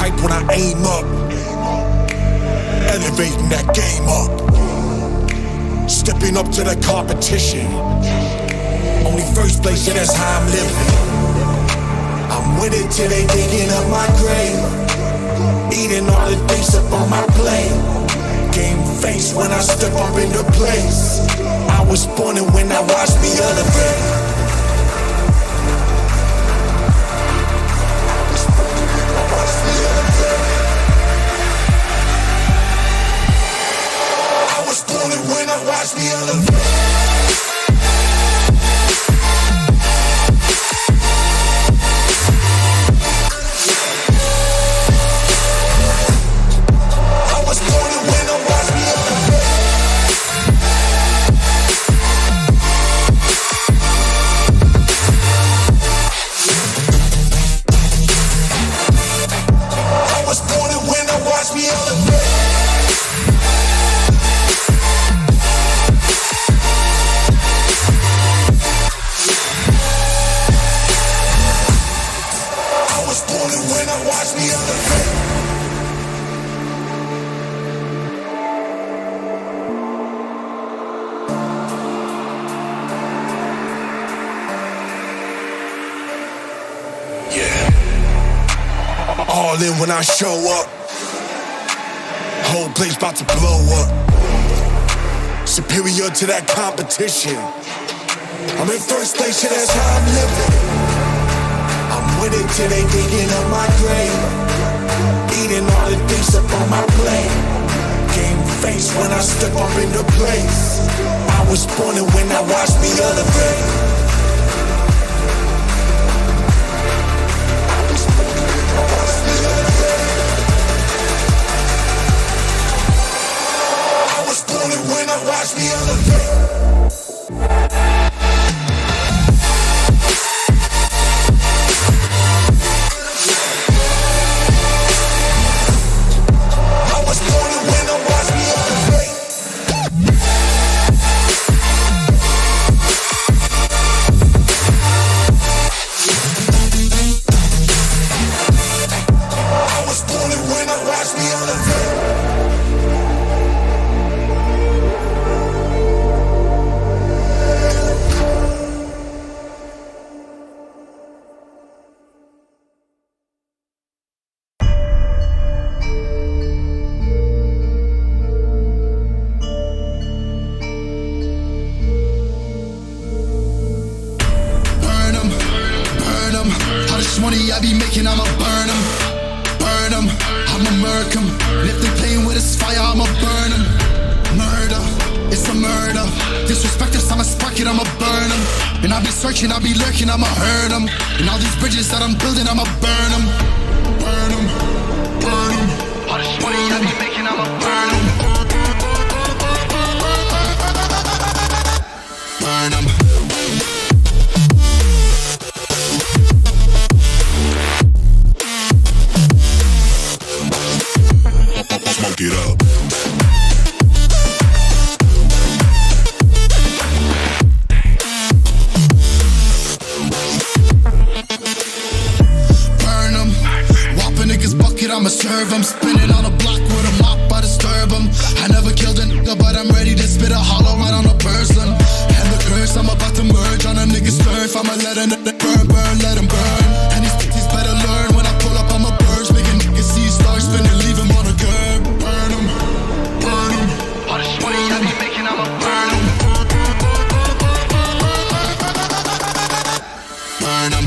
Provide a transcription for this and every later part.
snipe when I aim up, elevating that game up, stepping up to the competition. Only first place, yeah, that's how I'm living. I'm with it till they digging up my grave, eating all the things up on my plate. Game face when I step up into place. I was born and when I watched me elevate. When I watch me elevate. I was born and when I watch me elevate. I was born and when I watch me elevate. Watch me elevate. Yeah. All in when I show up. Whole place about to blow up. Superior to that competition. I'm in first place, yeah, that's how I'm living. With it till they digging up my grave, eating all the things up on my plate. Game face when I step up into place. I was born and when I watched me elevate. I was born and when I watched me elevate. I was born and when I watched me elevate. Money I be making, I'ma burn them, I'ma murk them. And if they playing with this fire, I'ma burn them. Murder, it's a murder. Disrespect us, I'ma spark it, I'ma burn them. And I be searching, I be lurking, I'ma hurt them. And all these bridges that I'm building, I'ma burn them. Burn them, burn them. All this money I be making, I'ma burn them. Burn them. Smoke it up. Burn 'em. Whop a nigga's bucket, I'ma serve 'em. Spinning on a block with a mop, I disturb 'em. I never killed a nigga, but I'm ready to spit a hollow right on a person. And the curse, I'm about to merge on a nigga's turf. I'ma let a nigga burn, burn, let him burn. And these bitches better learn when I pull up, I'ma burst. Making niggas see stars spinning, leave him on a curb. Burn 'em, burn 'em. All this money I be making, I'ma burn 'em. Burn 'em.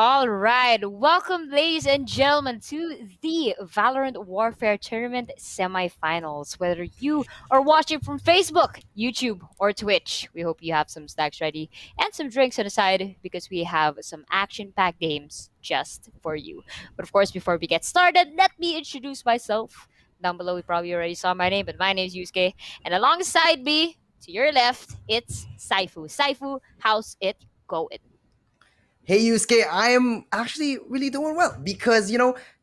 All right, welcome, ladies and gentlemen, to the Valorant Warfare Tournament semifinals. Whether you are watching from Facebook, YouTube, or Twitch, we hope you have some snacks ready and some drinks on the side because we have some action packed games just for you. But of course, before we get started, let me introduce myself. Down below, we probably already saw my name, but my name is Yusuke. And alongside me, to your left, it's Saifu. Saifu, how's it going? Hey Yusuke, I am actually really doing well because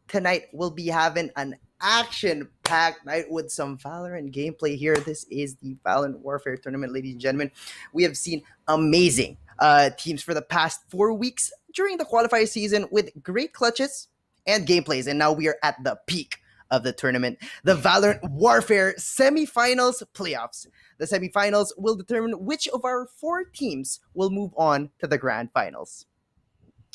tonight we'll be having an action-packed night with some Valorant gameplay here. This is the Valorant Warfare Tournament, ladies and gentlemen. We have seen amazing teams for the past 4 weeks during the qualifier season with great clutches and gameplays, and now we are at the peak of the tournament, the Valorant Warfare semifinals playoffs. The semifinals will determine which of our four teams will move on to the grand finals.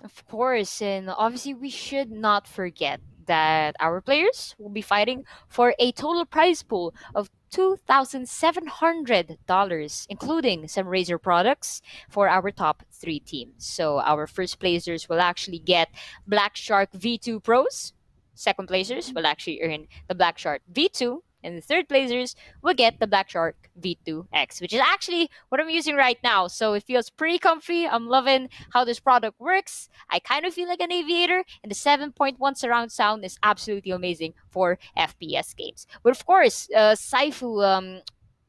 Of course, and obviously, we should not forget that our players will be fighting for a total prize pool of $2,700, including some Razer products for our top three teams. So, our first placers will actually get Black Shark V2 Pros. Second placers will actually earn the Black Shark V2. And the third placers will get the Black Shark V2X, which is actually what I'm using right now. So it feels pretty comfy. I'm loving how this product works. I kind of feel like an aviator, and the 7.1 surround sound is absolutely amazing for FPS games. But of course, Saifu,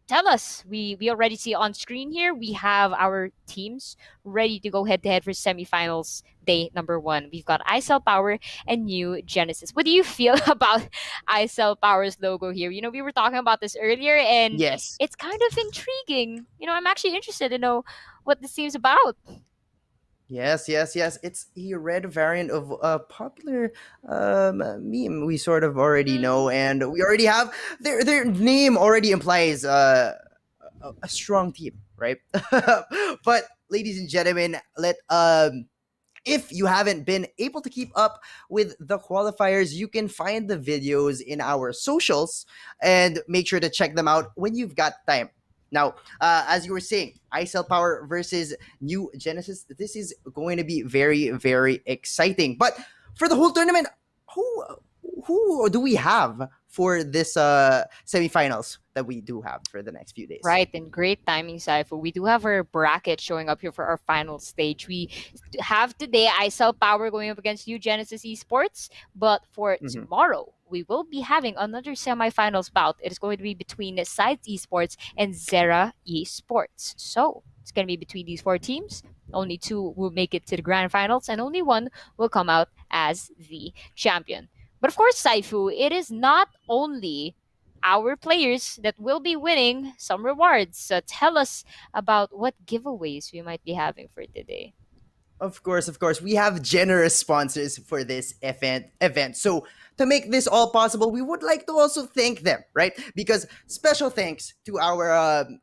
tell us. We already see on screen here. We have our teams ready to go head to head for semifinals day number one. We've got iCell Power and New Genesis. What do you feel about iCell Power's logo here? We were talking about this earlier, and Yes. it's kind of intriguing. I'm actually interested to know what this seems about. Yes. It's a red variant of a popular meme we sort of already know, and we already have their name already implies a strong team, right? But ladies and gentlemen, let if you haven't been able to keep up with the qualifiers, you can find the videos in our socials and make sure to check them out when you've got time. Now, as you were saying, iCell Power versus New Genesis, this is going to be very, very exciting. But for the whole tournament, who do we have for this semifinals that we do have for the next few days? Right, and great timing, Saifu. We do have our bracket showing up here for our final stage. We have today iCell Power going up against New Genesis Esports, but for tomorrow, we will be having another semifinals bout. It is going to be between Sides Esports and Zera Esports. So, it's going to be between these four teams. Only two will make it to the grand finals, and only one will come out as the champion. But of course, Saifu, it is not only our players that will be winning some rewards. So tell us about what giveaways we might be having for today. Of course. We have generous sponsors for this event. So to make this all possible, we would like to also thank them, right? Because special thanks to our,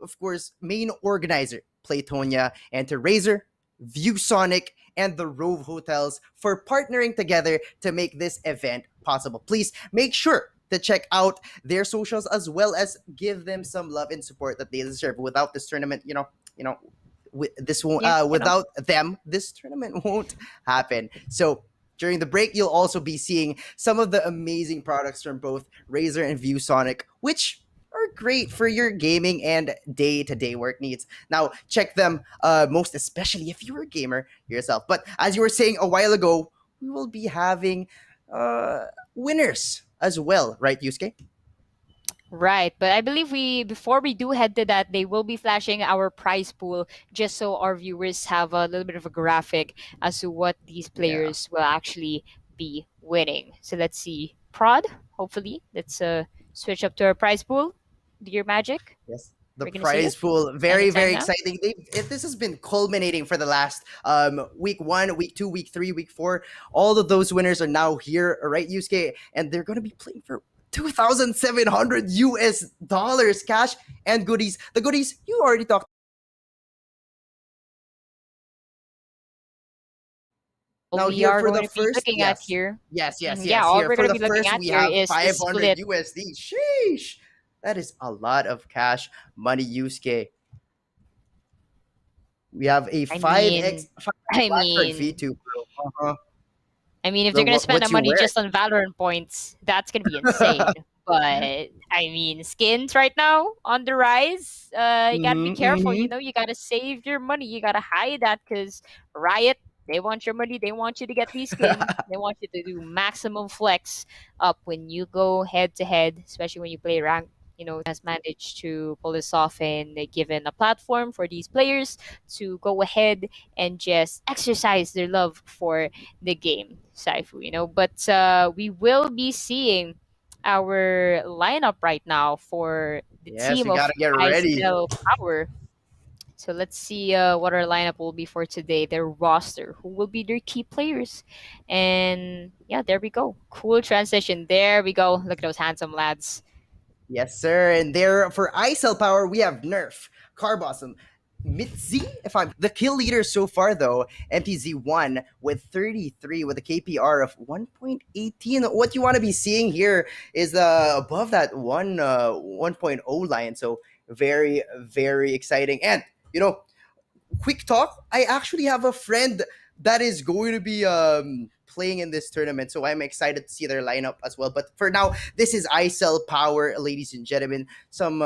of course, main organizer, Playtonia, and to Razer, ViewSonic, and the Rove Hotels for partnering together to make this event possible. Please make sure to check out their socials as well as give them some love and support that they deserve. Without this tournament, this won't. Without them, this tournament won't happen. So during the break, you'll also be seeing some of the amazing products from both Razer and ViewSonic, which are great for your gaming and day-to-day work needs. Now, check them most especially if you're a gamer yourself. But as you were saying a while ago, we will be having winners as well, right, Yusuke? Right, but I believe before we do head to that, they will be flashing our prize pool just so our viewers have a little bit of a graphic as to what these players will actually be winning. So let's see. Prod, hopefully. Let's switch up to our prize pool. Dear Magic. Yes. The prize pool, very, very exciting. This has been culminating for the last week 1, week 2, week 3, week 4. All of those winners are now here, right, Yusuke? And they're going to be playing for $2,700 cash and goodies. The goodies you already talked. Now we are going to be looking at here. Yes. Yeah, all we're going to be looking at here is 500 USD. Sheesh. That is a lot of cash money, Yusuke. We have a I 5x mean, 5 I Blackguard mean, V2, bro. Uh-huh. I mean, if they're Bro, gonna spend the what you money wear? just on Valorant points, that's gonna be insane. But I mean, skins right now on the rise. You gotta be Mm-hmm, careful. mm-hmm. You gotta save your money. You gotta hide that because Riot, they want your money. They want you to get these skins. They want you to do maximum flex up when you go head to head, especially when you play rank. Has managed to pull this off and given a platform for these players to go ahead and just exercise their love for the game, Saifu. But we will be seeing our lineup right now for the Yes, team we of gotta get ready. ISL Power. So let's see what our lineup will be for today. Their roster, who will be their key players, and yeah, there we go. Cool transition. There we go. Look at those handsome lads. Yes, sir. And there for ISL power, we have Nerf, Carbossom, Mitzi, if I'm the kill leader so far though, MTZ1 with 33 with a KPR of 1.18. What you want to be seeing here is above that 1.0 line. So very, very exciting. And quick talk. I actually have a friend that is going to be playing in this tournament, so I'm excited to see their lineup as well. But for now, this is ISL Power, ladies and gentlemen. Some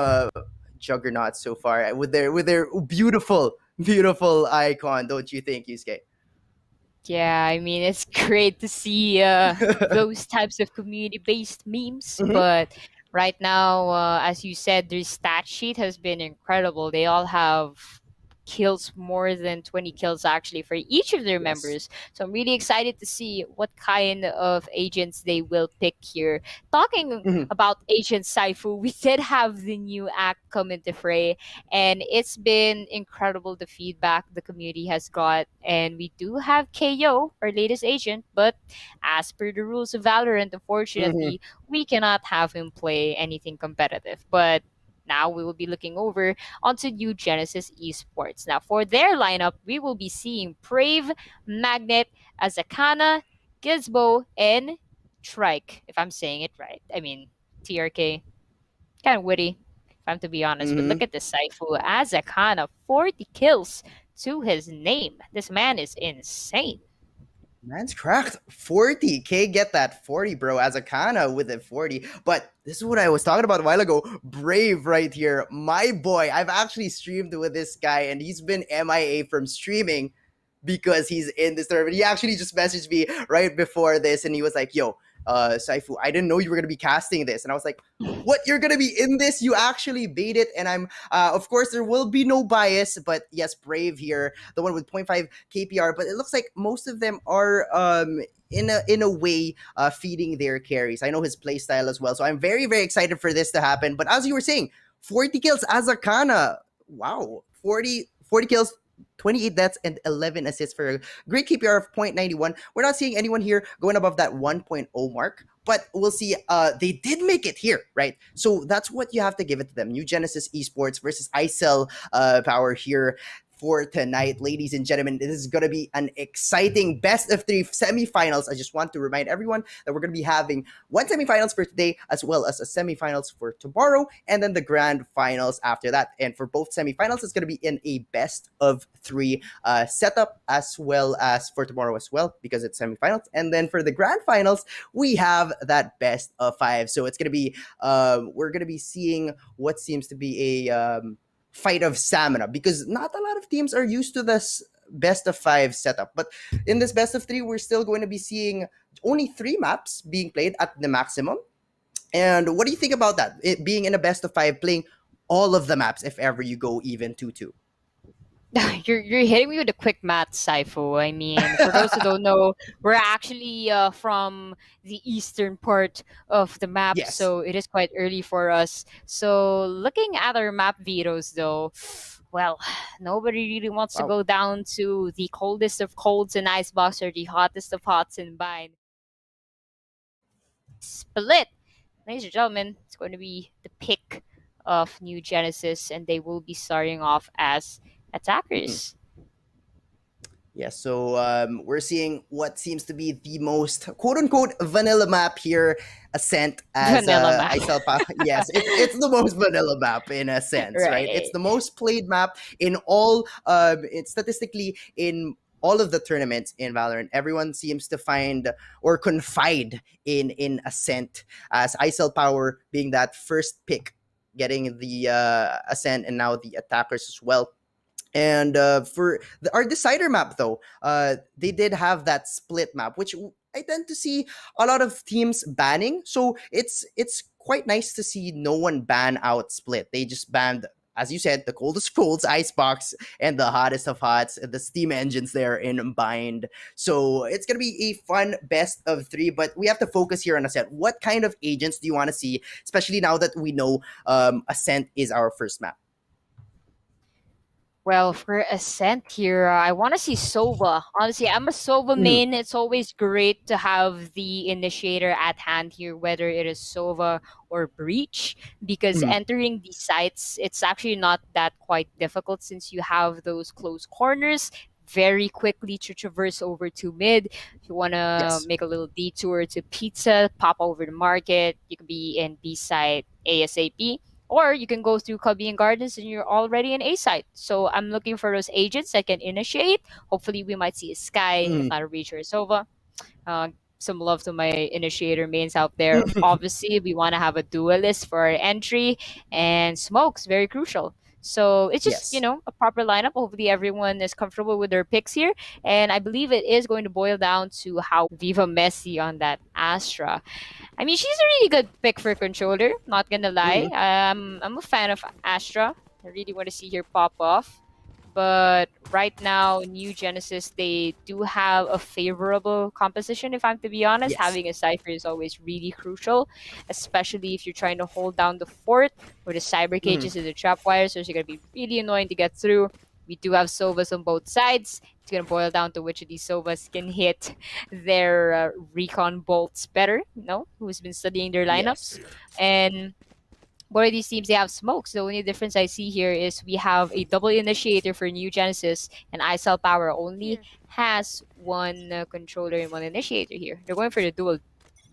juggernauts so far with their beautiful, beautiful icon. Don't you think, Yusuke? Yeah, I mean, it's great to see those types of community based memes. Mhm. But right now, as you said, their stat sheet has been incredible. They all have kills, more than 20 kills actually, for each of their Yes. members. So I'm really excited to see what kind of agents they will pick here. Talking Mhm. about Agent Saifu, we did have the new act come into fray, and it's been incredible the feedback the community has got. And we do have KO, our latest agent, but as per the rules of Valorant, Mhm. unfortunately, we cannot have him play anything competitive. But now we will be looking over onto New Genesis Esports. Now, for their lineup, we will be seeing Brave, Magnet, Azakana, Gizbo, and Trike, if I'm saying it right. I mean, TRK. Kind of witty, if I'm to be honest. But look Mhm. at this Saifu. Azakana, 40 kills to his name. This man is insane. Man's cracked 40K. Get that 40, bro. As a Kana with a 40. But this is what I was talking about a while ago. Brave right here. My boy. I've actually streamed with this guy, and he's been MIA from streaming because he's in this tournament. He actually just messaged me right before this, and he was like, yo, Saifu, I didn't know you were gonna be casting this. And I was like, what, you're gonna be in this? You actually made it. And I'm of course there will be no bias, but yes, Brave here, the one with point 0.5 KPR, but it looks like most of them are in a way feeding their carries. I know his playstyle as well, so I'm very, very excited for this to happen. But as you were saying, 40 kills as a Kana. Wow, 40 kills, 28 deaths, and 11 assists for a great KPR of 0.91. We're not seeing anyone here going above that 1.0 mark, but we'll see. They did make it here, right? So that's what you have to give it to them. New Genesis Esports versus ISL Power here for tonight, ladies and gentlemen. This is going to be an exciting best of three semifinals. I just want to remind everyone that we're going to be having one semifinals for today, as well as a semifinals for tomorrow, and then the grand finals after that. And for both semifinals, it's going to be in a best of three setup, as well as for tomorrow as well, because it's semifinals. And then for the grand finals, we have that best of five. So it's going to be, we're going to be seeing what seems to be a fight of stamina, because not a lot of teams are used to this best of five setup. But in this best of three, we're still going to be seeing only three maps being played at the maximum. And what do you think about that? It being in a best of five, playing all of the maps if ever you go even 2-2. You're hitting me with a quick math, Saifu. I mean, for those who don't know, we're actually from the eastern part of the map, Yes. so it is quite early for us. So looking at our map vetoes, though, well, nobody really wants to Wow. go down to the coldest of colds in Icebox or the hottest of hots in Bind. Split, ladies and gentlemen, it's going to be the pick of New Genesis, and they will be starting off as Mhm. attackers. Yes, so we're seeing what seems to be the most quote unquote vanilla map here, Ascent as Vanilla map. Yes, it's the most vanilla map in a sense, right? It's Right. the most played map in all, it's statistically in all of the tournaments in Valorant. Everyone seems to find or confide in Ascent as ISL Power being that first pick, getting the Ascent and now the attackers as well. And for our decider map, though, they did have that split map, which I tend to see a lot of teams banning. So it's quite nice to see no one ban out split. They just banned, as you said, the coldest of colds, icebox, and the hottest of hots, the steam engines there in bind. So it's gonna be a fun best of three. But we have to focus here on Ascent. What kind of agents do you want to see, especially now that we know Ascent is our first map? Well, for Ascent here, I want to see Sova. Honestly, I'm a Sova Mm, main. It's always great to have the initiator at hand here, whether it is Sova or Breach, because mm, entering these sites, it's actually not that quite difficult since you have those close corners very quickly to traverse over to mid. If you want to yes. make a little detour to Pizza, pop over the market, you can be in B site ASAP, or you can go through Cubby and Gardens and you're already in A site. So I'm looking for those agents that can initiate. Hopefully, we might see a Sky, if Mm. not a Reach or a Sova. Some love to my initiator mains out there. Obviously, we want to have a duelist for our entry, and smokes very crucial. So it's just Yes. a proper lineup. Hopefully, everyone is comfortable with their picks here, and I believe it is going to boil down to how Viva Messi on that Astra. I mean, she's a really good pick for controller. Not gonna lie. Mhm. I'm a fan of Astra. I really want to see her pop off. But right now, New Genesis, they do have a favorable composition, if I'm to be honest. Yes. Having a Cypher is always really crucial, especially if you're trying to hold down the fort or the cyber Mhm. cages and the trap wires. So it's going to be really annoying to get through. We do have Sovas on both sides. It's going to boil down to which of these Sovas can hit their recon bolts better, who's been studying their Yes. lineups. And both of these teams, they have smokes. The only difference I see here is we have a double initiator for New Genesis, and ISL Power only has one controller and one initiator here. They're going for the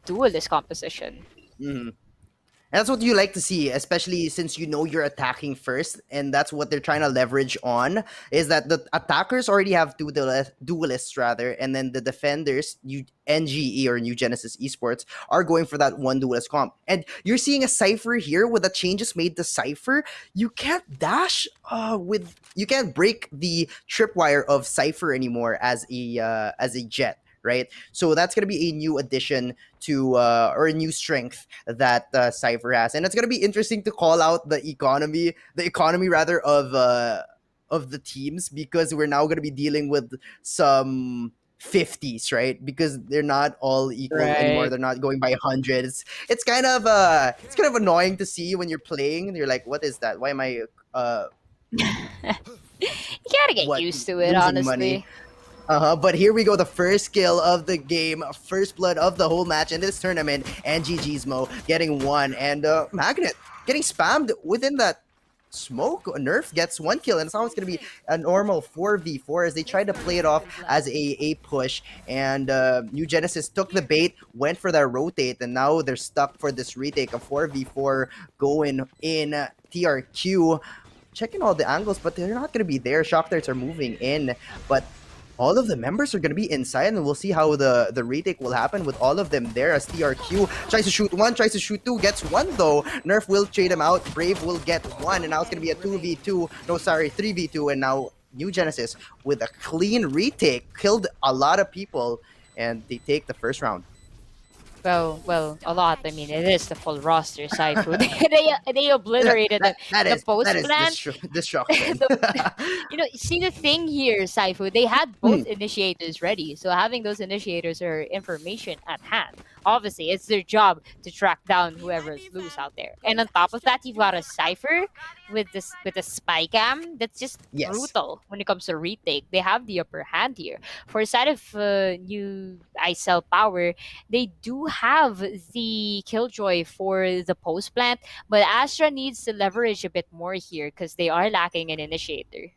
duelist composition. Mhm. That's what you like to see, especially since you know you're attacking first, and that's what they're trying to leverage on. Is that the attackers already have two duelists rather, and then the defenders, NGE or New Genesis Esports, are going for that one duelist comp. And you're seeing a Cypher here with the changes made to Cypher. You can't dash you can't break the tripwire of Cypher anymore as a jet. Right, so that's gonna be a new addition to or a new strength that Cypher has, and it's gonna be interesting to call out the economy rather of the teams, because we're now gonna be dealing with some 50s, right? Because they're not all equal anymore. Right. They're not going by hundreds. It's kind of annoying to see when you're playing and you're like, what is that? Why am I uh You gotta get what used to it, losing money? honestly. But here we go, the first kill of the game, first blood of the whole match in this tournament, and GGsmo getting one, and Magnet getting spammed within that smoke. Nerf gets one kill, and it's always going to be a normal 4v4 as they try to play it off as a push, and New Genesis took the bait, went for their rotate, and now they're stuck for this retake of 4v4 going in TRQ. Checking all the angles, but they're not going to be there. Shock darts are moving in, but all of the members are going to be inside, and we'll see how the retake will happen with all of them there as TRQ tries to shoot one, tries to shoot two, gets one though. Nerf will trade him out. Brave will get one, and now it's going to be a 2v2. No, sorry, 3v2, and now New Genesis with a clean retake killed a lot of people, and they take the first round. Well, a lot. I mean, it is the full roster, Saifu. They obliterated the That post is plant. destruction. See the thing here, Saifu, they had Hmm, both initiators ready. So having those initiators or information at hand, obviously it's their job to track down whoever's loose out there. And on top of that, you've got a Cypher with a spy cam that's just yes. brutal when it comes to retake. They have the upper hand here. For a side of new ISL Power, they do have the Killjoy for the post plant, but Astra needs to leverage a bit more here because they are lacking an initiator.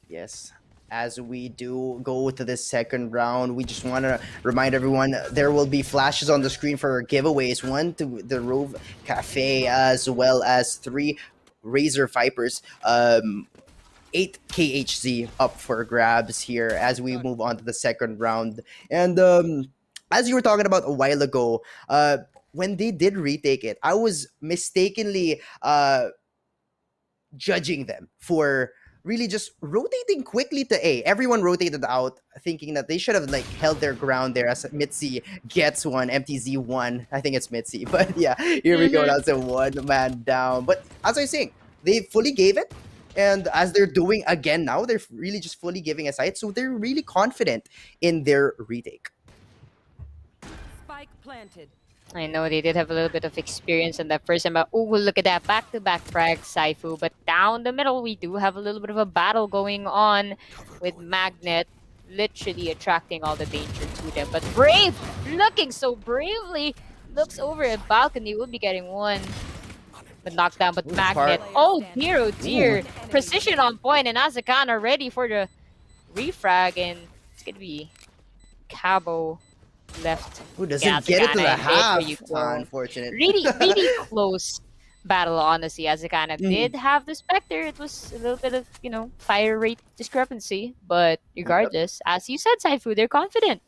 Yes. as we do go to the second round, we just want to remind everyone there will be flashes on the screen for giveaways. One to the Rove Cafe, as well as 3 Razor Vipers. 8 KHZ up for grabs here as we move on to the second round. And as you were talking about a while ago, when they did retake it, I was mistakenly judging them for really just rotating quickly to A. Everyone rotated out, thinking that they should have like held their ground there as Mitzi gets one, MTZ one. I think it's Mitzi, but yeah, here we go. Mhm. That's a one man down. But as I was saying, they fully gave it. And as they're doing again now, they're really just fully giving a sight. So they're really confident in their retake. Spike planted. I know they did have a little bit of experience in that first time, but oh, look at that back-to-back frag, Saifu. But down the middle, we do have a little bit of a battle going on with Magnet, literally attracting all the danger to them. But Brave, looking so bravely, looks over at balcony, will be getting one. But knocked down, but Ooh, Magnet. Spark. Oh dear, oh dear. Ooh. Precision on point, and Azakana ready for the refrag, and it's gonna be Cabo left. Who doesn't get it to the Azakana, half? there you go. Unfortunate. Really close battle, honestly. Azakana did have the Spectre. It was a little bit of, fire rate discrepancy. But regardless, as you said, Saifu, they're confident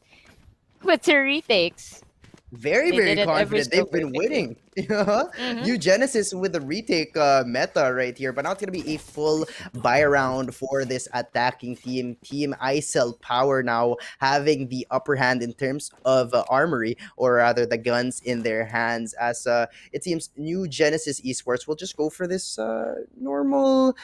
with their retakes. Very, They very did it ever confident. so They've been perfectly. winning. New Genesis with the retake meta right here, but now it's going to be a full buy round for this attacking team. Team ISL Power now having the upper hand in terms of armory, or rather the guns in their hands, as it seems New Genesis Esports will just go for this normal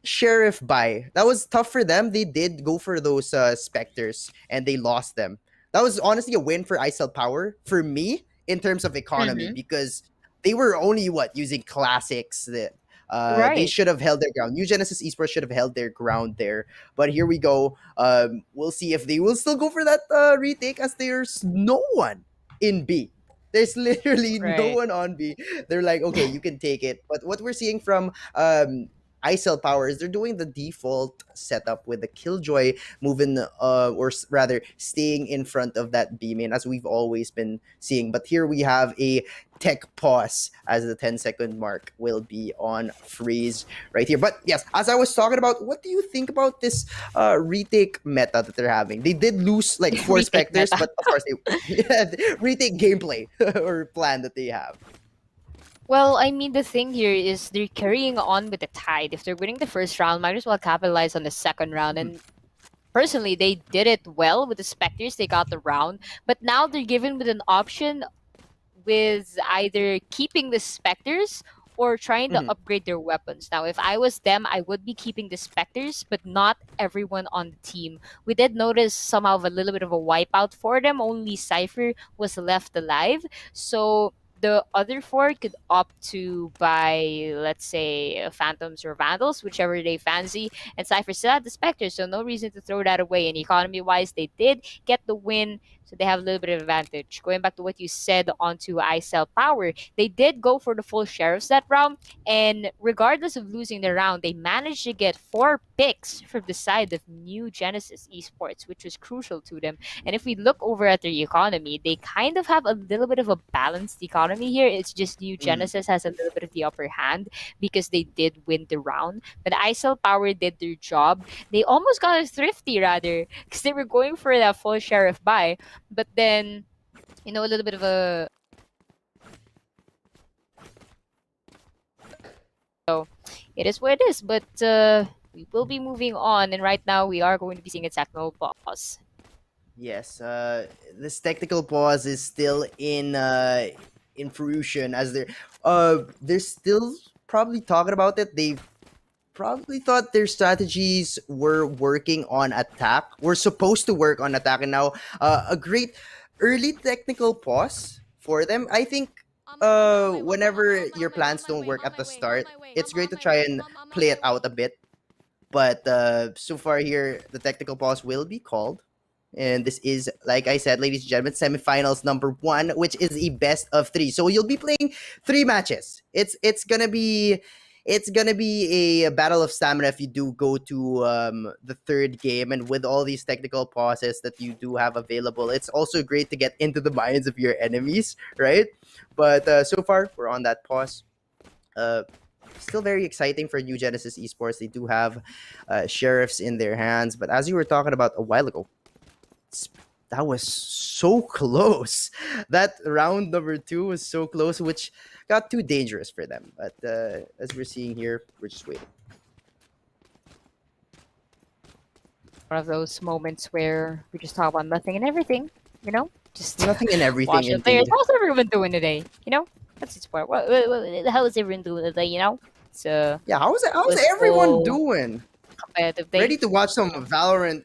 sheriff buy. That was tough for them. They did go for those Spectres and they lost them. That was honestly a win for ISL Power for me in terms of economy, Mm-hmm. because they were only using classics that they Right. should have held their ground. New Genesis Esports should have held their ground there. But here we go. We'll see if they will still go for that retake, as there's no one in B. There's literally no Right. one on B. They're like, okay, you can take it. But what we're seeing from ISL Power is they're doing the default setup with the Killjoy moving, rather staying in front of that B main, as we've always been seeing. But here we have a tech pause as the 10-second mark will be on freeze right here. But yes, as I was talking about, what do you think about this retake meta that they're having? They did lose like 4 Retake Spectres, meta. but of course they retake gameplay or plan that they have. Well, I mean, the thing here is they're carrying on with the tide. If they're winning the first round, might as well capitalize on the second round. And personally, they did it well with the Spectres. They got the round. But now they're given with an option with either keeping the Spectres or trying to Mhm. upgrade their weapons. Now, if I was them, I would be keeping the Spectres, but not everyone on the team. We did notice somehow a little bit of a wipeout for them. Only Cypher was left alive. So the other 4 could opt to buy, let's say, Phantoms or Vandals, whichever they fancy. And Cypher still had the Spectres, so no reason to throw that away. And economy-wise, they did get the win, so they have a little bit of advantage. Going back to what you said onto ISL Power, they did go for the full sheriffs that round, and regardless of losing the round, they managed to get 4 picks from the side of New Genesis Esports, which was crucial to them. And if we look over at their economy, they kind of have a little bit of a balanced economy here. It's just New Genesis has a little bit of the upper hand because they did win the round. But ISL Power did their job. They almost got a thrifty rather, because they were going for that full sheriff buy. But then, a little bit of a. So it is what it is. But we will be moving on. And right now, we are going to be seeing a technical pause. Yes, this technical pause is still in fruition, as they're still probably talking about it. They probably thought their strategies were working on attack. Were supposed to work on attack, and now a great early technical pause for them. I think whenever your plans don't work at the start, it's great to try and play it out a bit. But so far here, the technical pause will be called. And this is, like I said, ladies and gentlemen, semifinals number 1, which is a best of 3. So you'll be playing 3 matches. It's gonna be it's gonna be a battle of stamina if you do go to the third game, and with all these technical pauses that you do have available, it's also great to get into the minds of your enemies, right? But so far, we're on that pause. Uh, Still very exciting for New Genesis Esports. They do have sheriffs in their hands, but as you were talking about a while ago, s- that was so close. That round number two was so close, which got too dangerous for them. But as we're seeing here, we're just waiting. One of those moments where we just talk about nothing and everything, just Nothing and everything, watch the players. indeed. How's everyone doing today? That's the sport. How is everyone doing today? It's a Yeah, how's everyone blissful, doing? competitive day. Ready to watch some Valorant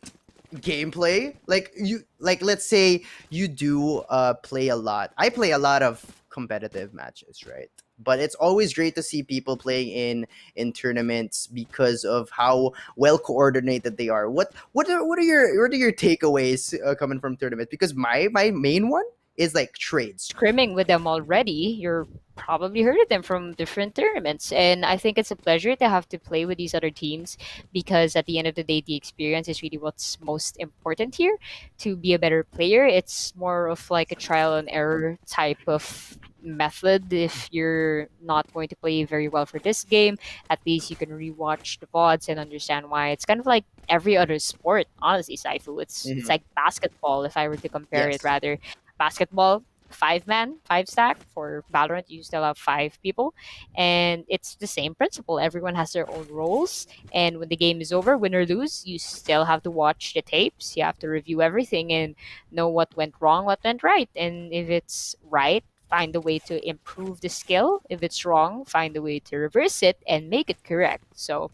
gameplay? Like let's say you do play a lot. I play a lot of competitive matches, right? But it's always great to see people playing in tournaments because of how well coordinated they are. What are your takeaways coming from tournaments? Because my main one is like trades. Scrimming with them already, you're probably heard of them from different tournaments. And I think it's a pleasure to have to play with these other teams because at the end of the day, the experience is really what's most important here. To be a better player, it's more of like a trial and error type of method. If you're not going to play very well for this game, at least you can rewatch the VODs and understand why. It's kind of like every other sport, honestly, Saifu. It's Mhm. like basketball, if I were to compare it Yes. rather. Basketball, five man, five stack. For Valorant, you still have five people, and it's the same principle. Everyone has their own roles, and when the game is over, win or lose, you still have to watch the tapes. You have to review everything and know what went wrong, what went right, and if it's right, find a way to improve the skill. If it's wrong, find a way to reverse it and make it correct. So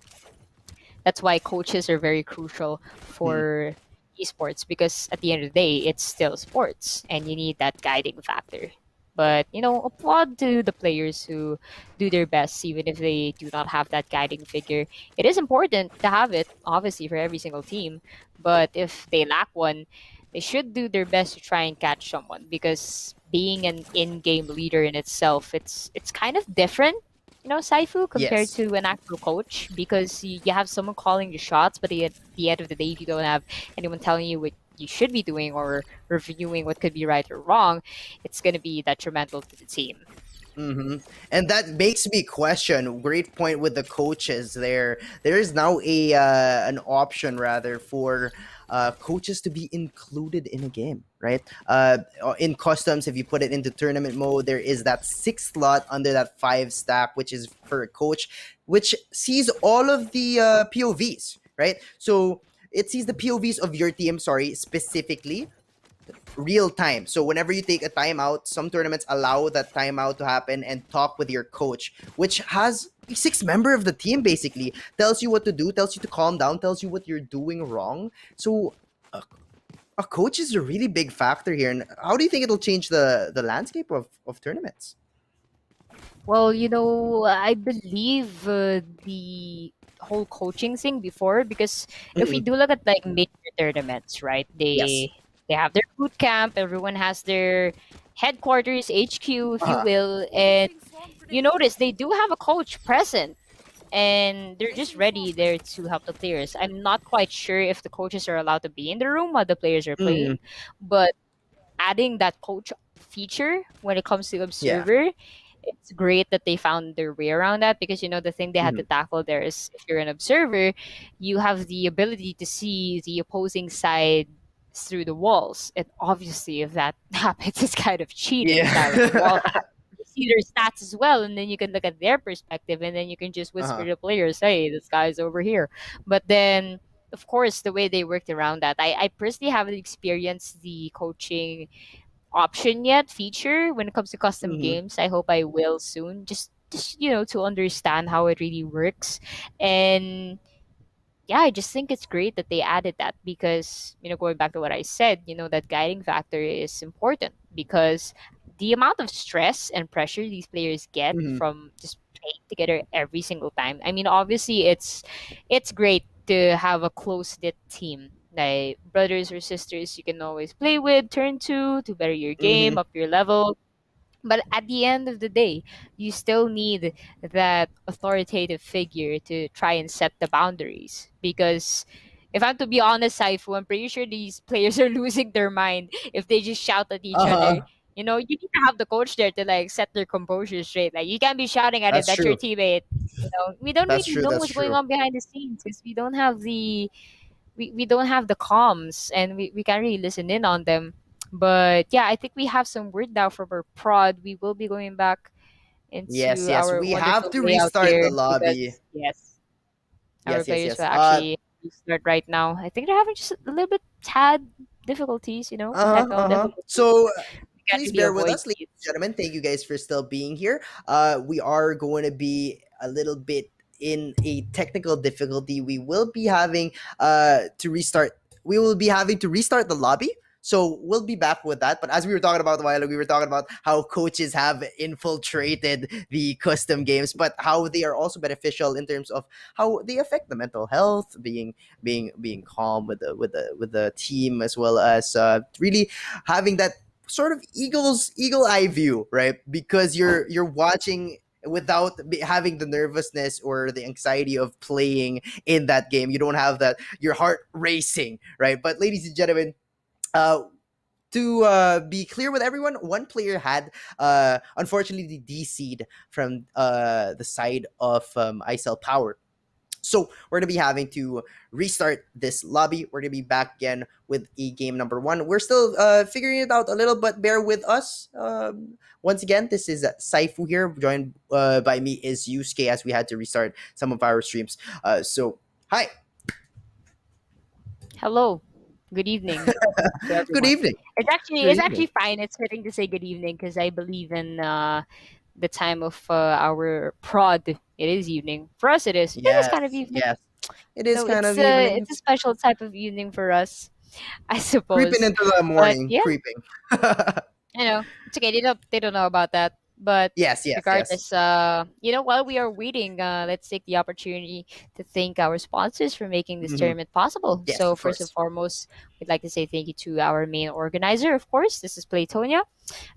that's why coaches are very crucial Mhm. for esports because at the end of the day, it's still sports and you need that guiding factor. But applaud to the players who do their best, even if they do not have that guiding figure. It is important to have it, obviously, for every single team. But if they lack one, they should do their best to try and catch someone because being an in-game leader in itself, it's kind of different, Saifu, compared Yes. to an actual coach because you have someone calling the shots, but at the end of the day, if you don't have anyone telling you what you should be doing or reviewing what could be right or wrong, it's going to be detrimental to the team. Mm-hmm. And that makes me question. Great point with the coaches there. There is now an option rather for coaches to be included in a game, right? In customs, if you put it into tournament mode, there is that sixth slot under that five stack, which is for a coach, which sees all of the POVs, right? So it sees the POVs of your team, sorry, specifically real time. So whenever you take a timeout, some tournaments allow that timeout to happen and talk with your coach, which has a sixth member of the team basically tells you what to do, tells you to calm down, tells you what you're doing wrong. So a coach is a really big factor here. And how do you think it'll change the landscape of tournaments? Well, I believe the whole coaching thing before because if we Mhm. do look at like major tournaments, right? Yes. They have their boot camp. Everyone has their headquarters, HQ, if you Uh-huh. will, and you notice they do have a coach present, and they're just ready there to help the players. I'm not quite sure if the coaches are allowed to be in the room while the players are Mhm. playing, but adding that coach feature when it comes to Yeah. observer, it's great that they found their way around that because the thing they had to Mhm. tackle there is if you're an observer, you have the ability to see the opposing side through the walls. And obviously if that happens, it's kind of cheating style of a wall Yeah. hack. You see their stats as well, and then you can look at their perspective and then you can just whisper Uh-huh. to the players, hey, this guy's over here. But then of course the way they worked around that, I personally haven't experienced the coaching option yet feature when it comes to custom Mhm. games. I hope I will soon, just to understand how it really works. And yeah, I just think it's great that they added that because, going back to what I said, that guiding factor is important because the amount of stress and pressure these players get Mhm. from just playing together every single time. I mean, obviously it's great to have a close knit team. Like brothers or sisters you can always play with, turn to better your game, Mhm. up your level. But at the end of the day, you still need that authoritative figure to try and set the boundaries. Because if I'm to be honest, Saifu, I'm pretty sure these players are losing their mind if they just shout at each other. Uh-huh. You know, you need to have the coach there to like set their composure straight. Like you can't be shouting at it. That's That's your true. teammate. You know, we don't That's really true. know That's what's going true. on behind the scenes because we don't have the comms and we can't really listen in on them. But yeah, I think we have some word now from our prod. We will be going back Yes, into yes. our We have wonderful to layout restart the here lobby. because yes, our Yes, yes, players yes. will actually start right now. I think they're having just a little bit tad difficulties, Uh-huh, technical uh-huh. difficulties. So We can't please really bear with avoid us, ladies and these. gentlemen. Thank you guys for still being here. We are going to be a little bit in a technical difficulty. We will be having to restart. We will be having to restart the lobby. So we'll be back with that. But as we were talking about a while ago, we were talking about how coaches have infiltrated the custom games, but how they are also beneficial in terms of how they affect the mental health, being calm with the team, as well as really having that sort of eagle eye view, right? Because you're watching without having the nervousness or the anxiety of playing in that game. You don't have that, your heart racing, right? But ladies and gentlemen, uh to be clear with everyone, one player had unfortunately DC'd from the side of ISL Power. So we're gonna be having to restart this lobby. We're gonna be back again with a game number one. We're still figuring it out a little, but bear with us. Once again, this is Saifu here. Joined by me is Yusuke, as we had to restart some of our streams. So hi, Hello, good evening to good everyone. evening. It's Good evening. actually fine. It's fitting to say good evening because I believe in the time of our prod. It is evening for us. It is kind of Yes, evening. yes. It is kind of evening. It's a special type of evening for us, I Creeping suppose. into the But morning, yeah, creeping. it's okay. They don't know about that. But Yes, yes, yes. regardless, while we are waiting, let's take the opportunity to thank our sponsors for making this Hmm. tournament possible. Yes, So of first and course. foremost, we'd like to say thank you to our main organizer. Of course, this is Playtonia,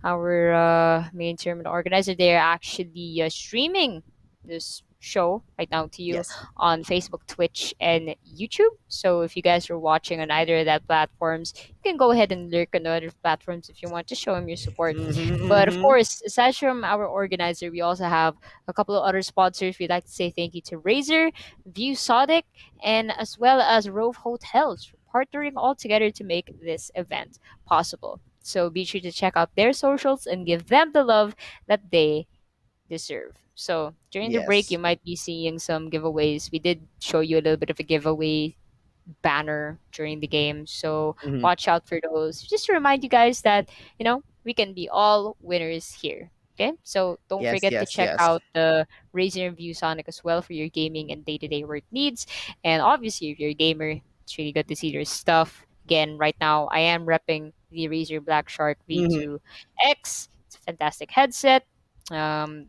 our main tournament organizer. They're actually streaming this show right now to you Yes. on Facebook, Twitch, and YouTube. So if you guys are watching on either of that platforms, you can go ahead and lurk on other platforms if you want to show them your support. But of Mm-hmm. course, aside from our organizer, we also have a couple of other sponsors. We'd like to say thank you to Razer, ViewSonic, and as well as Rove Hotels for partnering all together to make this event possible. So be sure to check out their socials and give them the love that they deserve. So during the break, you Yes. might be seeing some giveaways. We did show you a little bit of a giveaway banner during the game. So Hmm. watch out for those. Just to remind you guys that, we can be all winners here. Okay, so don't Yes, forget to yes, check yes. out the Razer and ViewSonic as well for your gaming and day-to-day work needs. And obviously, if you're a gamer, it's really good to see their stuff. Again, right now, I am repping the Razer Black Shark Hmm. V2X. It's a fantastic headset. Um,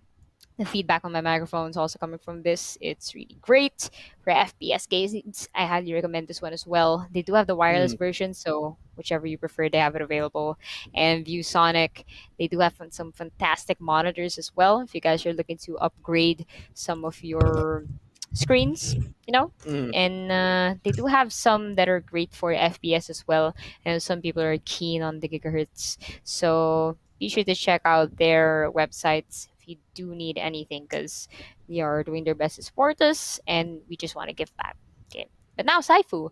the feedback on my microphone is also coming from this. It's really great for FPS games. I highly recommend this one as well. They do have the wireless Hmm. version, so whichever you prefer, they have it available. And ViewSonic, they do have some fantastic monitors as well. If you guys are looking to upgrade some of your screens, Hmm. and they do have some that are great for FPS as well. And some people are keen on the gigahertz, so be sure to check out their websites if you do need anything because they are doing their best to support us and we just want to give back. Okay. But now, Saifu,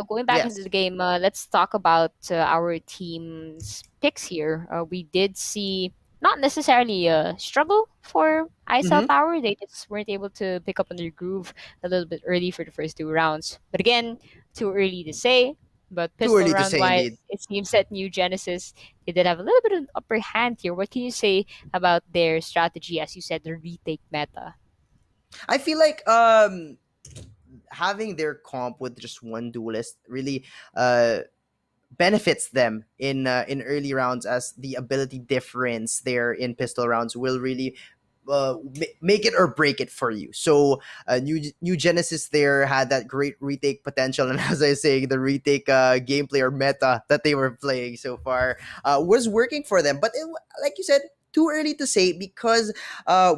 going back into Yes. the game, let's talk about our team's picks here. We did see not necessarily a struggle for ISL Hmm. Power. They just weren't able to pick up on their groove a little bit early for the first two rounds. But again, too early to say. But Too pistol early to round say, indeed. wise, it seems that New Genesis they did have a little bit of an upper hand here. What can you say about their strategy, as you said, the retake meta? I feel like having their comp with just one duelist really benefits them in early rounds, as the ability difference there in pistol rounds will really make it or break it for you. So new Genesis there had that great retake potential, and as I was saying, the retake gameplay or meta that they were playing so far was working for them. But like you said, too early to say because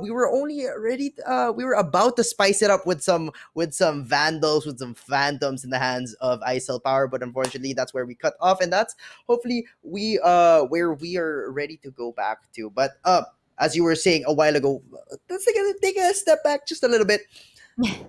we were only ready. We were about to spice it up with some vandals, with some phantoms in the hands of ISL Power, but unfortunately, that's where we cut off, and that's hopefully we where we are ready to go back to. But as you were saying a while ago, let's take a step back just a little bit.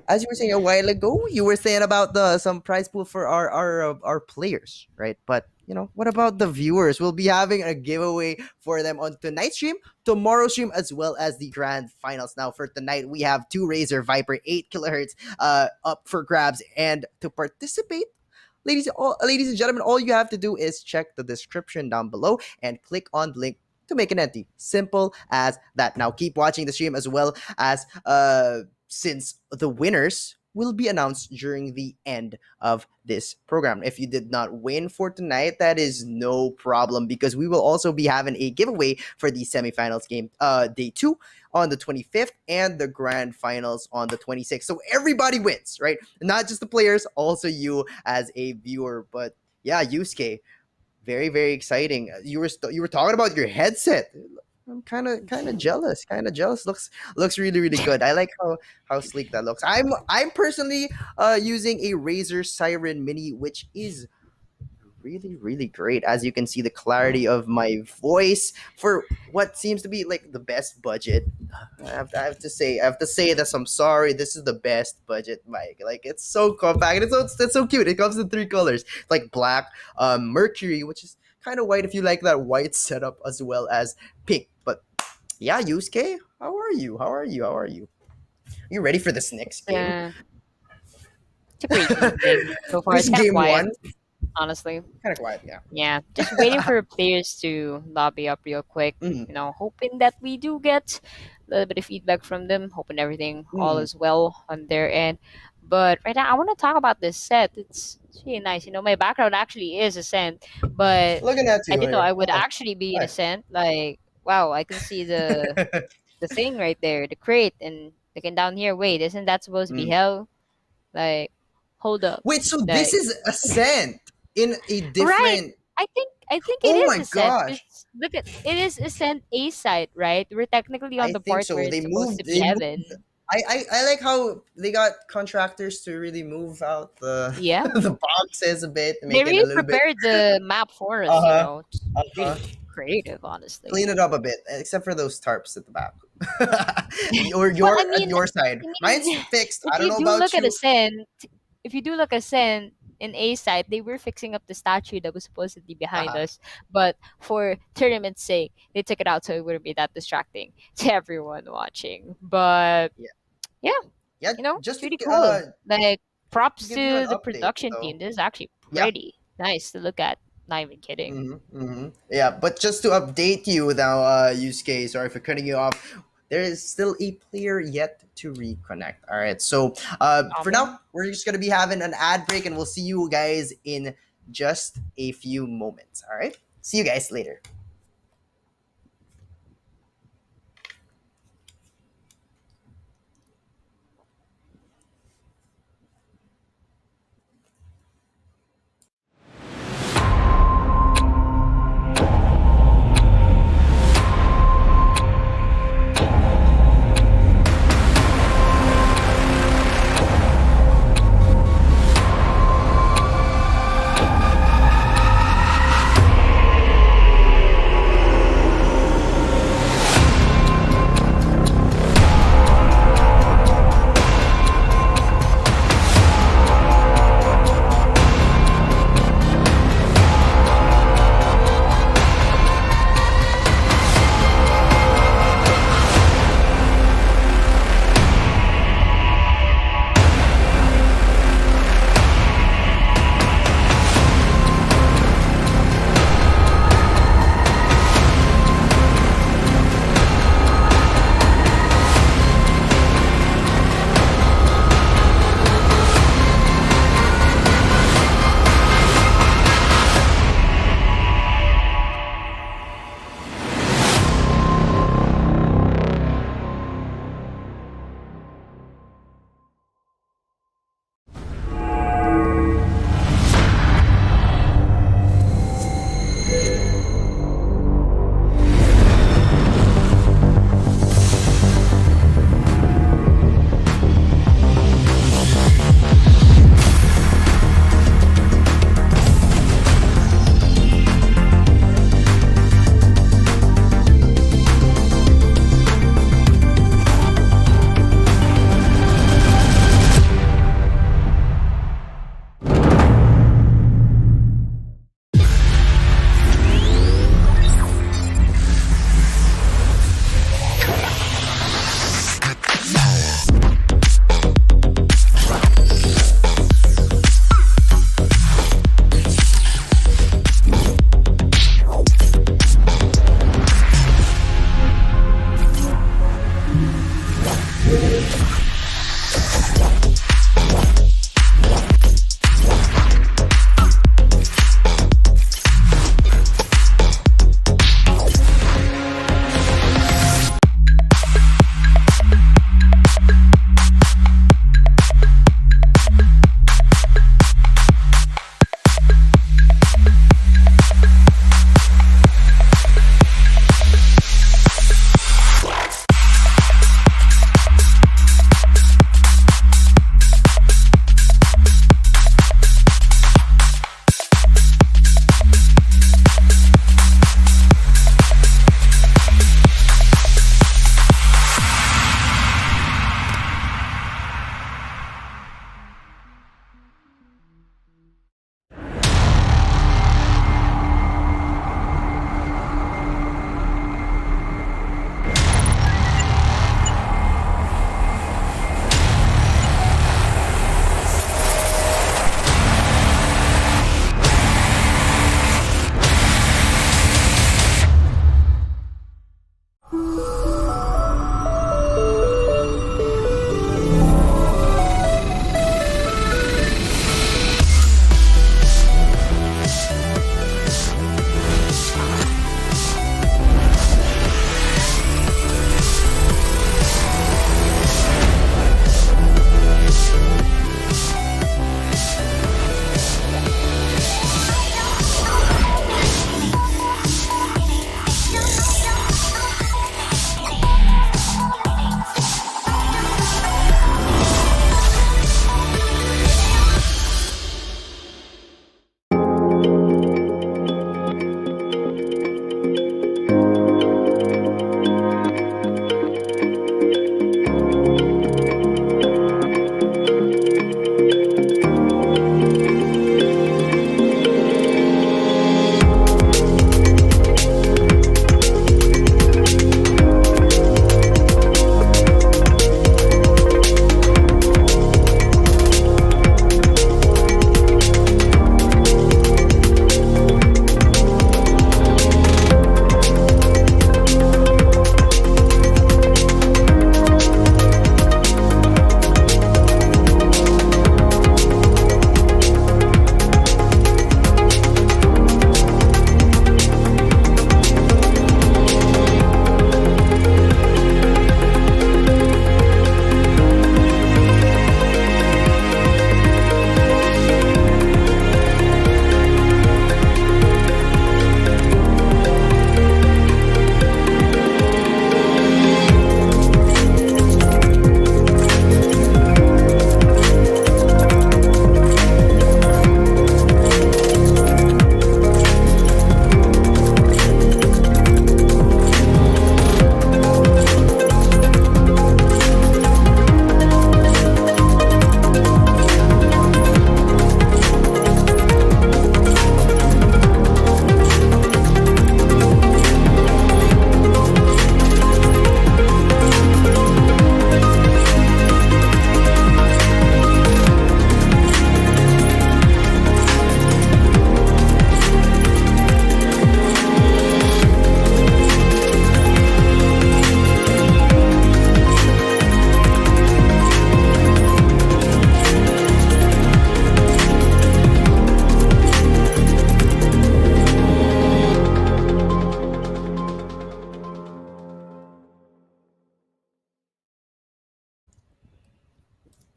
As you were saying a while ago, you were saying about the some prize pool for our players, right? But what about the viewers? We'll be having a giveaway for them on tonight's stream, tomorrow's stream, as well as the grand finals. Now, for tonight, we have two Razer Viper 8 kilohertz up for grabs, and to participate, ladies and gentlemen, all you have to do is check the description down below and click on the link to make an entry. Simple as that. Now, keep watching the stream as well as since the winners will be announced during the end of this program. If you did not win for tonight, that is no problem because we will also be having a giveaway for the semifinals game day 2 on the 25th and the grand finals on the 26th. So everybody wins, right? Not just the players, also you as a viewer. But yeah, Yusuke, very, very exciting. You were talking about your headset. I'm kind of jealous. Looks really, really good. I like how sleek that looks. I'm personally using a Razer Siren Mini, which is really, really great. As you can see, the clarity of my voice for what seems to be like the best budget. I have to say this. I'm sorry. This is the best budget mic. Like, it's so compact. It's so cute. It comes in 3 colors. It's like black, mercury, which is kind of white if you like that white setup, as well as pink. But yeah, Yusuke, how are you? Are you ready for this next game? Yeah. It's a great game so far. This It's kind of game quiet, one, honestly. kind of quiet. Yeah. Yeah, just waiting for players to lobby up real quick. Mhm. Hoping that we do get a little bit of feedback from them. Hoping everything all Mhm. is well on their end. But right now, I want to talk about this set. It's really nice. My background actually is Ascent, but Looking at I you didn't know here. I would actually be in Hi. Ascent. Like, wow, I can see the thing right there, the crate, and looking down here. Wait, isn't that supposed to be Mm. hell? Like, hold up. Wait, so this Like, is Ascent in a right. different. I think it Oh is my Ascent. gosh! 'Cause look at it is Ascent A site, right? We're technically on I the think part so. where They it's supposed moved. to be They moved. heaven. I like how they got contractors to really move out the Yeah. the boxes a bit to They make it a really little bit. prepared the map for Uh us, huh. It's Uh huh. really creative, honestly. Clean it up a bit, except for those tarps at the back. Or Well, your at your side. I Mine's mean, fixed. if I don't you know do about look at you. Ascent, if you do look at Ascent in A site, they were fixing up the statue that was supposedly behind Uh-huh. us, but for tournament's sake, they took it out so it wouldn't be that distracting to everyone watching. But Yeah. yeah, Yeah. it's Just really cool. Like, to props give you an to the update production though. team. This is actually Yeah. pretty nice to look at. Not even kidding. Yeah, but just to update you now, Yusuke, sorry for cutting you off. There is still a player yet to reconnect. All right, so Oh for man. now, we're just gonna be having an ad break, and we'll see you guys in just a few moments. All right, see you guys later.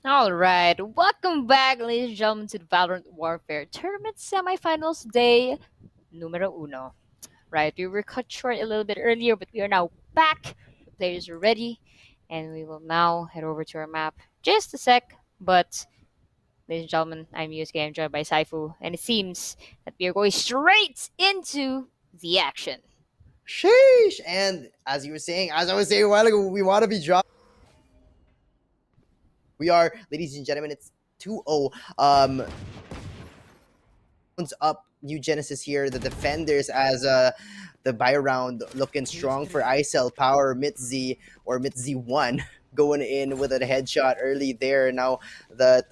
All right, welcome back, ladies and gentlemen, to the Valorant Warfare Tournament Semifinals Day numero uno. Right, we were cut short a little bit earlier, but we are now back. The players are ready, and we will now head over to our map. Just a sec, but ladies and gentlemen, I'm USK, I'm joined by Saifu, and it seems that we are going straight into the action. Sheesh! And as you were saying, as I was saying a while ago, we want to be dropped. We are, ladies and gentlemen, it's 2-0. Up New Genesis here. The defenders as the buy round looking strong for ISL Power Mitzi or Mitzi 1 going in with a headshot early there. Now the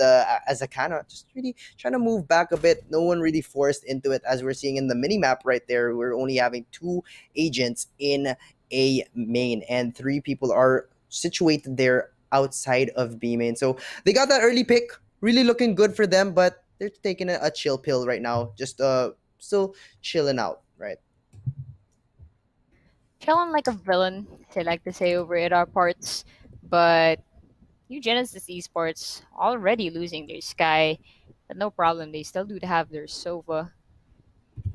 Azakana just really trying to move back a bit. No one really forced into it as we're seeing in the mini map right there. We're only having 2 agents in a main and 3 people are situated there outside of B main. So they got that early pick. Really looking good for them, but they're taking a chill pill right now. Just still chilling out, right? Chilling like a villain, they like to say over at our parts, but New Genesis Esports already losing their Sky, but no problem. They still do have their Sova.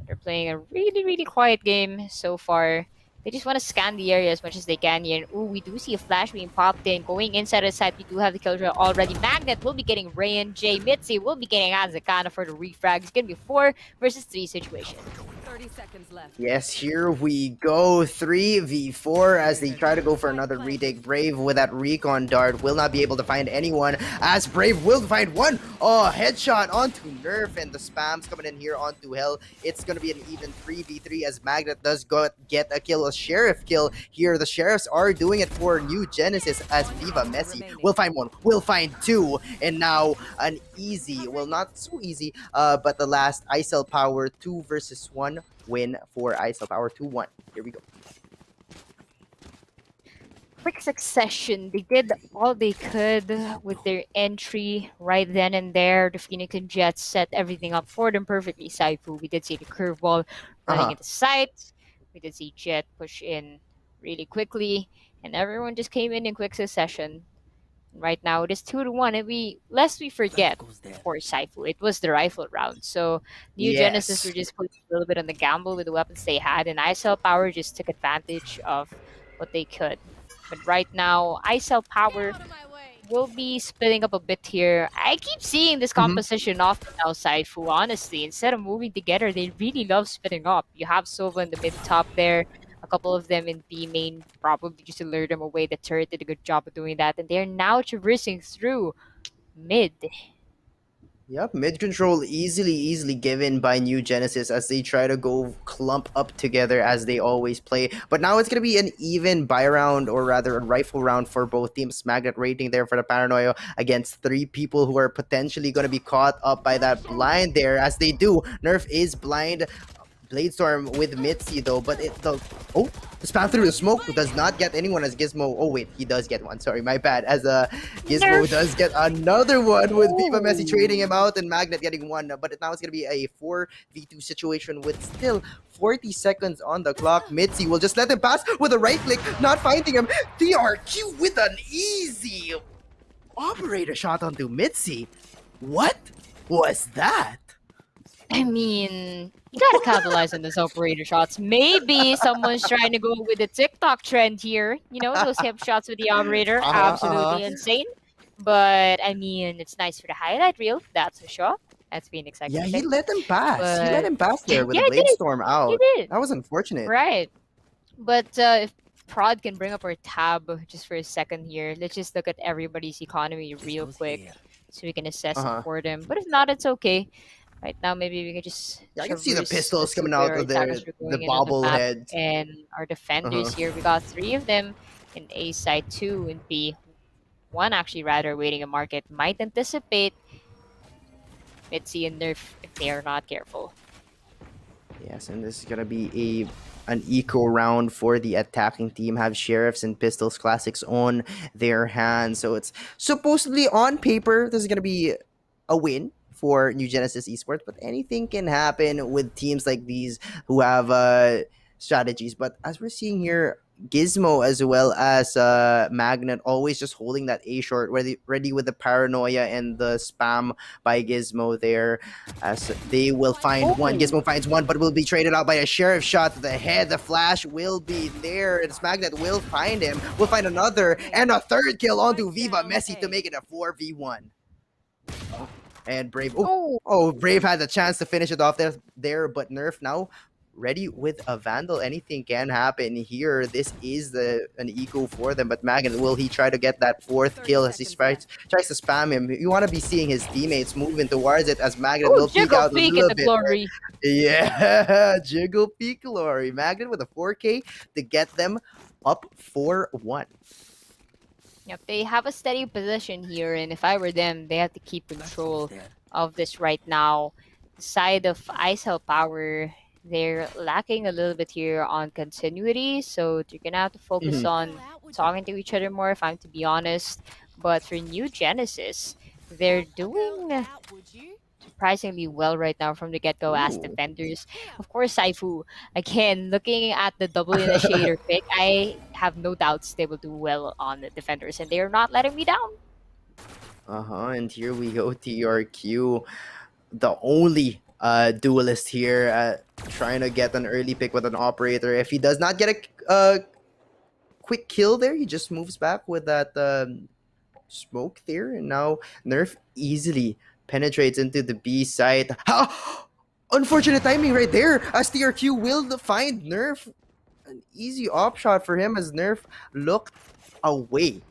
They're playing a really, really quiet game so far. They just want to scan the area as much as they can here. And ooh, we do see a flash being popped in. Going inside the site, we do have the kill drill already. Magnet will be getting Rayan. Jay Mitzi will be getting Azakana for the refrag. It's going to be 4 versus 3 situation. 30 seconds left. Yes, here we go. 3v4 as they try to go for another retake. Brave with that recon dart will not be able to find anyone as Brave will find one. Oh, headshot onto Nerf and the spams coming in here onto Hell. It's going to be an even 3v3 as Magnet does get a kill, a Sheriff kill here. The Sheriffs are doing it for New Genesis as Viva Messi will find one, will find 2, and now an easy, well not so easy, but the last ISL Power 2 versus 1 win for ISL Power 2-1. Here we go. Quick succession. They did all they could with their entry right then and there. The Phoenix and Jets set everything up for them perfectly. Saifu, we did see the curveball running into sight. We did see Jet push in really quickly, and everyone just came in quick succession. Right now it is 2-1, and lest we forget, of course, Saifu, it was the rifle round. So New Genesis were just putting a little bit on the gamble with the weapons they had, and ISL Power just took advantage of what they could. But right now, ISL Power will be splitting up a bit here. I keep seeing this composition often now, Saifu, honestly. Instead of moving together, they really love splitting up. You have Sova in the mid top there. A couple of them in B main, probably just to lure them away. The turret did a good job of doing that. And they're now traversing through mid. Yep, mid control easily given by New Genesis as they try to go clump up together as they always play. But now it's going to be an even buy round, or rather a rifle round for both teams. Magnet rating there for the Paranoia against 3 people who are potentially going to be caught up by that blind there as they do. Nerf is blind. Bladestorm with Mitzi though, but the spam through the smoke does not get anyone as Gizmo. Oh wait, he does get one. Sorry, my bad. As Gizmo does get another one with Viva Messi trading him out and Magnet getting one. But now it's gonna be a 4v2 situation with still 40 seconds on the clock. Mitzi will just let him pass with a right click, not finding him. DRQ with an easy operator shot onto Mitzi. What was that? I mean, you gotta capitalize on those operator shots. Maybe someone's trying to go with the TikTok trend here. You know, those hip shots with the operator. Absolutely insane. But, I mean, it's nice for the highlight reel. That's for sure. That's Phoenix. Yeah, he let him pass. But... he let him pass there with yeah, the Bladestorm out. He did. That was unfortunate. Right. But if Prod can bring up our tab just for a second here, let's just look at everybody's economy real quick so we can assess it for them. But if not, it's okay. Right now, maybe we can just. Yeah, I can see the pistols coming out of the bobblehead. And our defenders here, we got 3 of them in A side, 2 in B. 1 actually rather waiting a market. Might anticipate Mitzi and Nerf if they are not careful. Yes, and this is gonna be an eco round for the attacking team. Have Sheriffs and Pistols Classics on their hands. So it's supposedly on paper, this is gonna be a win for New Genesis Esports, but anything can happen with teams like these who have strategies. But as we're seeing here, Gizmo as well as Magnet always just holding that A short, ready with the paranoia and the spam by Gizmo there. As they will find one, Oh, Gizmo finds one, but will be traded out by a sheriff shot to the head. The flash will be there, and Magnet will find him. Will find another and a third kill onto Viva Messi to make it a 4v1. And Brave, oh, Brave had the chance to finish it off there, but Nerf now ready with a Vandal. Anything can happen here. This is an eco for them, but Magnet, will he try to get that fourth kill as he tries to spam him? You want to be seeing his teammates moving towards it as Magnet will peek jiggle out a peek in little the bit. glory. Yeah, jiggle peek glory. Magnet with a 4K to get them up 4-1. Yep, they have a steady position here, and if I were them, they have to keep control of this right now. The side of ISL Power, they're lacking a little bit here on continuity, so they're gonna have to focus on talking to each other more, if I'm to be honest. But for New Genesis, they're doing surprisingly well right now from the get-go as Ooh. defenders. Of course, Saifu, again, looking at the double initiator pick, I have no doubts they will do well on the defenders, and they are not letting me down. And here we go, TRQ, the only duelist here, trying to get an early pick with an operator. If he does not get a quick kill there, he just moves back with that smoke there, and now Nerf easily penetrates into the B site. Unfortunate timing right there, as TRQ will find Nerf. An easy op shot for him as Nerf looked away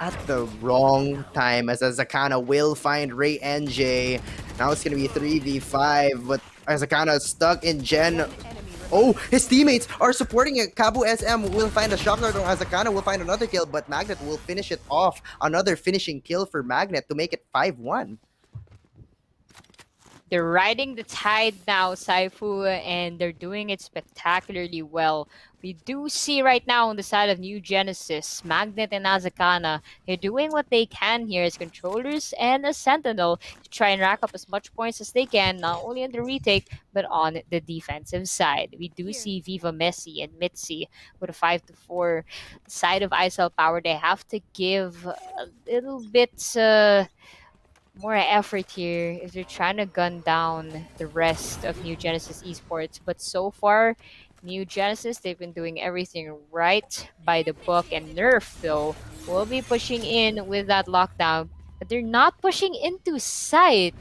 at the wrong time, as Azakana will find Ray NJ. Now it's gonna be 3v5, but Azakana stuck in Gen. Oh, his teammates are supporting it. Kabu SM will find a shock dart on Azakana, will find another kill, but Magnet will finish it off. Another finishing kill for Magnet to make it 5-1. They're riding the tide now, Saifu, and they're doing it spectacularly well. We do see right now on the side of New Genesis, Magnet and Azakana, they're doing what they can here as controllers and as Sentinel to try and rack up as much points as they can, not only on the retake, but on the defensive side. We do see Viva Messi and Mitzi with a 5-4 side of ISL Power. They have to give a little bit more effort here if they're trying to gun down the rest of New Genesis Esports. But so far, New Genesis, they've been doing everything right by the book. And Nerf, though, will be pushing in with that lockdown. But they're not pushing into sight.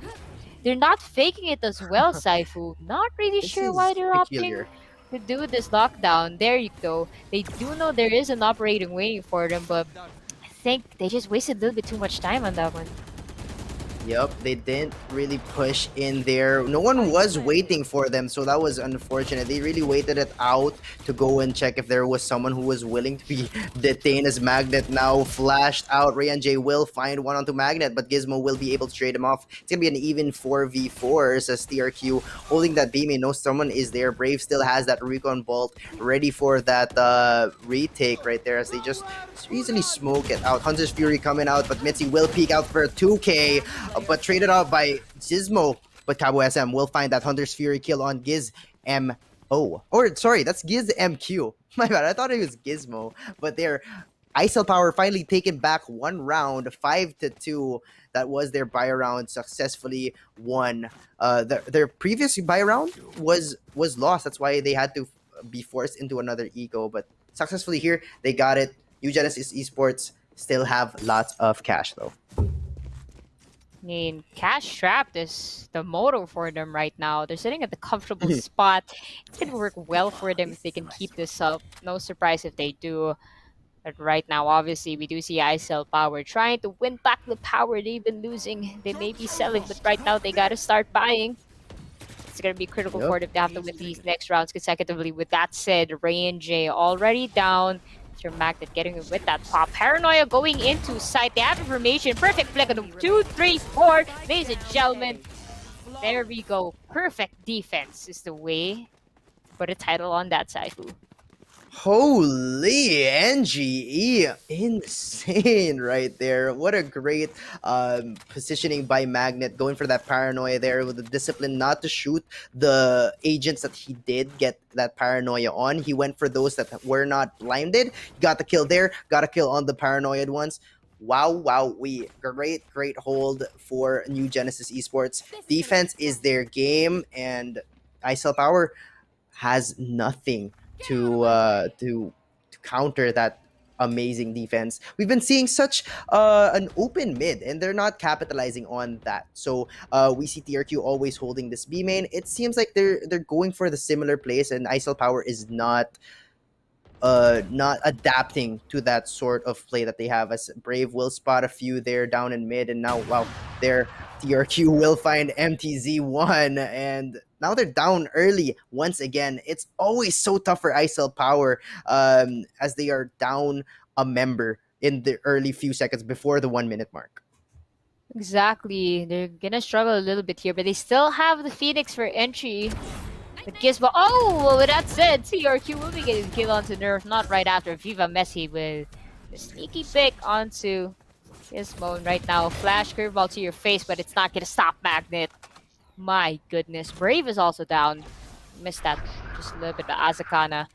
They're not faking it as well, Saifu. Not really This sure is why they're peculiar. opting to do this lockdown. There you go. They do know there is an operating waiting for them, but I think they just wasted a little bit too much time on that one. Yep, they didn't really push in there. No one was waiting for them, so that was unfortunate. They really waited it out to go and check if there was someone who was willing to be detained, as Magnet now flashed out. Ray and Jay will find one onto Magnet, but Gizmo will be able to trade him off. It's going to be an even 4v4, says TRQ, holding that beam. He knows someone is there. Brave still has that recon bolt ready for that retake right there, as they just easily smoke it out. Hunter's Fury coming out, but Mitzi will peek out for a 2k. But traded out by Gizmo. But Cabo SM will find that Hunter's Fury kill on Giz MO. Or, sorry, that's Giz MQ. My bad, I thought it was Gizmo. But their ISL Power finally taken back one round, 5-2. That was their buy round, successfully won. Their previous buy round was lost. That's why they had to be forced into another eco. But successfully here, they got it. New Genesis Esports still have lots of cash, though. I mean, cash trapped is the motto for them right now. They're sitting at the comfortable spot. It's going to work well for them if they can keep this up. No surprise if they do. But right now, obviously, we do see ISL Power trying to win back the power they've been losing. They may be selling, but right now they got to start buying. It's going to be critical for them to have to win these next rounds consecutively. With that said, Ray and Jay already down. After Magnet getting with that pop. Paranoia going into sight. They have information. Perfect flick on them. 2, 3, 4. Ladies and gentlemen, there we go. Perfect defense is the way to put a title on that, Saifu. Holy NGE, insane right there. What a great positioning by Magnet, going for that paranoia there with the discipline not to shoot the agents that he did get that paranoia on. He went for those that were not blinded. He got the kill there, got a kill on the paranoid ones. Wow, we great hold for New Genesis Esports. Defense is their game, and ISL Power has nothing to counter that amazing defense. We've been seeing such an open mid, and they're not capitalizing on that. So we see TRQ always holding this B main. It seems like they're going for the similar plays, and ISL Power is not adapting to that sort of play that they have, as Brave will spot a few there down in mid, and now wow, their TRQ will find MTZ1, and now they're down early once again. It's always so tough for ISL Power as they are down a member in the early few seconds before the 1 minute mark. Exactly. They're gonna struggle a little bit here, but they still have the Phoenix for entry. The Gizmo. Oh, well, with that said, TRQ will be getting kill onto Nerf, not right after. Viva Messi with the sneaky pick onto Gizmo. And right now, flash curveball to your face, but it's not gonna stop Magnet. My goodness. Brave is also down. Missed that just a little bit, but Azakana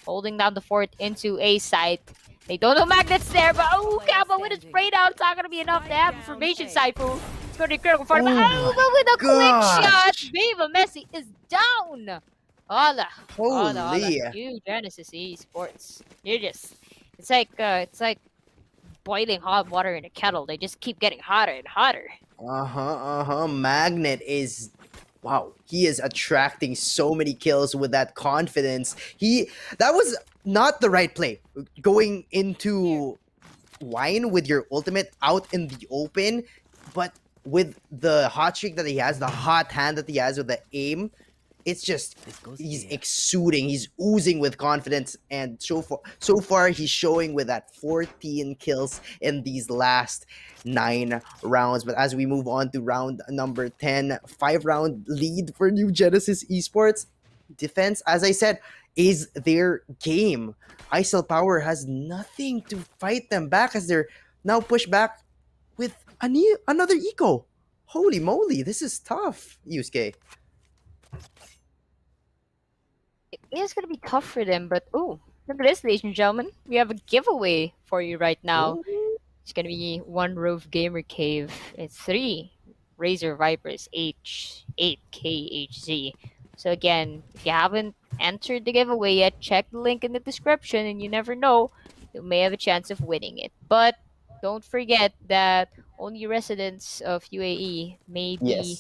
holding down the fort into A site. They don't know Magnet's there, but oh, Kappa with his spray down. It's not going to be enough to have information, Saifu. It's going to be critical for him. Oh, but with a quick shot, Viva Messi is down. Hola. Holy. You Genesis Esports. You're just, it's like boiling hot water in a kettle. They just keep getting hotter and hotter. Magnet is, wow, he is attracting so many kills with that confidence. That was not the right play. Going into wine with your ultimate out in the open, but with the hot streak that he has, the hot hand that he has with the aim, it's just, he's exuding, he's oozing with confidence, and so far he's showing with that 14 kills in these last 9 rounds. But as we move on to round number 10, 5-round lead for New Genesis Esports. Defense, as I said, is their game. ISL Power has nothing to fight them back, as they're now pushed back with another eco. Holy moly, this is tough, Yusuke. It is going to be tough for them, but oh, look at this, ladies and gentlemen. We have a giveaway for you right now. It's going to be 1 Rove Gamer Cave. It's 3 Razor Vipers H8KHZ. So again, if you haven't entered the giveaway yet, check the link in the description, and you never know, you may have a chance of winning it. But don't forget that only residents of UAE may be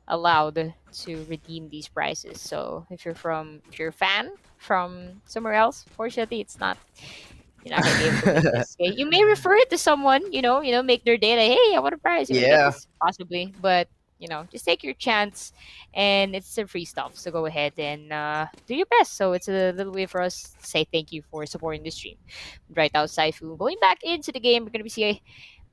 allowed to redeem these prizes. So if you're a fan from somewhere else, fortunately you're not gonna be able to win this. Okay? You may refer it to someone, make their day like, hey, I want a prize. You may get this, possibly, but just take your chance, and it's some free stuff. So go ahead and do your best. So it's a little way for us to say thank you for supporting the stream. Right now, Saifu going back into the game. We're gonna be seeing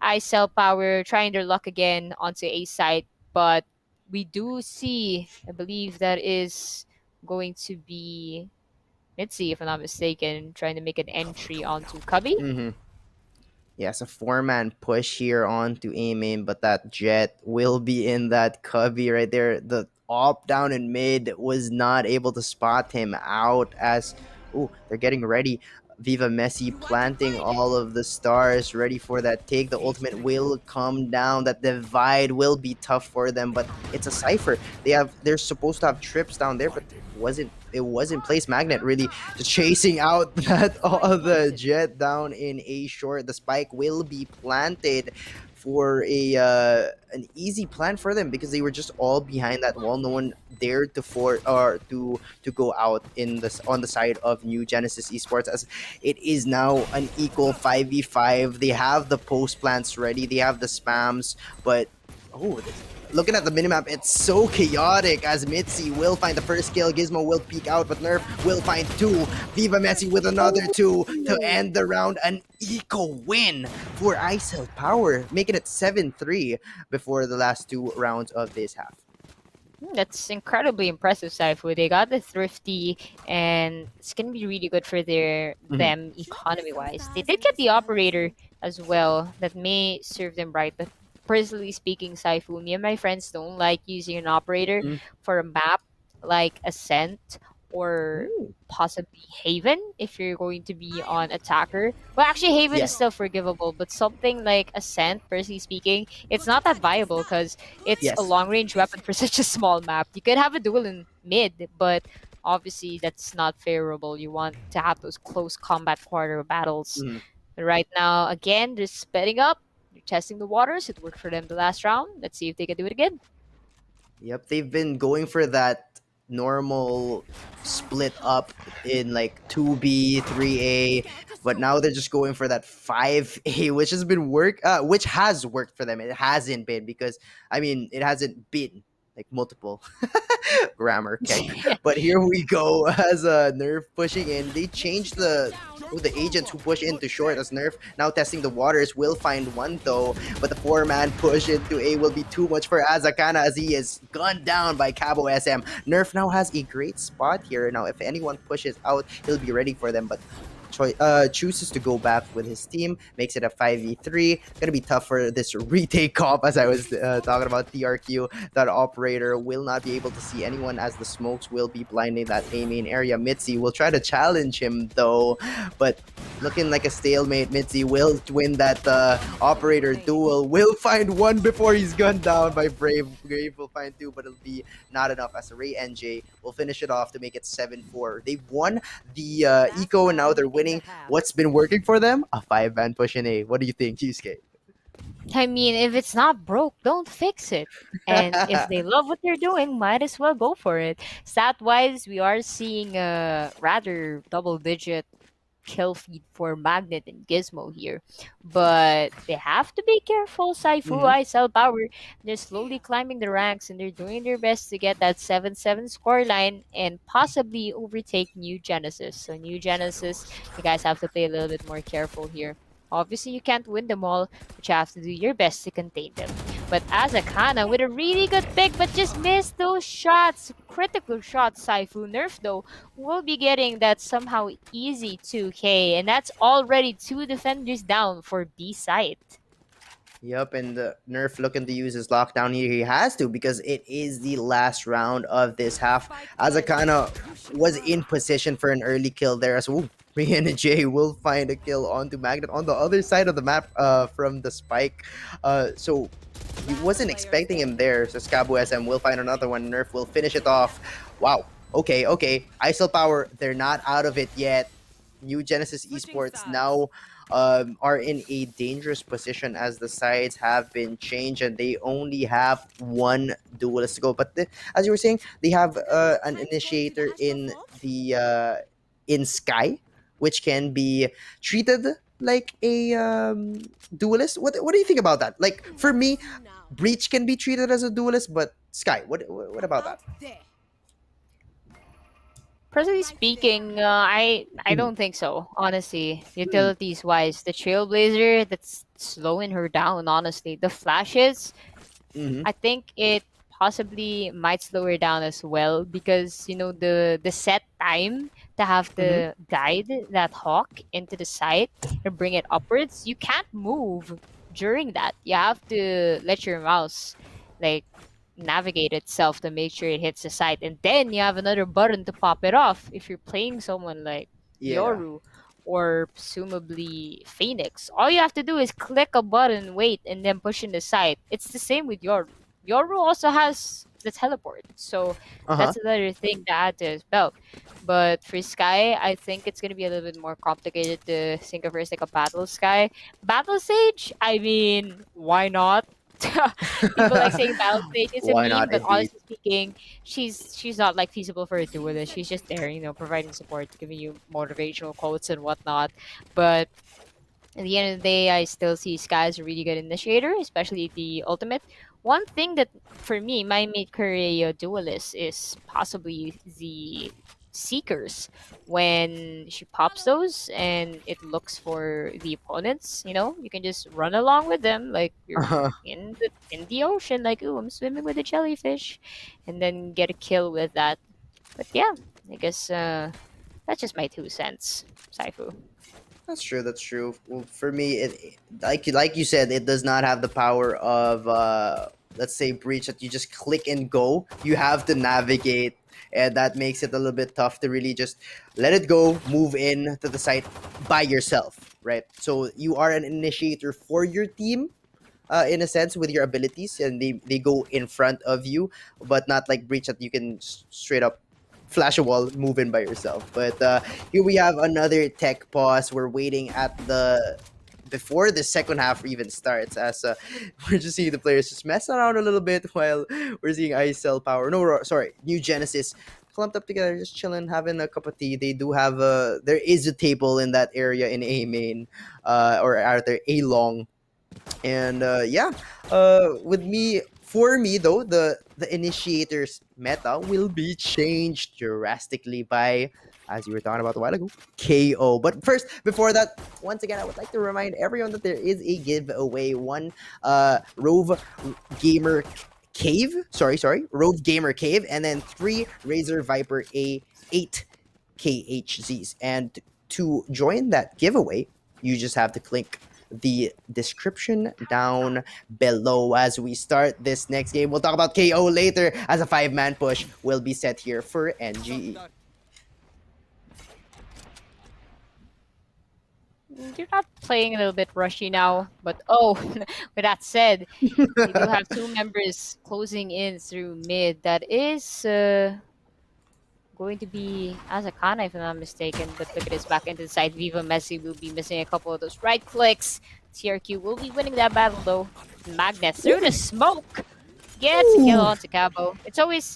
ISL Power trying their luck again onto A side, but we do see, I believe that is going to be Mitzi, if I'm not mistaken, trying to make an entry onto Cubby. Yes, a 4-man push here onto A main, but that Jet will be in that Cubby right there. The op down in mid was not able to spot him out, as they're getting ready. Viva Messi planting all of the stars, ready for that take. The ultimate will come down. That divide will be tough for them, but it's a cipher. They're supposed to have trips down there, but it wasn't placed. Magnet really chasing out that the Jet down in A short. The spike will be planted for an easy plan for them, because they were just all behind that wall. No one dared to go out on the side of New Genesis Esports, as it is now an equal 5v5. They have the post plants ready, they have the spams, but looking at the minimap, it's so chaotic, as Mitzi will find the first kill. Gizmo will peek out, but Nerf will find 2. Viva Messi with another 2 to end the round. An eco win for ISL Power, making it 7-3 before the last 2 rounds of this half. That's incredibly impressive, Saifu. They got the thrifty, and it's gonna be really good for Mhm. them economy wise. They did get the operator as well that may serve them right, but personally speaking, Saifu, me and my friends don't like using an operator Mhm. for a map like Ascent or Ooh. possibly Haven if you're going to be on attacker. Well, actually, Haven is Yeah. still forgivable, but something like Ascent, personally speaking, it's not that viable because it's a Yes. long range weapon for such a small map. You could have a duel in mid, but obviously that's not favorable. You want to have those close combat quarter battles. Mhm. Right now, again, they're speding up. They're testing the waters. It worked for them the last round. Let's see if they can do it again. Yep, they've been going for that normal split up in like 2B, 3A, but now they're just going for that 5A, which has been which has worked for them. It hasn't been because I mean, it hasn't been like multiple grammar, okay? But here we go as a Nerf pushing in. They changed the agents who push into short as Nerf now testing the waters will find one though, but the four-man push into A will be too much for Azakana as he is gunned down by Cabo SM. Nerf now has a great spot here. Now, if anyone pushes out, he'll be ready for them, but chooses to go back with his team, makes it a 5v3. Gonna be tough for this retake comp, as I was talking about TRQ. That operator will not be able to see anyone as the smokes will be blinding that A main area. Mitzi will try to challenge him though, but looking like a stalemate. Mitzi will win that operator duel. Will find one before he's gunned down by Brave. Brave will find two, but it'll be not enough as Ray NJ will finish it off to make it 7-4. They've won the eco and now they're winning. What's been working for them? A 5-man push in A. What do you think, Cheesecake? I mean, if it's not broke, don't fix it. And if they love what they're doing, might as well go for it. Stat wise, we are seeing a rather double digit kill feed for Magnet and Gizmo here. But they have to be careful, Saifu, Mhm. I sell power. They're slowly climbing the ranks and they're doing their best to get that 7-7 scoreline and possibly overtake New Genesis. So New Genesis, you guys have to play a little bit more careful here. Obviously, you can't win them all, but you have to do your best to contain them. But Azakana with a really good pick, but just missed those shots. Critical shots, Saifu. Nerf, though, will be getting that somehow easy 2K, and that's already two defenders down for B site. Yep, and Nerf looking to use his lockdown here. He has to because it is the last round of this half. Azakana was in position for an early kill there as well. Rihanna J will find a kill onto Magnet on the other side of the map from the spike. So he wasn't expecting him there. So Scabu SM will find another one. Nerf will finish it off. Wow. Okay, okay. ISO Power, they're not out of it yet. New Genesis Esports now are in a dangerous position as the sides have been changed and they only have one duelist to go. But as you were saying, they have an initiator in Sky, which can be treated like a duelist. What do you think about that? Like for me, Breach can be treated as a duelist, but Sky, what about that? Personally speaking, I Mhm. don't think so. Honestly, Hmm. utilities wise, the Trailblazer that's slowing her down. Honestly, the flashes, Mm-hmm. I think it possibly might slow her down as well because the set time to have Mm-hmm. to guide that hawk into the site and bring it upwards. You can't move during that. You have to let your mouse like navigate itself to make sure it hits the site, and then you have another button to pop it off if you're playing someone like Yeah. Yoru or presumably Phoenix. All you have to do is click a button, wait, and then push in the site. It's the same with Yoru. Yoru also has the teleport, so Uh-huh. that's another thing to add to his belt. But for Sky, I think it's gonna be a little bit more complicated to think of her as like a battle Sky. Battle Sage, I mean, why not? People like saying battle stage is a Why meme, not but indeed? honestly speaking, she's not like feasible for a duelist. She's just there, providing support, giving you motivational quotes and whatnot. But at the end of the day, I still see Sky as a really good initiator, especially the ultimate. One thing that for me might make her a duelist is possibly the seekers. When she pops those and it looks for the opponents, you can just run along with them like you're Uh-huh. in the ocean, like, ooh, I'm swimming with a jellyfish, and then get a kill with that. But yeah, I guess that's just my 2 cents, Saifu. That's true. That's true. Well, for me, like you said, it does not have the power of let's say breach that you just click and go. You have to navigate, and that makes it a little bit tough to really just let it go, move in to the site by yourself, right? So you are an initiator for your team, in a sense, with your abilities, and they go in front of you, but not like breach that you can straight up flash a wall, move in by yourself. But here we have another tech pause. We're waiting at the before the second half even starts, as we're just seeing the players just mess around a little bit while we're seeing ISL Power, sorry, New Genesis clumped up together, just chilling, having a cup of tea. They do have there is a table in that area in A main, or rather A long, and yeah, with me, for me though, the initiators meta will be changed drastically by, as you were talking about a while ago, KO. But first, before that, once again, I would like to remind everyone that there is a giveaway. One Rove Gamer Cave, sorry, Rove Gamer Cave, and then 3 Razor Viper A8 KHZs. And to join that giveaway, you just have to click the description down below as we start this next game. We'll talk about KO later, as a 5-man push will be set here for NGE. You're not playing a little bit rushy now, but oh, with that said, they do have 2 members closing in through mid. That is going to be Azakana, if I'm not mistaken. But look at this, back into the side. Viva Messi will be missing a couple of those right clicks. TRQ will be winning that battle though. Magnet through the smoke. Gets a kill onto Cabo. It's always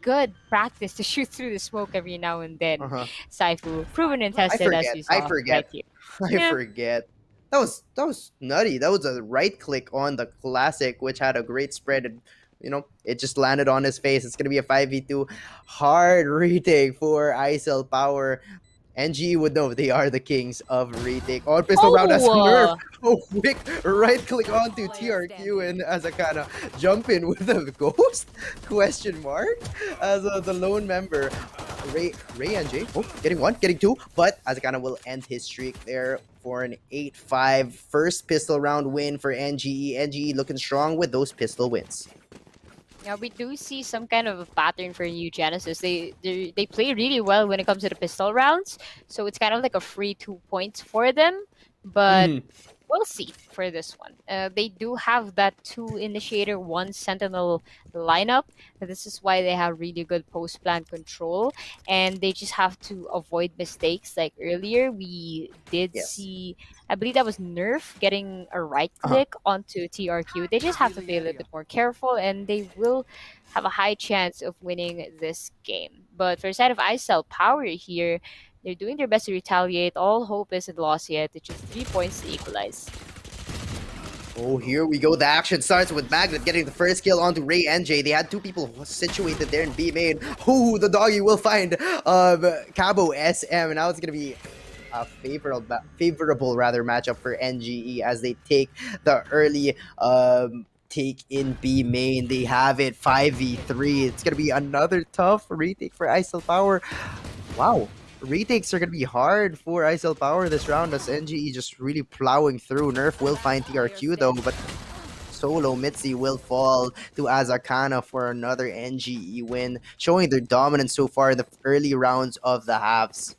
good practice to shoot through the smoke every now and then. Uh-huh. Saifu, proven and tested, as you I saw forget. right here. I Yeah. forget. That was nutty. That was a right click on the classic, which had a great spread, and it just landed on his face. It's gonna be a 5v2. Hard retake for ISL Power. NG would know they are the kings of retake. On pistol round as Nerf. Oh, quick right click onto TRQ, and as a kind of jump in with a ghost question mark as the lone member. Ray and Jay, getting 1, getting 2, but Azakana will end his streak there for an 8-5 first pistol round win for NGE. NGE looking strong with those pistol wins. Yeah, we do see some kind of a pattern for New Genesis. They play really well when it comes to the pistol rounds, so it's kind of like a free 2 points for them. But we'll see for this one. They do have that 2 initiator, 1 sentinel lineup. This is why they have really good post plan control, and they just have to avoid mistakes. Like earlier, we did see, I believe that was Nerf getting a right click onto TRQ. They just have to be a little bit more careful, and they will have a high chance of winning this game. But for the side of ISL Power here, they're doing their best to retaliate. All hope isn't lost yet. It's just 3 points to equalize. Oh, here we go. The action starts with Magnet getting the first kill onto Ray and Jay. They had 2 people situated there in B main. Oh, the doggy will find Cabo SM. And now it's going to be a favorable matchup for NGE as they take the early take in B main. They have it 5v3. It's going to be another tough retake for ISL Power. Wow. Retakes are going to be hard for ISL Power this round, as NGE just really plowing through. Nerf will find TRQ though, but solo Mitzi will fall to Azakana for another NGE win, showing their dominance so far in the early rounds of the halves.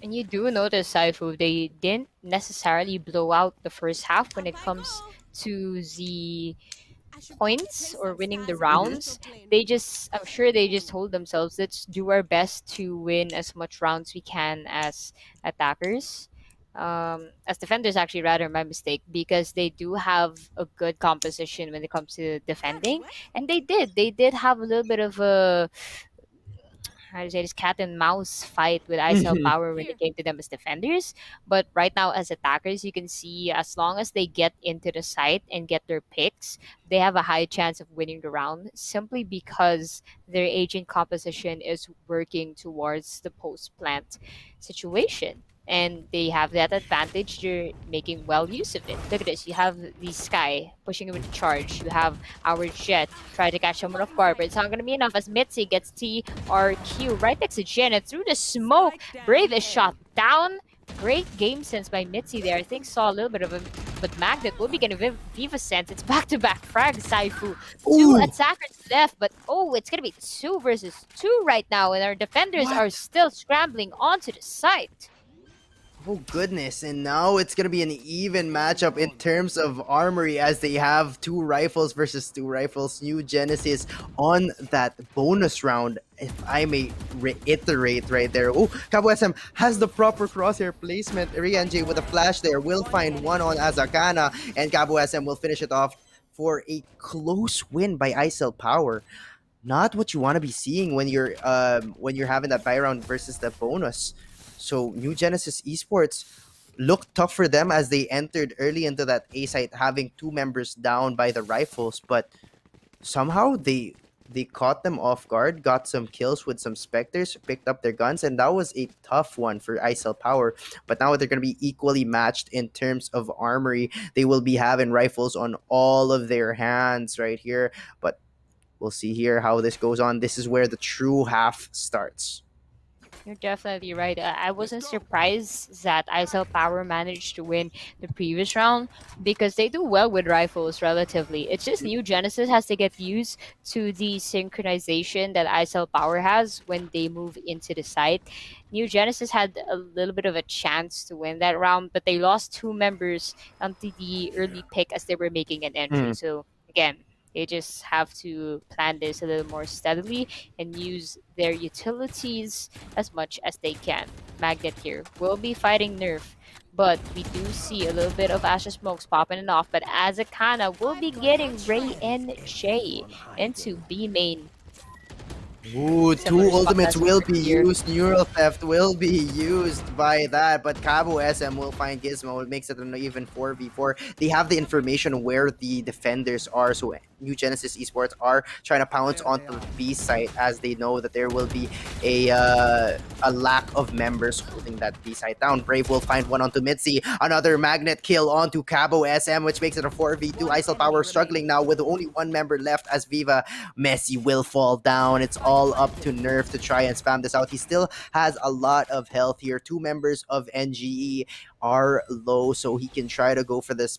And you do notice, Saifu, they didn't necessarily blow out the first half when it comes to the points or winning the rounds. I'm sure they just told themselves, let's do our best to win as much rounds we can as attackers. As defenders, actually, rather, my mistake, because they do have a good composition when it comes to defending, and they did have a little bit of a how to say this, cat and mouse fight with ISL Power when it came to them as defenders. But right now, as attackers, you can see as long as they get into the site and get their picks, they have a high chance of winning the round simply because their agent composition is working towards the post plant situation. And they have that advantage. They're making well use of it. Look at this. You have the Sky pushing him into charge. You have our Jet try to catch someone off guard, but it's not going to be enough as Mitzi gets TRQ right next to Jen, and through the smoke, Brave is shot down. Great game sense by Mitzi there. I think saw a little bit of him, but Magnet will be getting Viva sense. It's back-to-back frag, Saifu. Two attackers left, but it's going to be 2 versus 2 right now, and our defenders are still scrambling onto the site. Oh goodness, and now it's gonna be an even matchup in terms of armory as they have 2 rifles versus 2 rifles. New Genesis on that bonus round, if I may reiterate right there. Oh, Cabo SM has the proper crosshair placement. Rianjay with a flash there will find one on Azakana, and Cabo SM will finish it off for a close win by ISL Power. Not what you want to be seeing when you're having that buy round versus the bonus. So New Genesis Esports looked tough for them as they entered early into that A site, having 2 members down by the rifles, but somehow they caught them off guard, got some kills with some Spectres, picked up their guns, and that was a tough one for ISL Power. But now they're going to be equally matched in terms of armory. They will be having rifles on all of their hands right here, but we'll see here how this goes on. This is where the true half starts. You're definitely right. I wasn't surprised that ISL Power managed to win the previous round because they do well with rifles relatively. It's just New Genesis has to get used to the synchronization that ISL Power has when they move into the site. New Genesis had a little bit of a chance to win that round, but they lost 2 members onto the early pick as they were making an entry. So again, they just have to plan this a little more steadily and use their utilities as much as they can. Magnet here will be fighting Nerf, but we do see a little bit of Ashes Smokes popping it off. But Azakana will be getting Ray and Shay into B main. Ooh, 2 Similar spot ultimates as will over be here. used. Neural Theft will be used by that, but Cabo SM will find Gizmo. It makes it an even 4v4. They have the information where the defenders are, so New Genesis Esports are trying to pounce onto the B site as they know that there will be a lack of members holding that B site down. Brave will find one onto Mitzi. Another magnet kill onto Cabo SM, which makes it a 4v2. ISL Power struggling now with only 1 member left as Viva Messi will fall down. It's all up to Nerf to try and spam this out. He still has a lot of health here. 2 members of NGE are low, so he can try to go for this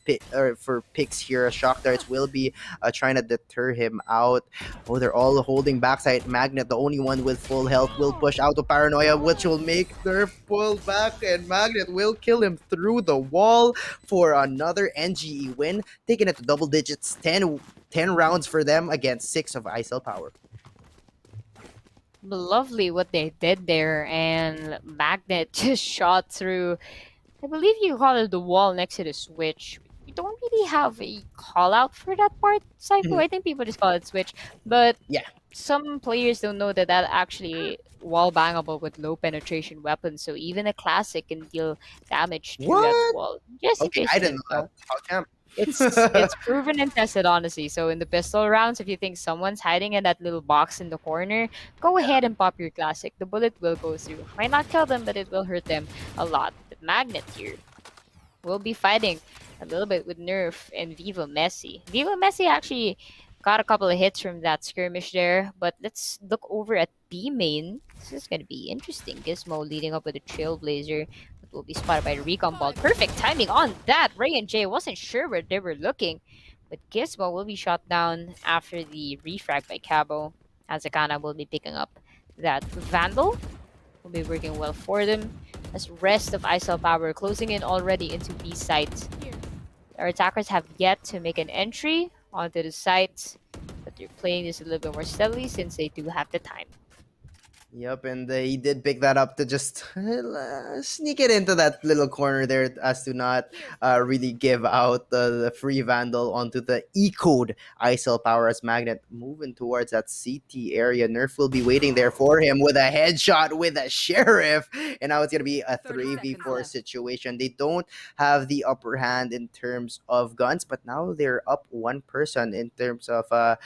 for picks here. Shock darts will be trying to deter him out. Oh, they're all holding backside. Magnet, the only one with full health, will push out to Paranoia, which will make Nerf pull back, and Magnet will kill him through the wall for another NGE win, taking it to double digits. 10 rounds for them against 6 of ISL Power. Lovely what they did there, and Magnet just shot through, I believe you call it the wall next to the switch. We don't really have a call out for that part, Saifu. I think people just call it switch, but Yeah. some players don't know that actually wall bangable with low penetration weapons, so even a classic can deal damage to that What? wall. Just in Okay, case I you didn't know that. How come? it's proven and tested, honestly. So in the pistol rounds, if you think someone's hiding in that little box in the corner, go ahead and pop your classic. The bullet will go through. Might not kill them, but it will hurt them a lot. But Magnet here will be fighting a little bit with Nerf and Viva Messi. Viva Messi actually got a couple of hits from that skirmish there, but let's look over at B main. This is going to be interesting. Gizmo leading up with a Trailblazer, but will be spotted by the recon ball. Perfect timing on that. Ray and Jay wasn't sure where they were looking, but Gizmo will be shot down after the refrag by Cabo. Azakana will be picking up that Vandal. Will be working well for them as rest of ISL Power closing in already into B site. Our attackers have yet to make an entry onto the site, but they're playing this a little bit more steadily since they do have the time. Yep, and he did pick that up to just sneak it into that little corner there as to not really give out the free vandal onto the E-code ISL power as Magnet moving towards that CT area. Nerf will be waiting there for him with a headshot with a Sheriff, and now it's going to be a 30 seconds 3v4 left. situation. They don't have the upper hand in terms of guns, but now they're up one person in terms of uh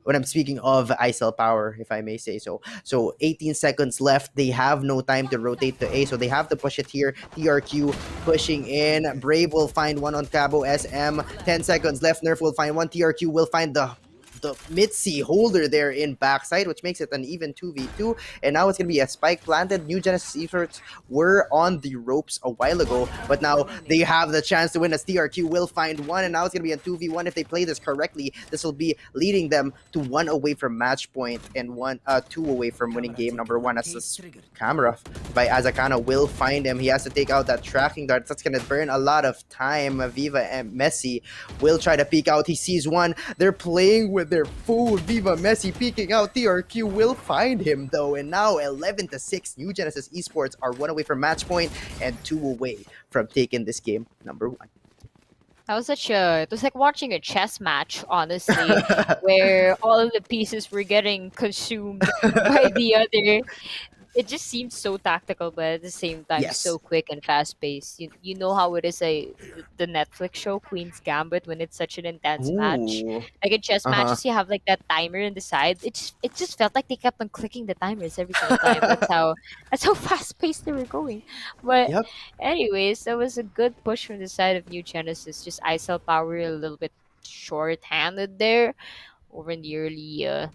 when I'm speaking of ISL power, if I may say so. So 18 seconds left. They have no time to rotate to A, so they have to push it here. TRQ pushing in. Brave will find one on Cabo SM. 10 seconds left. Nerf will find one. TRQ will find the Mitzi holder there in backside, which makes it an even 2v2. And now it's going to be a spike planted. New Genesis Esports were on the ropes a while ago, but now they have the chance to win as TRQ will find one. And now it's going to be a 2v1 if they play this correctly. This will be leading them to one away from match point and two away from winning game number one. As this camera by Azakana will find him. He has to take out that tracking dart. That's going to burn a lot of time. Viva and Messi will try to peek out. He sees one. They're playing with their food. Viva Messi peeking out. TRQ will find him though. And now 11-6. New Genesis Esports are one away from match point and two away from taking this game number one. That was it was like watching a chess match, honestly, where all of the pieces were getting consumed by the other. It just seemed so tactical, but at the same time Yes. so quick and fast paced. You know how it is the Netflix show Queen's Gambit when it's such an intense match. Ooh. Like in chess Uh-huh. matches, you have like that timer in the side. It just felt like they kept on clicking the timers every single time. That's how fast paced they were going. But Yep. anyways, that was a good push from the side of New Genesis. Just ISL power a little bit short handed there over in the early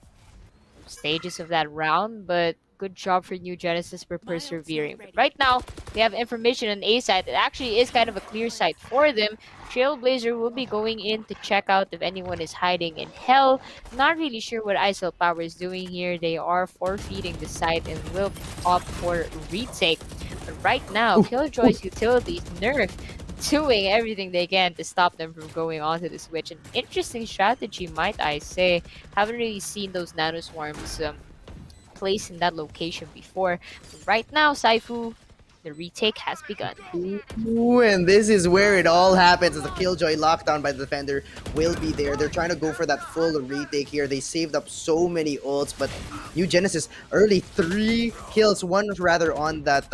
stages of that round, but good job for New Genesis for persevering. But right now, they have information on A side. It actually is kind of a clear site for them. Trailblazer will be going in to check out if anyone is hiding in hell. Not really sure what ISL Power is doing here. They are forfeiting the site and will opt for retake. But right now, Killjoy's utilities nerf doing everything they can to stop them from going onto the switch. An interesting strategy, might I say. Haven't really seen those nano swarms placed in that location before. But right now, Saifu, the retake has begun. Ooh, and this is where it all happens as the Killjoy lockdown by the defender will be there. They're trying to go for that full retake here. They saved up so many ults, but New Genesis early 3 kills, one rather on that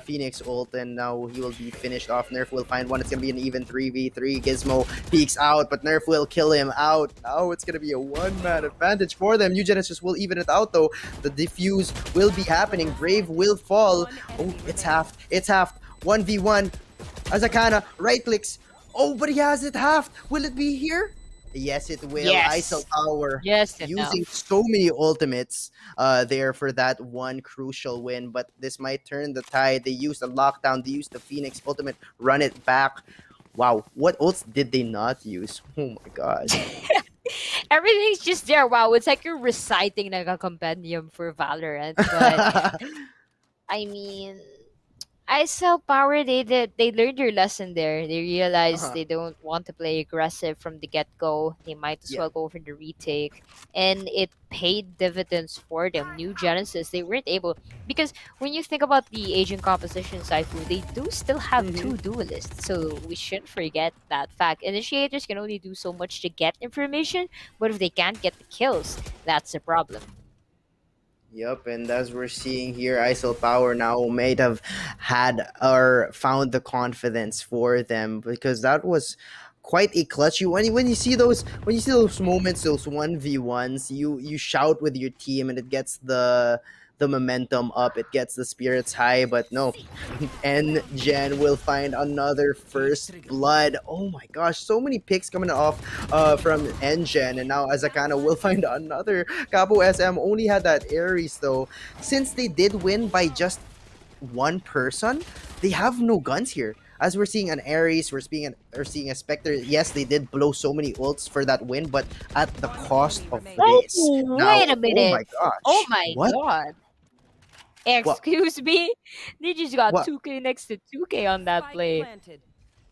Phoenix ult, and now he will be finished off. Nerf will find one. It's going to be an even 3v3. Gizmo peeks out, but Nerf will kill him out. Now it's going to be a one-man advantage for them. New Genesis will even it out though. The defuse will be happening. Brave will fall. Oh, it's half. It's half. 1v1. Azakana right clicks. Oh, but he has it half. Will it be here? Yes, it will. Yes. ISO power Just using enough. so many ultimates there for that one crucial win. But this might turn the tide. They used the lockdown. They used the Phoenix ultimate. Run it back. Wow. What ults did they not use? Oh my god. Everything's just there. Wow, it's like you're reciting like a compendium for Valorant. But I mean, ISL Power, they learned their lesson there. They realized Uh-huh. they don't want to play aggressive from the get go. They might as Yeah. well go for the retake, and it paid dividends for them. New Genesis, they weren't able because when you think about the Asian composition, Saifu, they do still have two duelists, so we shouldn't forget that fact. Initiators can only do so much to get information, but if they can't get the kills, that's a problem. Yep, and as we're seeing here, ISO Power now might have had or found the confidence for them because that was quite a clutch. When you see those moments, those 1v1s, you shout with your team and it gets the momentum up, it gets the spirits high, but no. And Jen will find another first blood. Oh my gosh, so many picks coming off from Engen, and now Azakana will find another. Cabo SM only had that Ares though. Since they did win by just one person, they have no guns here. As we're seeing an Ares, we're seeing a Spectre. Yes, they did blow so many ults for that win, but at the cost of Oh, this. Now, wait a oh minute. my gosh. Oh my What? god. What? Excuse me? They just got What? 2K next to 2K on that Spike play. planted.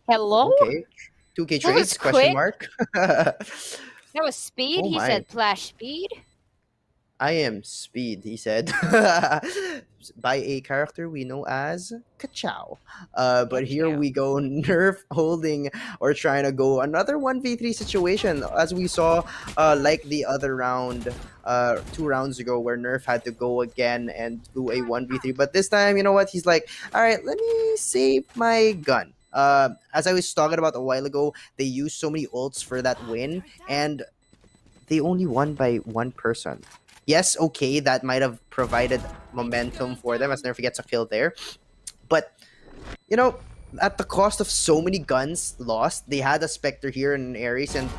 Hello? Okay. 2K That was trades? Question quick. mark. That was speed? Oh He my. said flash speed? I am Speed, he said. By a character we know as Kachow. But Get here you. we go, Nerf holding or trying to go another 1v3 situation, as we saw like the other round, 2 rounds ago, where Nerf had to go again and do a 1v3. But this time, you know what? He's like, all right, let me save my gun. As I was talking about a while ago, they used so many ults for that win, and they only won by one person. Yes, okay, that might have provided momentum for them as Nerf gets a kill there. But, you know, at the cost of so many guns lost, they had a Spectre here and an Ares, and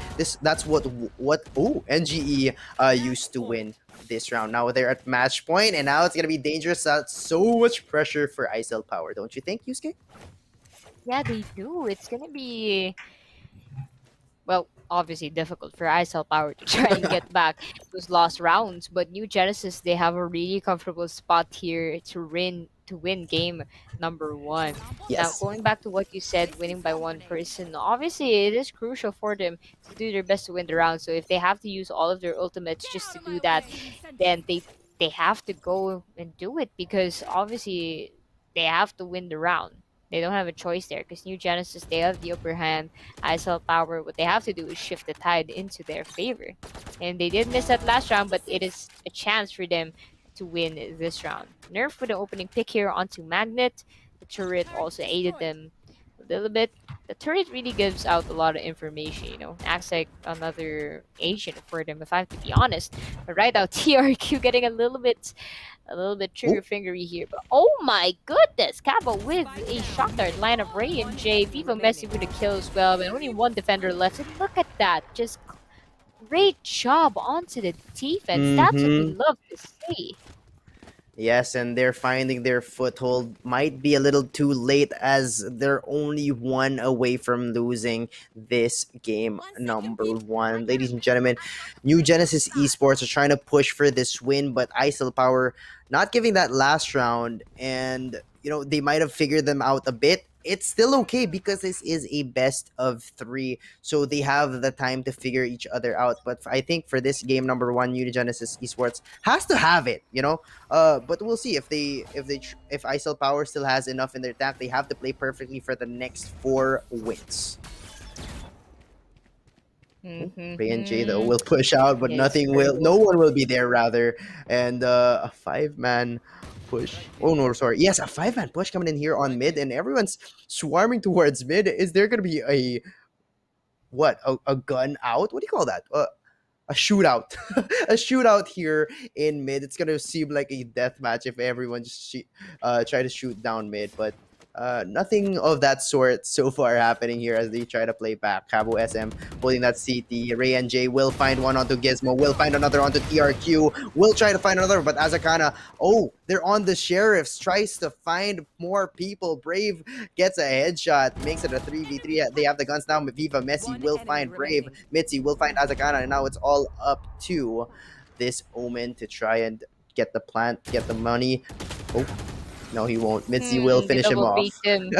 that's what NGE used to win this round. Now they're at match point, and now it's gonna be dangerous. That's so much pressure for ISL Power, don't you think, Yusuke? Yeah, they do. It's gonna be, well, obviously difficult for ISL Power to try and get back those lost rounds. But New Genesis, they have a really comfortable spot here to win game number one. Now, Yes. going back to what you said, winning by one person, obviously it is crucial for them to do their best to win the round. So if they have to use all of their ultimates just to do that, then they have to go and do it, because obviously they have to win the round. They don't have a choice there because New Genesis, they have the upper hand. ISL Power, what they have to do is shift the tide into their favor. And they did miss that last round, but it is a chance for them to win this round. Nerf with the opening pick here onto Magnet. The turret also aided them a little bit. The turret really gives out a lot of information, acts like another agent for them, if I have to be honest. But right now, TRQ getting a little bit Oh, trigger fingery here. But oh my goodness, Capo with a shot dart line of Ray and J. Viva Messi with a kill as well, and only one defender left. And look at that, just great job onto the defense. That's what we mm-hmm. love to see. Yes, and they're finding their foothold. Might be a little too late as they're only one away from losing this game number one. Ladies and gentlemen, New Genesis Esports are trying to push for this win, but ISL Power not giving that last round, and they might have figured them out a bit. It's still okay because this is a best of three, so they have the time to figure each other out. But I think for this game number one, New Genesis Esports has to have it. But we'll see if ISL Power still has enough in their tank. They have to play perfectly for the next 4 wins. Ray and Jay though Mm-hmm. will push out, but Yes, nothing will. true. No one will be there rather, and a 5-man push. Oh no, sorry. Yes, a 5-man push coming in here on mid, and everyone's swarming towards mid. Is there gonna be a gun out? What do you call that? A shootout, a shootout here in mid. It's gonna seem like a death match if everyone just try to shoot down mid, but nothing of that sort so far happening here as they try to play back. Cabo SM holding that CT. Ray and Jay will find one onto Gizmo, will find another onto TRQ, will try to find another, but Azakana, they're on the Sheriffs, tries to find more people. Brave gets a headshot, makes it a 3v3. They have the guns now. Viva Messi will find Brave. Mitzi will find Azakana, and now it's all up to this Omen to try and get the plant, get the money. Oh, no, he won't. Mitzi will They finish him double off. peeked him.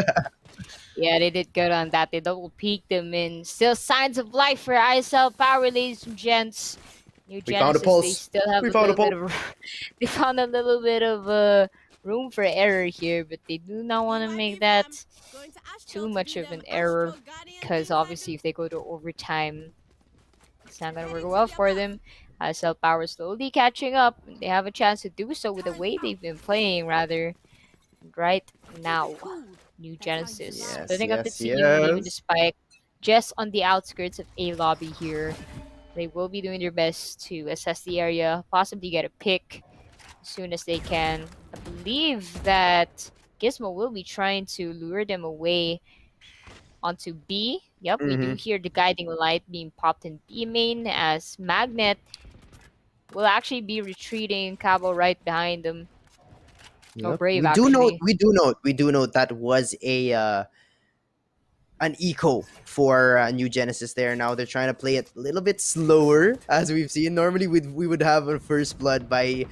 Yeah, they did good on that. They double peeked them in. Still signs of life for ISL Power, ladies and gents. New We found a Genesis, they pulse. still have We a found a little pulse. bit of they found a little bit of room for error here, but they do not want to make that too much of an error, because obviously if they go to overtime, it's not gonna work well for them. ISL Power slowly catching up. They have a chance to do so with the way they've been playing, rather right now. New Genesis Yes, splitting up the yes, team, leaving the yes. spike just on the outskirts of A lobby here. They will be doing their best to assess the area, possibly get a pick as soon as they can. I believe that Gizmo will be trying to lure them away onto B. Yep, we do Mm-hmm. hear the guiding light being popped in B main as Magnet will actually be retreating. Cabo right behind them. Oh, Yep. Brave We do note. actually. We do note. We do note that was a an eco for New Genesis there. Now they're trying to play it a little bit slower, as we've seen. Normally, we would have a first blood by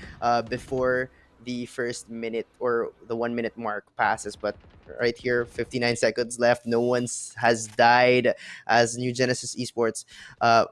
before the first minute or the 1 minute mark passes, but right here, 59 seconds left. No one has died as New Genesis Esports. Uh,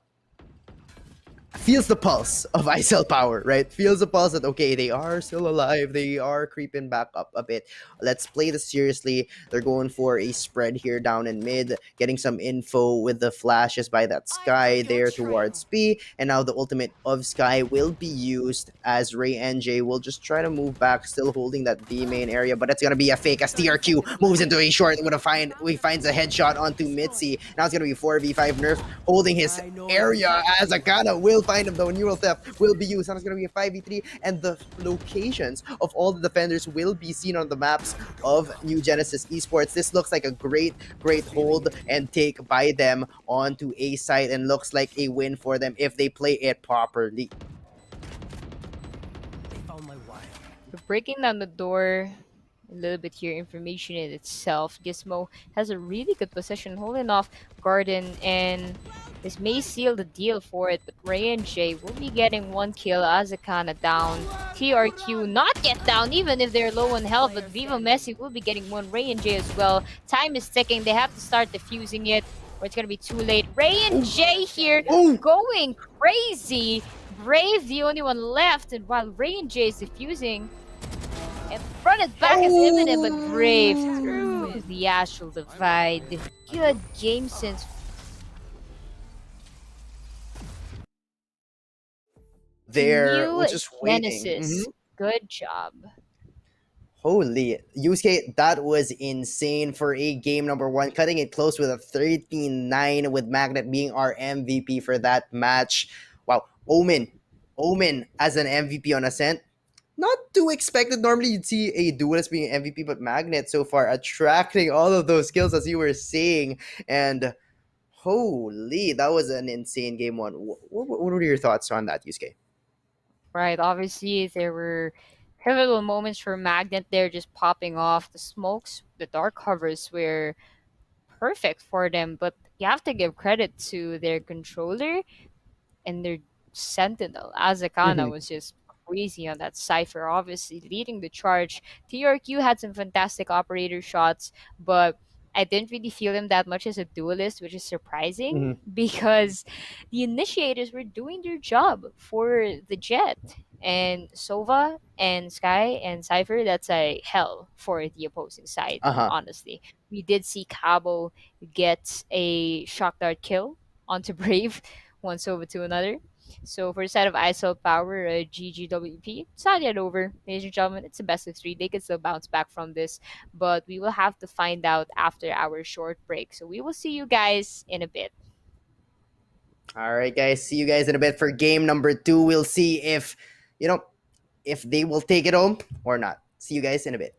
feels the pulse of ISL power, right? Feels the pulse that, okay, they are still alive. They are creeping back up a bit. Let's play this seriously. They're going for a spread here down in mid, getting some info with the flashes by that Sky there towards B. And now the ultimate of Sky will be used as Ray and Jay will just try to move back, still holding that B main area. But it's going to be a fake as TRQ moves into a short with he finds a headshot onto Mitzi. Now it's going to be 4v5 Nerf holding his area as Akana will find him though. Neural theft will be used. Now it's going to be a 5v3 and the locations of all the defenders will be seen on the maps of New Genesis Esports. This looks like a great hold and take by them onto A site and looks like a win for them if they play it properly. We're breaking down the door a little bit here. Information in itself. Gizmo has a really good position holding off Garden, and this may seal the deal for it, but Ray and Jay will be getting one kill. Azakana down. TRQ not get down even if they're low on health, but Viva Messi will be getting one. Ray and Jay as well. Time is ticking. They have to start defusing it or it's gonna be too late. Ray and Jay here going crazy. Brave the only one left, and while Ray and Jay is defusing, and front and back is imminent, but Brave through the Astral Divide. Good game sense. They're New just waiting. Genesis. Good job. Holy, Yusuke, that was insane for a game number one, cutting it close with a 13-9 with Magnet being our MVP for that match. Wow, Omen as an MVP on Ascent. Not too expected. Normally you'd see a duelist being an MVP, but Magnet so far attracting all of those kills as you were saying. And holy, that was an insane game one. What were your thoughts on that, Yusuke? Right, obviously there were pivotal moments for Magnet there just popping off. The smokes, the dark covers were perfect for them, but you have to give credit to their controller and their sentinel. Azakana was just crazy on that Cypher, obviously leading the charge. TRQ had some fantastic operator shots, but I didn't really feel him that much as a duelist, which is surprising because the initiators were doing their job for the Jet. And Sova and Sky and Cypher, that's a hell for the opposing side, honestly. We did see Cabo get a shock dart kill onto Brave, one Sova to another. So for the side of ISL Power, GGWP, it's not yet over, ladies and gentlemen. It's a best of 3. They can still bounce back from this, but we will have to find out after our short break. So we will see you guys in a bit. All right, guys. See you guys in a bit for game number 2. We'll see if, if they will take it home or not. See you guys in a bit.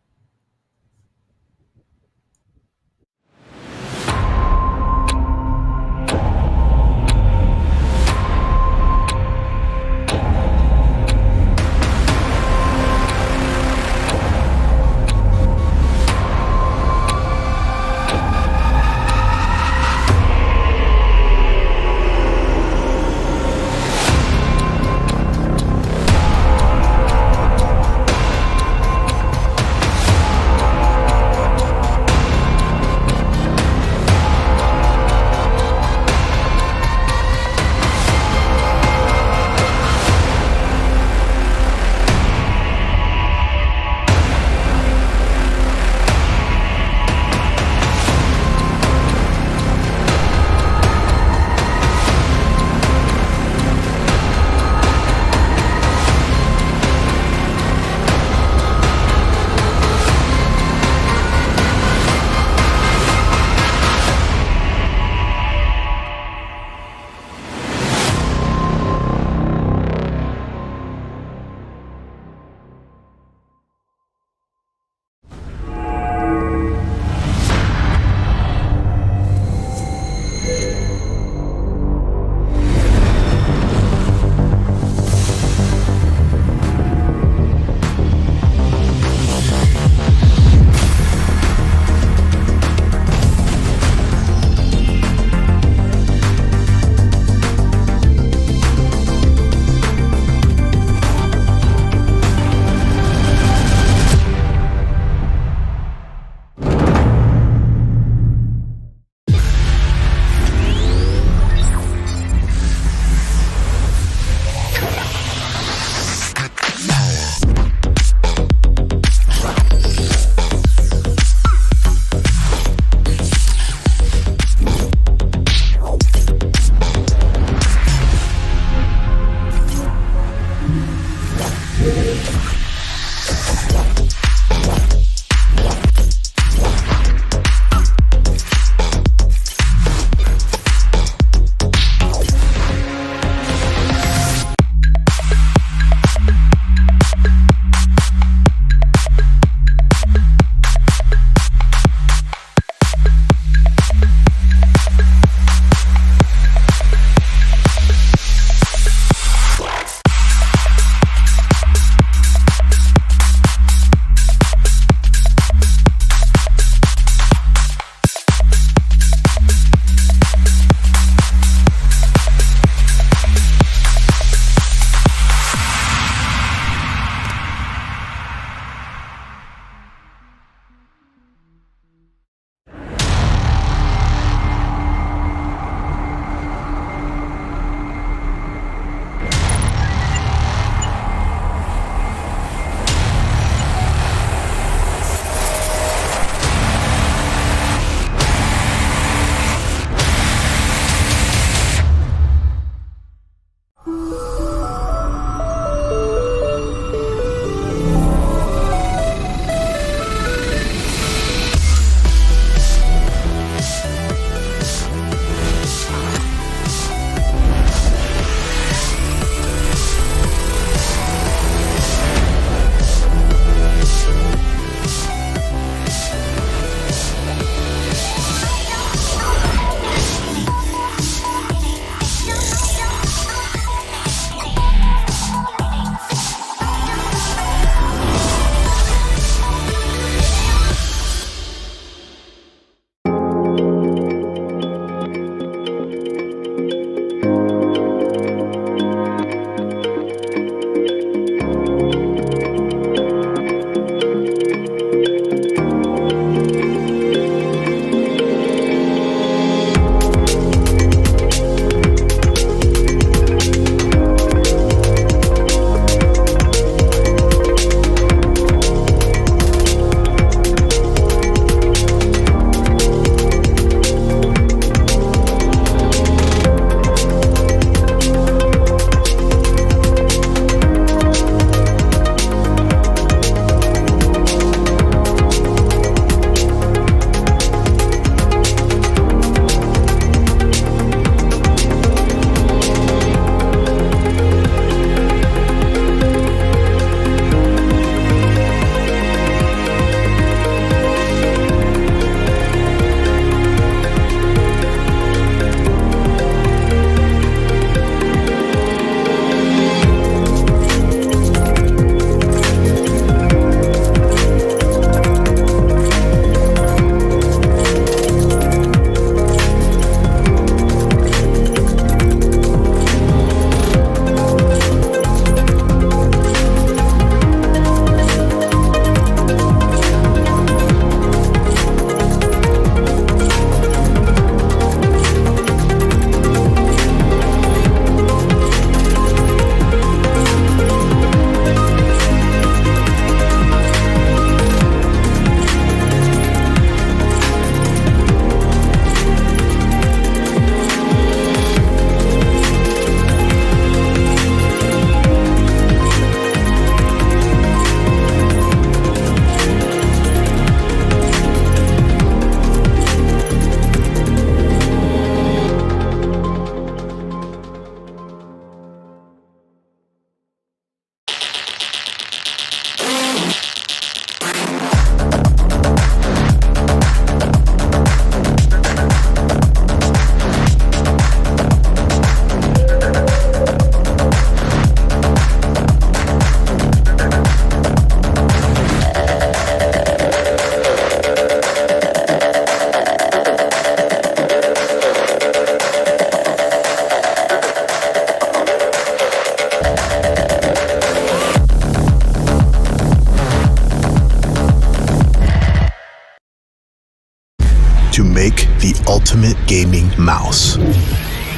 ultimate gaming mouse.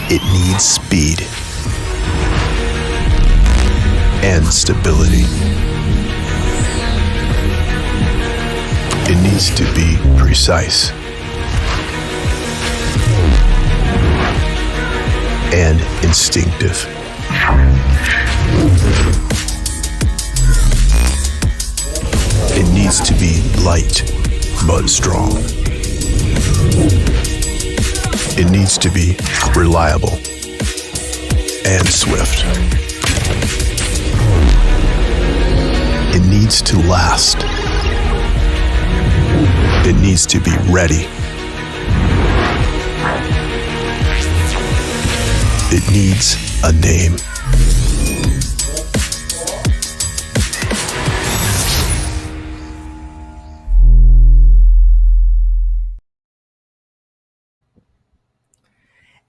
It needs speed and stability. It needs to be precise and instinctive. It needs to be light but strong. It needs to be reliable and swift. It needs to last. It needs to be ready. It needs a name.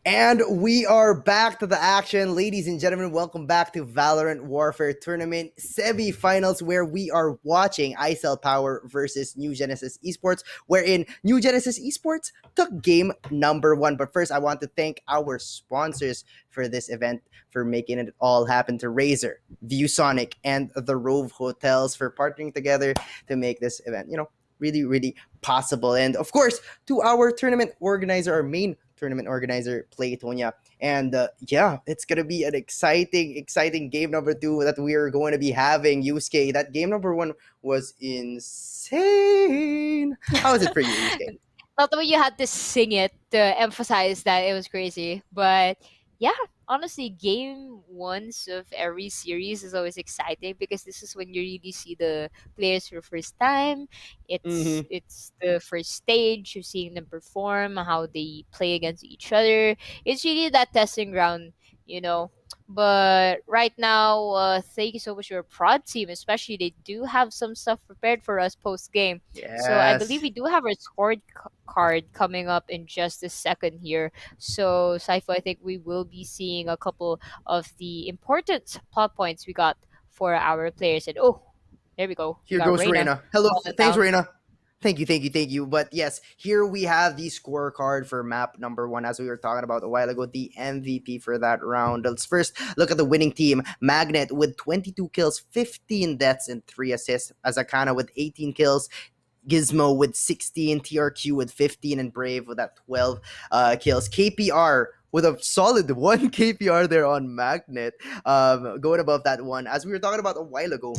And we are back to the action. Ladies and gentlemen, welcome back to Valorant Warfare Tournament semi-finals, where we are watching ISL Power versus New Genesis Esports, wherein New Genesis Esports took game number 1. But first, I want to thank our sponsors for this event for making it all happen: to Razer, ViewSonic, and the Rove Hotels for partnering together to make this event, really, really possible. And of course, to our tournament organizer, our main tournament organizer, Playtonia. And yeah, it's gonna be an exciting game number 2 that we are going to be having. Yusuke, that game number 1 was insane. How was it for you, Yusuke? Not the way you had to sing it to emphasize that it was crazy, but yeah, honestly, game ones of every series is always exciting because this is when you really see the players for the first time. It's Mm-hmm. it's the first stage of seeing them perform, how they play against each other. It's really that testing ground, you know. But right now, thank you so much to your prod team, especially they do have some stuff prepared for us post game. So I believe Yes. we do have our card coming up in just a second here. So Saifo, I think we will be seeing a couple of the important plot points we got for our players. And oh, there we go. We Here got goes Reina Reina. Hello. falling Thanks, down. Reina. Thank you. But yes, here we have the scorecard for map number 1, as we were talking about a while ago, the MVP for that round. Let's first look at the winning team. Magnet with 22 kills, 15 deaths, and 3 assists. Azakana with 18 kills, Gizmo with 16, TRQ with 15, and Brave with that 12 kills. KPR with a solid 1 KPR there on Magnet, going above that one. As we were talking about a while ago,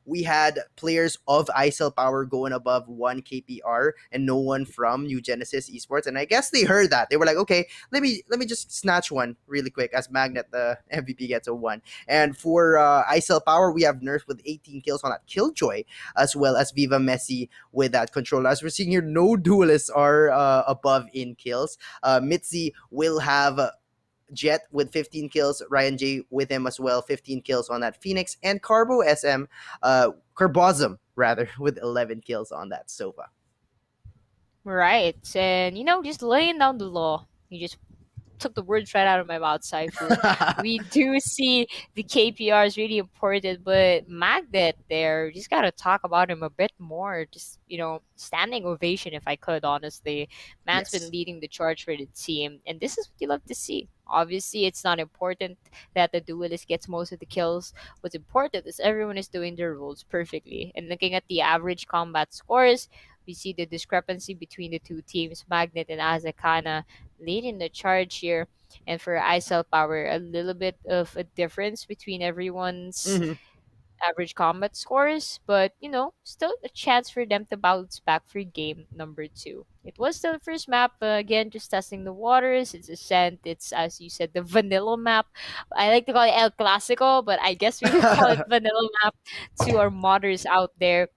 we had players of ISL Power going above 1 KPR and no one from New Genesis Esports. And I guess they heard that. They were like, okay, let me just snatch one really quick, as Magnet, the MVP, gets a 1. And for ISL Power, we have Nerf with 18 kills on that Killjoy, as well as Viva Messi with that controller. As we're seeing here, no duelists are above in kills. Mitzi will have Jet with 15 kills, Ryan J with him as well, 15 kills on that Phoenix, and Carbo SM, Carbosm rather, with 11 kills on that Sova. Right. And just laying down the law. You just took the words right out of my mouth, Saifu. We do see the KPR is really important, but Magnet there, just gotta talk about him a bit more. Just standing ovation if I could, honestly. Man's been Yes. leading the charge for the team, and this is what you love to see. Obviously, it's not important that the duelist gets most of the kills. What's important is everyone is doing their roles perfectly. And looking at the average combat scores, we see the discrepancy between the two teams, Magnet and Azakana leading the charge here. And for ISL Power, a little bit of a difference between everyone's Hmm. average combat scores, but still a chance for them to bounce back for game number 2. It was the first map, again, just testing the waters. It's Ascent. It's, as you said, the vanilla map. I like to call it El Clasico, but I guess we will call it vanilla map to our modders out there.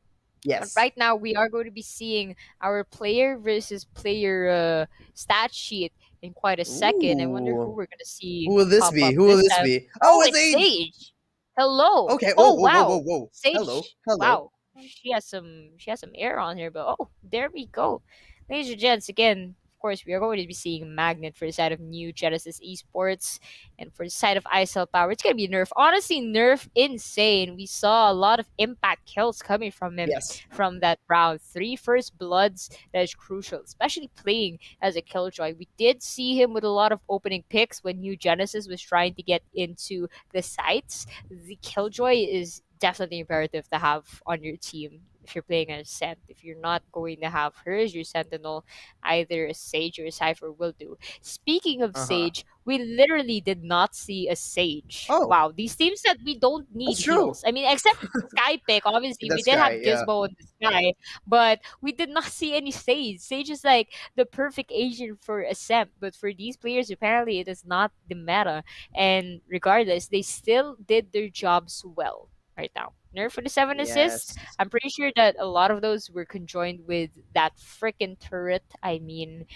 But Yes. right now, we are going to be seeing our player versus player stat sheet in quite a second. I wonder who Ooh. we're going to see Who will this pop be? up Who will this this time. be? Oh, Oh, it's it's Age! Sage. Hello. Okay. Oh, Oh, whoa, whoa, whoa, wow. whoa. Hello. Sage. Hello. Wow. She has some air on her, but oh, there we go. Ladies and gents, again, of course, we are going to be seeing Magnet for the side of New Genesis Esports, and for the side of ISL Power, it's gonna be Nerf. Honestly, Nerf insane. We saw a lot of impact kills coming from him Yes. from that round. Three first bloods, that is crucial, especially playing as a Killjoy. We did see him with a lot of opening picks when New Genesis was trying to get into the sites. The Killjoy is definitely imperative to have on your team if you're playing as Sent. If you're not going to have her as your Sentinel, either a Sage or a Cypher will do. Speaking of Uh-huh. Sage, we literally did not see a Sage. Oh, Wow, these teams that we don't need that's true. heals. I mean, except Sky Pick, obviously, we That's did have guy, yeah. Gizmo in the sky, but we did not see any Sage. Sage is like the perfect agent for Ascent, but for these players, apparently, it is not the meta. And regardless, they still did their jobs well right now. Nerf for the 7 assists. Yes. I'm pretty sure that a lot of those were conjoined with that freaking turret. I mean,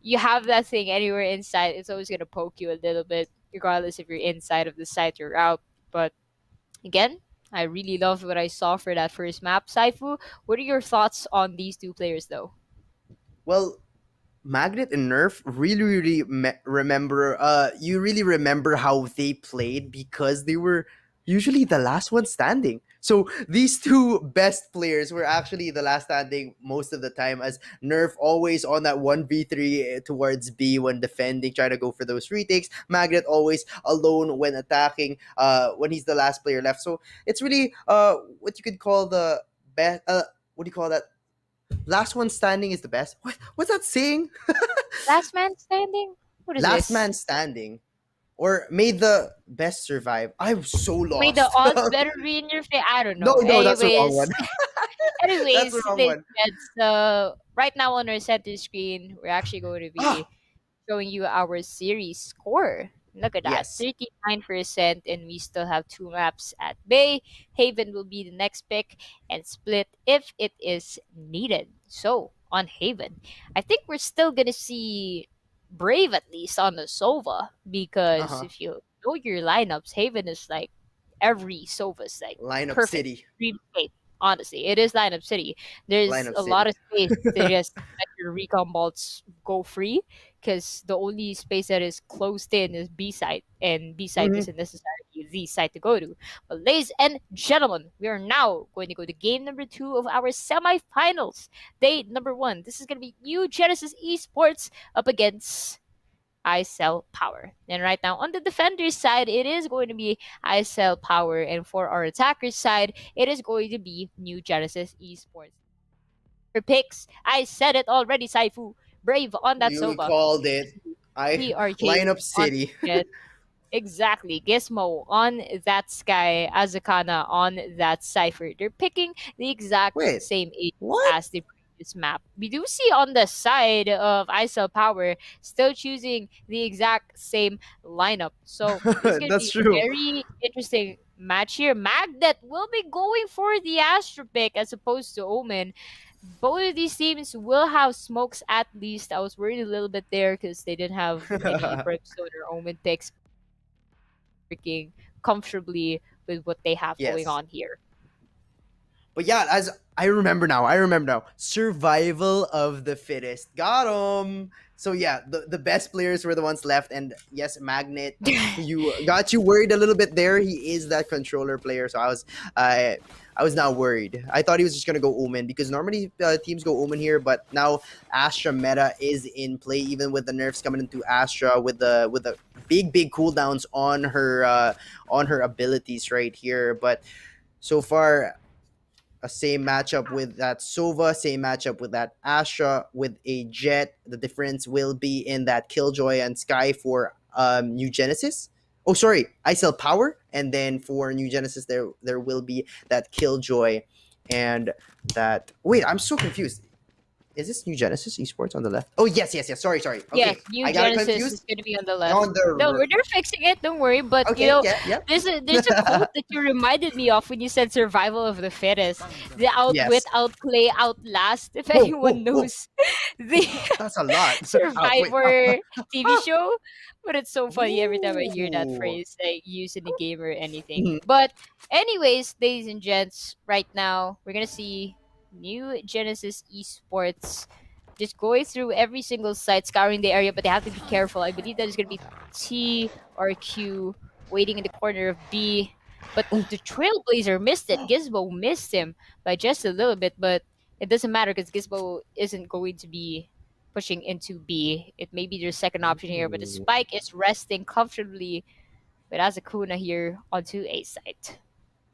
you have that thing anywhere inside, it's always gonna poke you a little bit, regardless if you're inside of the site or out. But again, I really loved what I saw for that first map. Saifu, what are your thoughts on these two players, though? Well, Magnet and Nerf really remember you really remember how they played because they were usually the last one standing. So these two best players were actually the last standing most of the time, as Nerf always on that 1v3 towards B when defending, trying to go for those retakes. Magnet always alone when attacking, when he's the last player left. So it's really what you could call the best what do you call that? Last one standing is the best. What's that saying? Last man standing? What is Last this? man standing, or may the best survive. I'm so May the lost. odds better be in your favor. I don't No, know. no, that's the wrong Anyways, one. That's the wrong ladies one. and gents, right now on our center screen, we're actually going to be Ah, showing you our series score. Look at that, yes. 39%, and we still have two maps at bay. Haven will be the next pick, and Split if it is needed. So, on Haven, I think we're still gonna see Brave at least on the Sova, Uh because huh. if you know your lineups, Haven is like every Sova's like Lineup perfect City. dream state. Honestly, it is lineup city. There's Lineup a lot City. of space to just let your recon bolts go free, because the only space that is closed in is B site, and B site Hmm. isn't necessarily the site to go to. But ladies and gentlemen, we are now going to go to game number 2 of our semifinals. Day number 1. This is going to be New Genesis Esports up against I Sell Power. And right now, on the defender's side, it is going to be I Sell Power. And for our attacker's side, it is going to be New Genesis Esports. For picks, I said it already, Saifu. Brave on that You Sova. called it. I VRK Lineup on City. it. Exactly. Gizmo on that Sky, Azakana on that Cypher. They're picking the exact Wait, same agents what? as the previous map. We do see on the side of ISL Power still choosing the exact same lineup. So this is going to That's be a true. very interesting match here. Magnet will be going for the Astro pick as opposed to Omen. Both of these teams will have smokes at least. I was worried a little bit there because they didn't have any Brimstone or Omen picks, working comfortably with what they have going Yes. on here. But yeah, as I remember now. Survival of the fittest. Got him. So yeah, the best players were the ones left, and yes, Magnet, you got you worried a little bit there. He is that controller player, so I was now worried. I thought he was just gonna go Omen because normally teams go Omen here, but now Astra meta is in play, even with the nerfs coming into Astra with the big cooldowns on her abilities right here. But so far, a same matchup with that Sova, same matchup with that Astra, with a Jet. The difference will be in that Killjoy and Sky for New Genesis. Oh, sorry, I sell Power, and then for New Genesis, there will be that Killjoy and that. Wait, I'm so confused. Is this New Genesis Esports on the left? Oh yes. Sorry. Yes, Okay, New I got it Genesis is confused. going to be on the left. On the No, they're fixing it. Don't worry. But okay, yeah. there's a quote that you reminded me of when you said "survival of the fittest." The outwit, Yes. outplay, outlast. If Whoa, anyone whoa. knows the That's a lot. Wait. Survivor TV show. But it's so funny every time I hear that Ooh. phrase, like used in a game or anything. Mhm. But anyways, ladies and gents, right now we're gonna see New Genesis Esports just going through every single site, scouring the area, but they have to be careful. I believe that it's going to be T or Q waiting in the corner of B. But the Trailblazer missed it. Gizmo missed him by just a little bit, but it doesn't matter because Gizmo isn't going to be pushing into B. It may be their second option here, but the Ooh. Spike is resting comfortably with Azakuna here onto A site.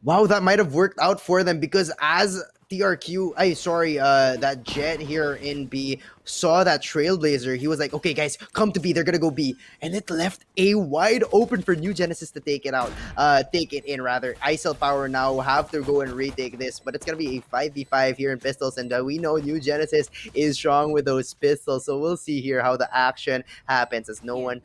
Wow, that might have worked out for them because as TRQ, I sorry, that Jet here in B saw that Trailblazer, he was like, okay, guys, come to B, they're gonna go B. And it left A wide open for New Genesis to take it out, take it in rather. ISL Power now have to go and retake this, but it's gonna be a 5v5 here in pistols, and we know New Genesis is strong with those pistols, so we'll see here how the action happens as no one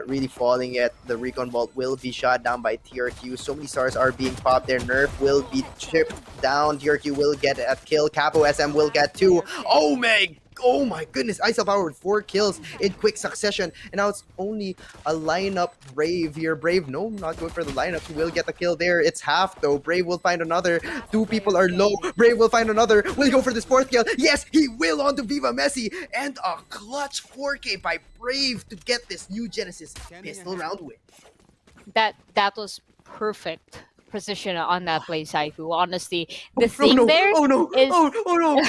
really falling yet. The Recon Vault will be shot down by TRQ. So many stars are being popped there. Nerf will be chipped down. TRQ will get a kill. Capo SM will get two. Oh my goodness, ISL Power with 4 kills in quick succession. And now it's only a lineup Brave here. Brave, no, not going for the lineup. He will get the kill there. It's half though. Brave will find another. 2 people are low. Brave will find another. Will go for this 4th kill. Yes, he will onto Viva Messi. And a clutch 4K by Brave to get this New Genesis pistol round win. That was perfect precision on that play, Saifu. Honestly, the Oh thing no! there Oh no! is Oh no!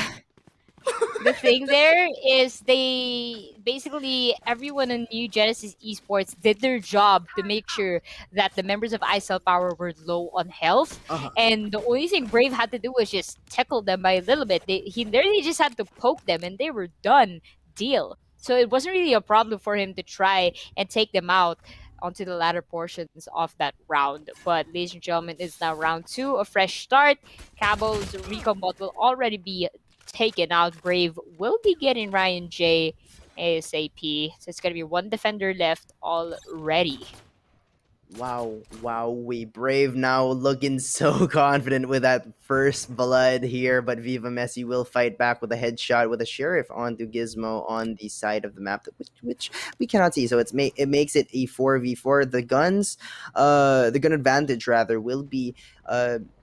the thing there is they basically everyone in New Genesis Esports did their job to make sure that the members of ISL Power were low on health, Uh-huh. and the only thing Brave had to do was just tickle them by a little bit. He literally just had to poke them, and they were done. Deal. So it wasn't really a problem for him to try and take them out onto the latter portions of that round. But ladies and gentlemen, it's now round 2, a fresh start. Cabo's recon bot will already be taken out. Brave will be getting Ryan J ASAP. So it's gonna be 1 defender left already. Wow, we Brave now looking so confident with that first blood here, but Viva Messi will fight back with a headshot with a Sheriff onto Gizmo on the side of the map, which we cannot see. So it makes it a 4v4. The gun advantage rather will be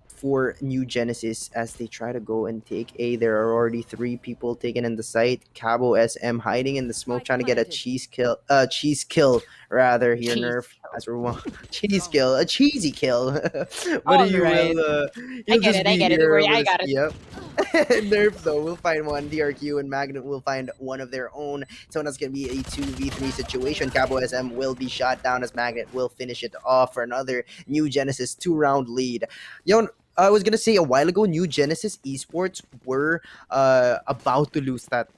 for New Genesis as they try to go and take A. There are already 3 people taken in the site. Cabo SM hiding in the smoke, trying to get a cheese kill rather here. Jeez. Nerf as we're one cheese kill, a cheesy kill. But All you right. will I you'll get just it, I be get it. Don't here worry, I with- got it. Yep. Nerf though will find one. DRQ and Magnet will find one of their own. So that's gonna be a 2v3 situation. Cabo SM will be shot down as Magnet will finish it off for another New Genesis 2-round lead. I was gonna say a while ago, New Genesis Esports were about to lose that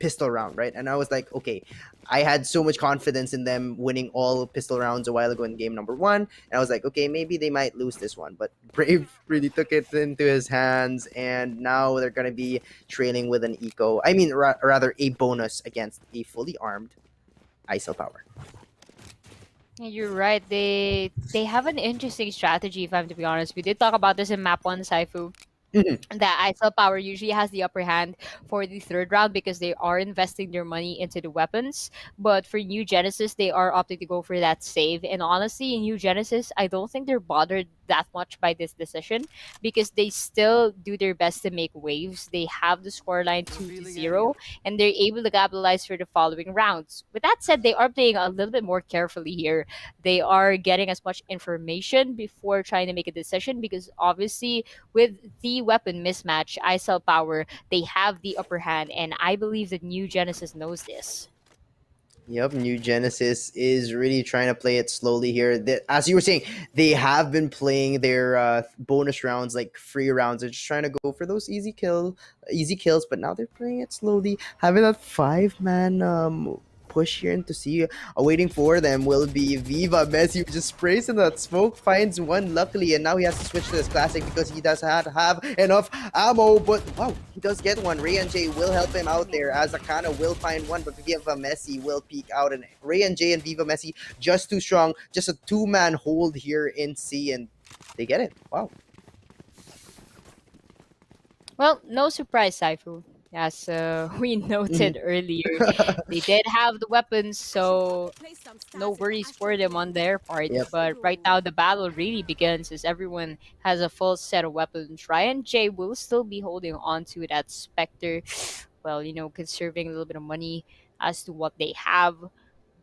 pistol round, right? And I was like, okay, I had so much confidence in them winning all pistol rounds a while ago in game number 1, and I was like, okay, maybe they might lose this one. But Brave really took it into his hands, and now they're gonna be trailing with an eco. I mean, rather a bonus against a fully armed ISL Power. Yeah, you're right. They have an interesting strategy, if I'm to be honest. We did talk about this in map 1, Saifu. Mhm. That ISL Power usually has the upper hand for the 3rd round because they are investing their money into the weapons. But for New Genesis, they are opting to go for that save. And honestly, in New Genesis, I don't think they're bothered that much by this decision because they still do their best to make waves. They have the scoreline 2-0, and they're able to capitalize for the following rounds. With that said, they are playing a little bit more carefully here. They are getting as much information before trying to make a decision because obviously with the weapon mismatch, ISL Power, they have the upper hand, and I believe that New Genesis knows this. Yep, New Genesis is really trying to play it slowly here. As you were saying, they have been playing their bonus rounds like free rounds. They're just trying to go for those easy kills. But now they're playing it slowly, having that 5-man push here, and to see waiting for them will be Viva Messi, who just sprays in that smoke, finds one luckily, and now he has to switch to this classic because he does not have enough ammo. But wow, he does get one. Ray and Jay will help him out there as Akana will find one, but Viva Messi will peek out, and Ray and Jay and Viva Messi just too strong, just a 2-man hold here in C, and they get it. Wow. Well, no surprise, Saifu. As we noted earlier, they did have the weapons, so no worries for them on their part. Yep. But right now, the battle really begins as everyone has a full set of weapons. Ryan J will still be holding on to that Spectre. well, conserving a little bit of money as to what they have.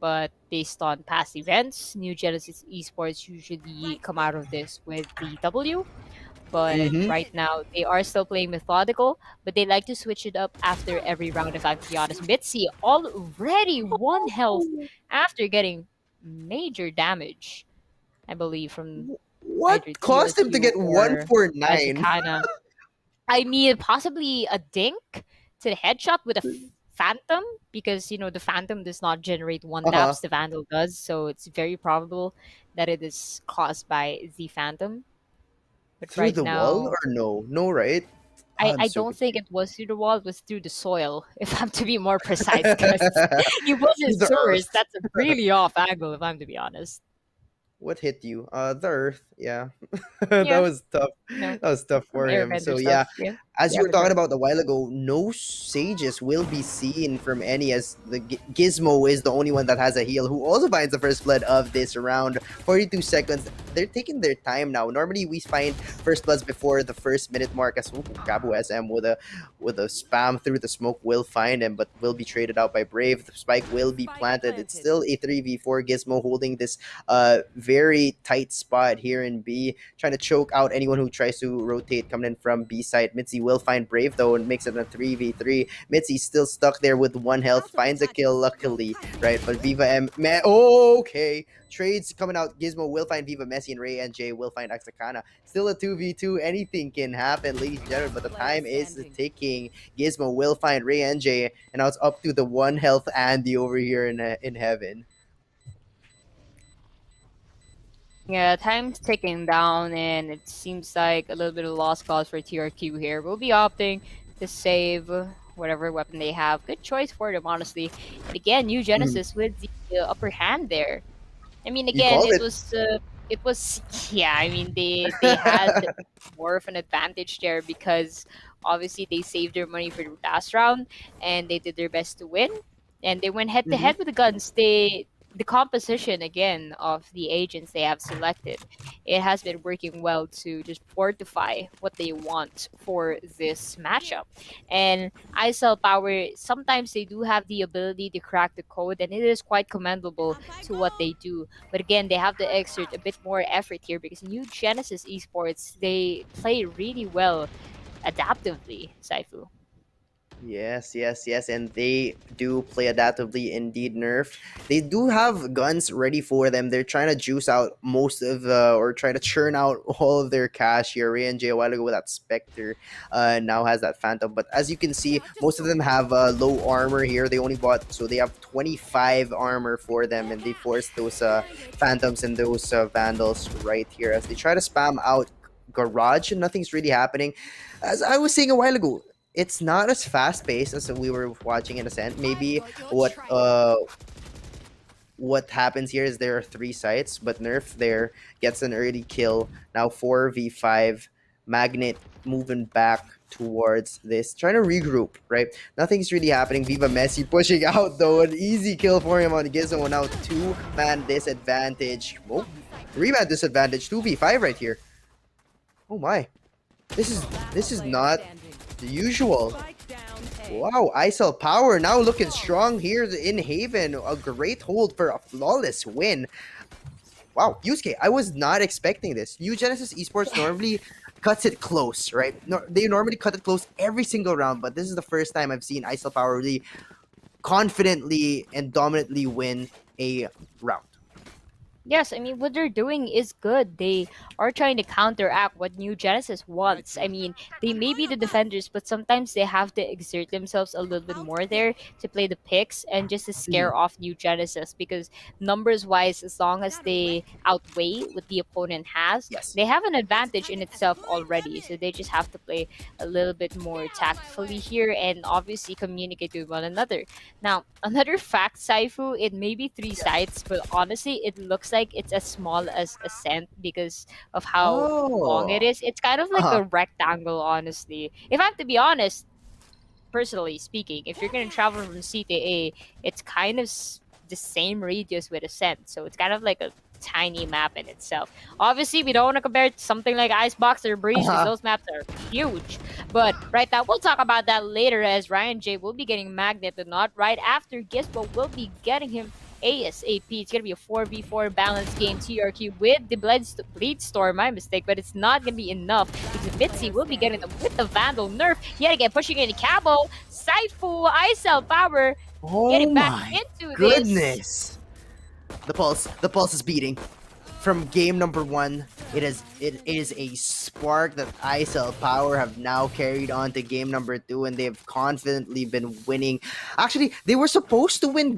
But based on past events, New Genesis Esports usually come out of this with the W. But Mm-hmm. right now, they are still playing methodical, but they like to switch it up after every round, if I have to be honest. Mitzi already one health after getting major damage, I believe, from What either caused him to TRQ get or 149? Azakana. I mean, possibly a dink to the headshot with a phantom, because the phantom does not generate one Uh-huh. taps, the vandal does, so it's very probable that it is caused by the phantom. But Through right the wall now, or no? No, right? I'm I so don't think confused. it was through the wall, it was through the soil, if I'm to be more precise, because he Through wasn't the sourced. earth. That's a really off angle, if I'm to be honest. What hit you? The earth. Yeah. That Yeah, was tough. That was tough some for him. airbender So stuff. yeah, Yeah, as the you were talking avatar. about a while ago, no sages will be seen from any, as the Gizmo is the only one that has a heal, who also finds the first blood of this round. 42 seconds. They're taking their time now. Normally we find first bloods before the first minute mark, as Gabu SM with a spam through the smoke will find him, but will be traded out by Brave. The spike will be Spike planted. It's planted. still a 3v4. Gizmo holding this very tight spot here in B, trying to choke out anyone who tries to rotate coming in from B side. Mitzi will find Brave though and makes it a 3v3. Mitzi's still stuck there with 1 health, finds a kill luckily, right? But Viva okay. Trades coming out. Gizmo will find Viva Messi, and Ray and Jay will find Axakana. Still a 2v2. Anything can happen, ladies and gentlemen, but the Player time is standing. ticking. Gizmo will find Ray and Jay, and now it's up to the 1 health Andy over here in heaven. Yeah, time's ticking down, and it seems like a little bit of lost cause for TRQ here. We'll be opting to save whatever weapon they have. Good choice for them, honestly. And again, New Mhm. Genesis with the upper hand there. I mean, You again, called it it. was, yeah. I mean, they had more of an advantage there because obviously they saved their money for the last round and they did their best to win. And they went head to Mhm. head with the guns. The composition again of the agents they have selected, it has been working well to just fortify what they want for this matchup. And ISL Power, sometimes they do have the ability to crack the code, and it is quite commendable to what they do. But again, they have to exert a bit more effort here because New Genesis Esports, they play really well adaptively, Saifu. Yes, yes, yes, and they do play adaptively indeed, Nerf. They do have guns ready for them. They're trying to juice out most of or try to churn out all of their cash here. Ray and Jay a while ago with that Spectre now has that Phantom. But as you can see, most of them have low armor here. They only bought, so they have 25 armor for them, and they force those Phantoms and those Vandals right here as they try to spam out Garage, and nothing's really happening. As I was saying a while ago, it's not as fast paced as we were watching in Ascent. Maybe what happens here is there are 3 sites, but Nerf there gets an early kill. Now 4v5. Magnet moving back towards this, trying to regroup, right? Nothing's really happening. Viva Messi pushing out though. An easy kill for him on Gizmo. Now 2-man disadvantage. Oh, 3-man disadvantage. 2v5 right here. Oh my. This is this is Player not standing. the usual. Spike down A. Wow, ISL Power now looking strong here in Haven. A great hold for a flawless win. Wow, Yusuke, I was not expecting this. New Genesis Esports normally cuts it close, right? No, they normally cut it close every single round, but this is the first time I've seen ISL Power really confidently and dominantly win a round. Yes, I mean, what they're doing is good. They are trying to counteract what New Genesis wants. I mean, they may be the defenders, but sometimes they have to exert themselves a little bit more there to play the picks and just to Mhm. scare off New Genesis because numbers wise, as long as they outweigh what the opponent has, Yes. they have an advantage in itself already. So they just have to play a little bit more tactfully here and obviously communicate with one another. Now, another fact, Saifu, it may be 3 sites, but honestly, it looks like it's as small as a cent because of how long it Oh. is. It's kind of like Uh-huh. a rectangle, honestly. If I have to be honest, personally speaking, if you're going to travel from C to A, it's kind of the same radius with a cent. So it's kind of like a tiny map in itself. Obviously, we don't want to compare it to something like Icebox or Breeze because those maps are huge. But right now, we'll talk about that later as Ryan J will be getting Magnet the Not right after Gizmo will be getting him ASAP. It's going to be a 4v4 balance game, TRQ with the Bleed Storm, my mistake, but it's not going to be enough because Mitzi will be getting them with the Vandal Nerf. Yet again, pushing in Cabo, Sightful, ISL Power, Oh getting back my into this. goodness! The pulse is beating. From game number 1, it is a spark that ISL Power have now carried on to game number 2, and they've confidently been winning. Actually, they were supposed to win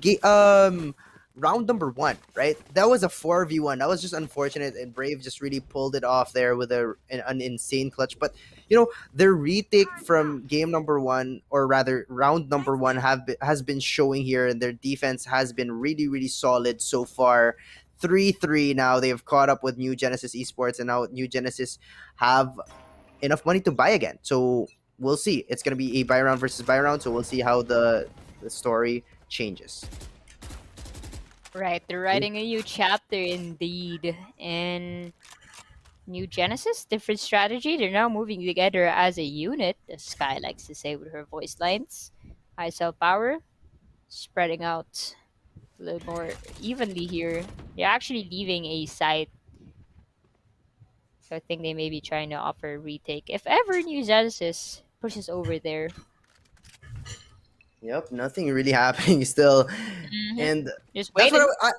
round number 1, right? That was a 4v1. That was just unfortunate, and Brave just really pulled it off there with an insane clutch. But you know, their retake from game number 1, or rather round number 1, has been showing here, and their defense has been really, really solid so far. 3-3 now. They've caught up with New Genesis Esports, and now New Genesis have enough money to buy again. So we'll see. It's gonna be a buy round versus buy round, so we'll see how the story changes. Right, they're writing a new chapter indeed. And New Genesis, different strategy. They're now moving together as a unit, as Sky likes to say with her voice lines. ISL Power spreading out a little more evenly here. They're actually leaving a site. So I think they may be trying to offer a retake. If ever New Genesis pushes over there. Yep, nothing really happening still. And Just that's waiting. what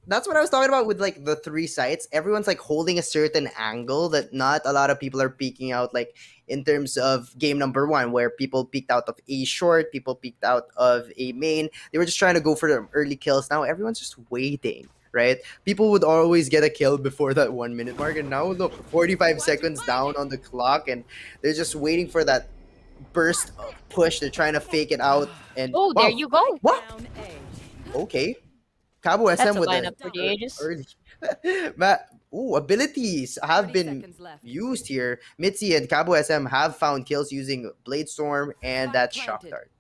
that's what I was talking about with like the 3 sites. Everyone's like holding a certain angle that not a lot of people are peeking out, like in terms of game number 1, where people peeked out of a short, people peeked out of a main. They were just trying to go for the early kills. Now everyone's just waiting, right? People would always get a kill before that 1 minute mark, and now look, 45 seconds down on the clock, and they're just waiting for that burst of push. They're trying to fake it out, and Oh, wow, there you go. what? Down A. Okay. Cabo SM That's a with lineup for the ages. early. Abilities have 30 been seconds left. used here. Mitzi and Cabo SM have found kills using Blade Storm and that Shock Planted. Dart.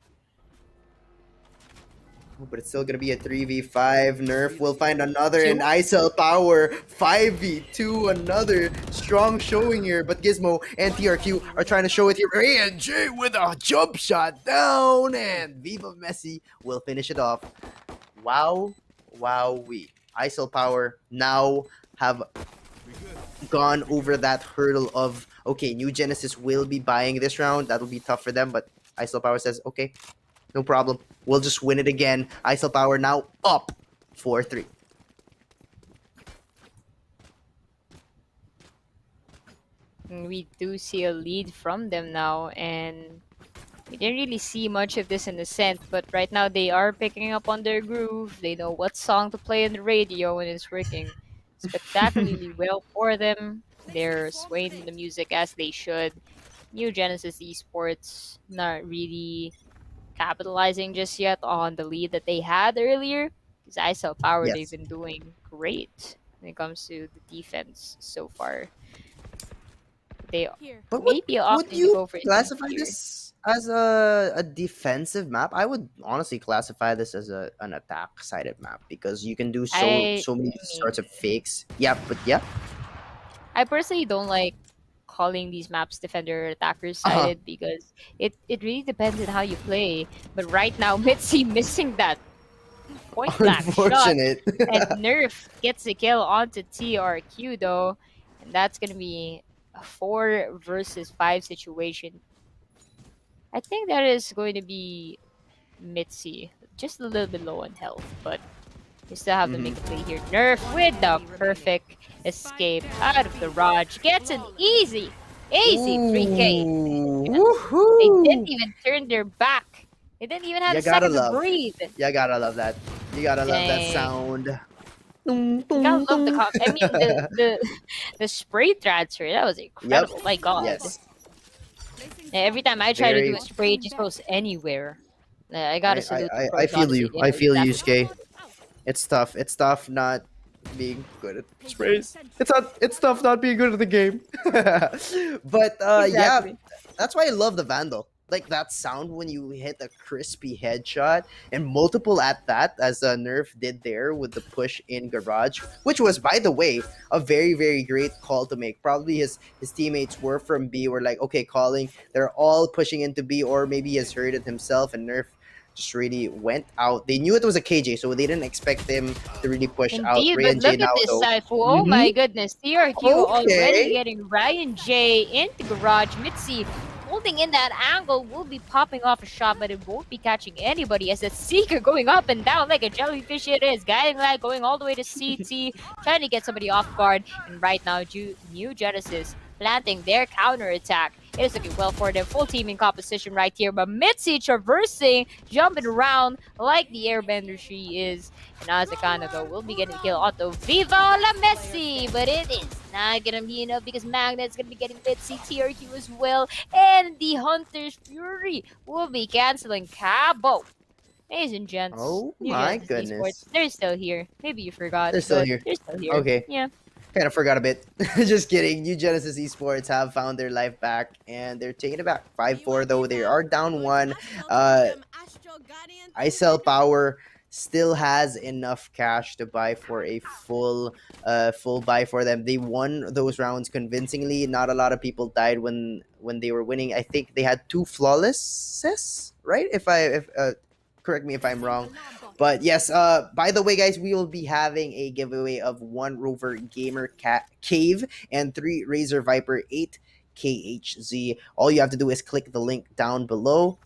Oh, but it's still gonna be a 3v5. Nerf will find another, and ISL Power 5v2. Another strong showing here, but Gizmo and TRQ are trying to show it here. And J with a jump shot down, and Viva Messi will finish it off. Wow. Wowee. ISL Power now have gone over that hurdle of, okay, New Genesis will be buying this round. That'll be tough for them, but ISL Power says, okay, no problem. We'll just win it again. ISL Power now up 4-3. We do see a lead from them now, and we didn't really see much of this in the scent, but right now they are picking up on their groove. They know what song to play on the radio, and it's working spectacularly well for them. They're swaying the music as they should. New Genesis Esports not really capitalizing just yet on the lead that they had earlier. Because ISL Power, Yes. they've been doing great when it comes to the defense so far. They But maybe would opting to you go for classify easier. this as a defensive map? I would honestly classify this as an attack-sided map, because you can do so many sorts of fakes. Yeah, but yeah. I personally don't like calling these maps defender or attacker Uh-huh. sided because it really depends on how you play. But right now, Mitzi missing that point blank shot, Unfortunate. and Nerf gets the kill onto TRQ though, and that's gonna be a 4 versus 5 situation. I think that is going to be Mitzi, just a little bit low on health, but you still have to make a play here. Nerf with the perfect escape out of the Raj. Gets an easy 3K. Ooh, They woohoo. didn't even turn their back. They didn't even have You a gotta second to love. breathe. You gotta love that. You gotta love that Dang. sound. You gotta love the spray transfer. That was incredible. My God. Yes. Every time I try to do Very- a spray, it just goes anywhere. I gotta salute the I pros, feel honestly. you. They I know feel you, exactly- Skay. It's tough. It's tough not being good at sprays. It's tough not being good at the game. But yeah, Exactly. that's why I love the Vandal. like that sound when you hit a crispy headshot, and multiple at that, as Nerf did there with the push in garage, which was, by the way, a very great call to make. Probably his teammates were from B, were like, okay, calling, they're all pushing into B, or maybe he has heard it himself, and Nerf just really went out. They knew it was a KJ, so they didn't expect him to really push out. Indeed, Ray but and J look at now, this though. Saifu. Oh my goodness. TRQ already Okay. getting Ryan J into garage. Mitzi holding in that angle will be popping off a shot, but it won't be catching anybody as the Seeker going up and down like a jellyfish it is. Guiding Light going all the way to CT, trying to get somebody off guard. And right now, New Genesis planting their counter attack. It is looking well for them. Full team in composition right here, but Mitzi traversing, jumping around like the airbender she is. And Azakana, though, will be getting the kill onto Viva la Messi, but it is not gonna be enough because Magnet's gonna be getting Mitzi, TRQ as well, and the Hunter's Fury will be canceling Cabo. Ladies and gents, Oh New my Genesis goodness. Esports, they're still here. Maybe you forgot. They're still but here. They're still here. Okay. Yeah. Kind of forgot a bit. Just kidding. New Genesis Esports have found their life back, and they're taking it back. 5-4, though. They are down 1. ISL Power still has enough cash to buy for a full buy for them. They won those rounds convincingly. Not a lot of people died when they were winning. I think they had 2 flawlesses, right? If correct me if I'm wrong. But yes, by the way, guys, we will be having a giveaway of 1 Rover Gamer Cave and 3 Razor Viper 8 KHZ. All you have to do is click the link down below,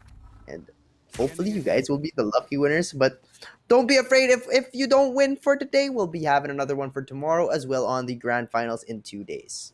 and hopefully you guys will be the lucky winners. But don't be afraid if you don't win for today. We'll be having another one for tomorrow as well on the grand finals in 2 days.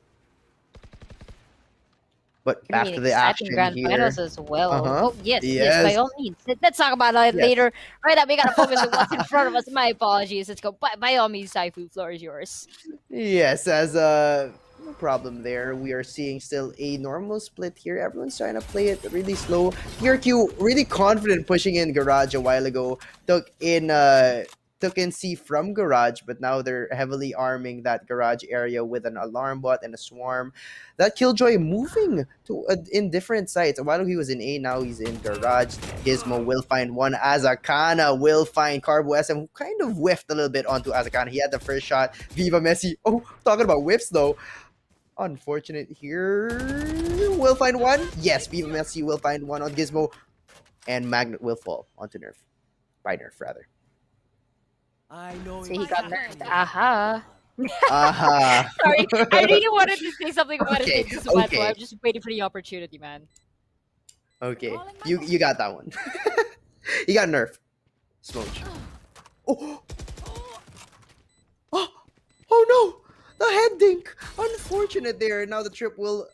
But back to the action grand here. finals as well. Oh yes, by all means. Let's talk about it later. Right now, we gotta focus on what's in front of us. My apologies. Let's go. By all means, Saifu, floor is yours. Yes, as no problem there. We are seeing still a normal split here. Everyone's trying to play it really slow. TRQ really confident pushing in garage a while ago. Took in C from garage, but now they're heavily arming that garage area with an alarm bot and a swarm. That Killjoy moving to in different sites. A while ago he was in A, now he's in garage. Gizmo will find one. Azakana will find Carbo SM, who kind of whiffed a little bit onto Azakana. He had the first shot. Viva Messi. Oh, talking about whiffs though. Unfortunate here. Will find one. Yes, Viva Messi will find one on Gizmo. And Magnet will fall onto Nerf. By Nerf, rather. So he got nerfed. Aha. Aha. Sorry, I really wanted to say something about it. Okay. I'm just waiting for the opportunity, man. Okay, you got that one. You got Nerf. Smooch. Oh. Oh no! The head dink! Unfortunate there. Now the trip will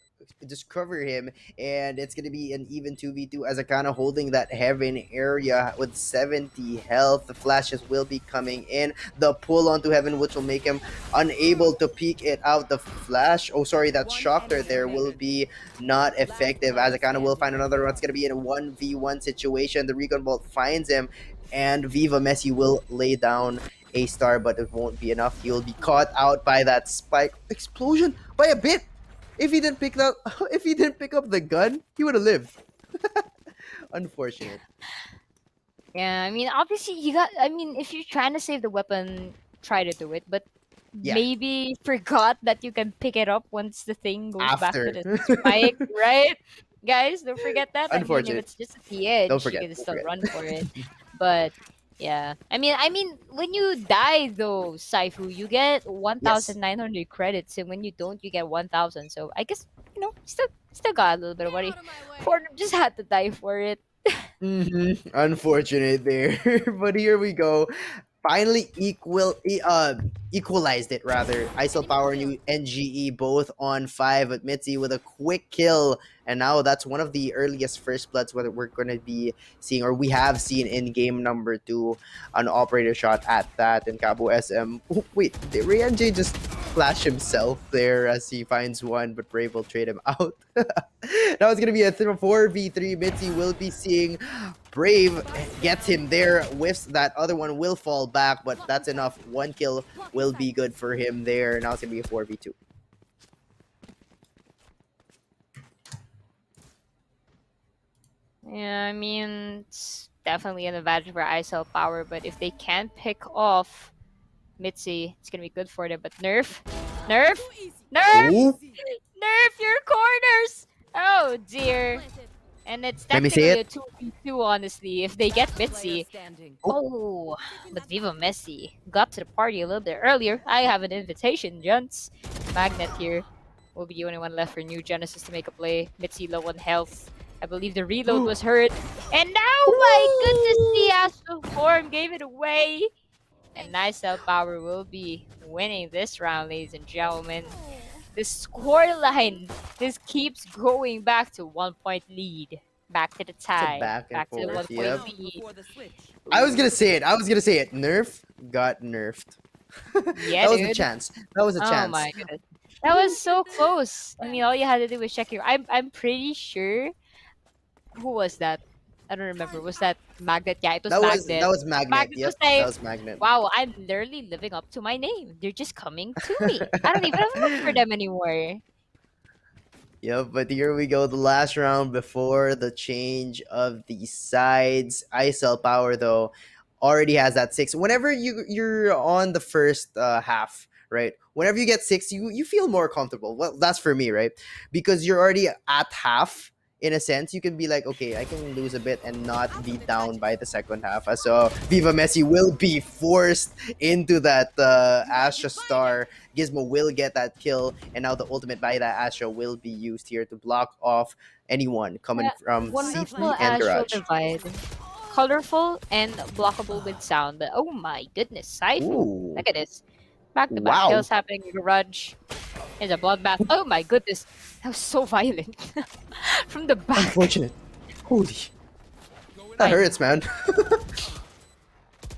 just cover him, and it's gonna be an even 2v2 as Akana holding that heaven area with 70 health. The flashes will be coming in. The pull onto heaven, which will make him unable to peek it out. The flash, oh sorry, that shocker there will be not effective as Akana will find another one. It's gonna be in a 1v1 situation. The recon bolt finds him, and Viva Messi will lay down a star, but it won't be enough. He'll be caught out by that spike explosion by a bit. If he didn't pick up the gun, he would have lived. Unfortunate. Yeah, I mean, obviously if you're trying to save the weapon, try to do it, but Yeah. maybe forgot that you can pick it up once the thing goes back to After. the spike, right? Guys, don't forget that. Unfortunate. I mean, if it's just at the edge, Don't forget, you can don't still forget. run for it. But yeah, I mean, when you die though, Saifu, you get 1,900 credits, and when you don't, you get 1,000. So I guess still got a little bit of money. Ford just had to die for it. Unfortunate there. But here we go. Finally equalized it rather. ISL Power and NGE both on 5, but Mitzi with a quick kill. And now that's one of the earliest first bloods whether we're going to be seeing, or we have seen in game number 2, an operator shot at that. And Cabo SM, oh, wait, did Ray and J just flash himself there as he finds one, but Brave will trade him out. Now it's going to be a 4v3. Mitzi will be seeing Brave gets him there, whiffs that other one, will fall back, but that's enough. 1 kill will be good for him there. Now it's going to be a 4v2. Yeah, I mean, it's definitely an advantage for ISL power, but if they can't pick off Mitzi, it's gonna be good for them. But Nerf, Nerf, Nerf, Ooh, Nerf your corners! Oh dear. And it's let me see technically it. a 2v2, honestly, if they get Player Mitzi. standing. Oh, but Viva Messi got to the party a little bit earlier. I have an invitation, gents. Magnet here will be the only one left for New Genesis to make a play. Mitzi low on health. I believe the reload was hurt. And now, my goodness, the Astral Form gave it away. And Nice Cell Power will be winning this round, ladies and gentlemen. The scoreline just keeps going back to 1 point lead. Back to the tie. back and Back to the forth, 1 point yep. lead. Before the switch. I was gonna say it. I was gonna say it. Nerf got nerfed. Yeah, That was a dude. chance. That was a Oh chance. my goodness. That was so close. I mean, all you had to do was check your. I'm pretty sure. Who was that? I don't remember. Was that Magnet? Yeah, it was Magnet. That was Magnet. Magnet Yep, was that like, was Magnet. wow, I'm literally living up to my name. They're just coming to me. I don't even have to look for them anymore. Yep, but here we go. The last round before the change of the sides. ISL Power though already has that 6. Whenever you're on the first half, right? Whenever you get 6, you feel more comfortable. Well, that's for me, right? Because you're already at half. In a sense, you can be like, okay, I can lose a bit and not be down by the second half. So Viva Messi will be forced into that Astra Star. Gizmo will get that kill, and now the ultimate by that Astra will be used here to block off anyone coming Yeah, from wonderful CT and astral Garage. divide. Colorful and blockable with sound. But oh my goodness, Saifu. Ooh. Look at this. Back-to-back Wow. kills happening in Garage. There's a bloodbath. Oh my goodness. That was so violent. From the back. Unfortunate. Holy. That hurts, man.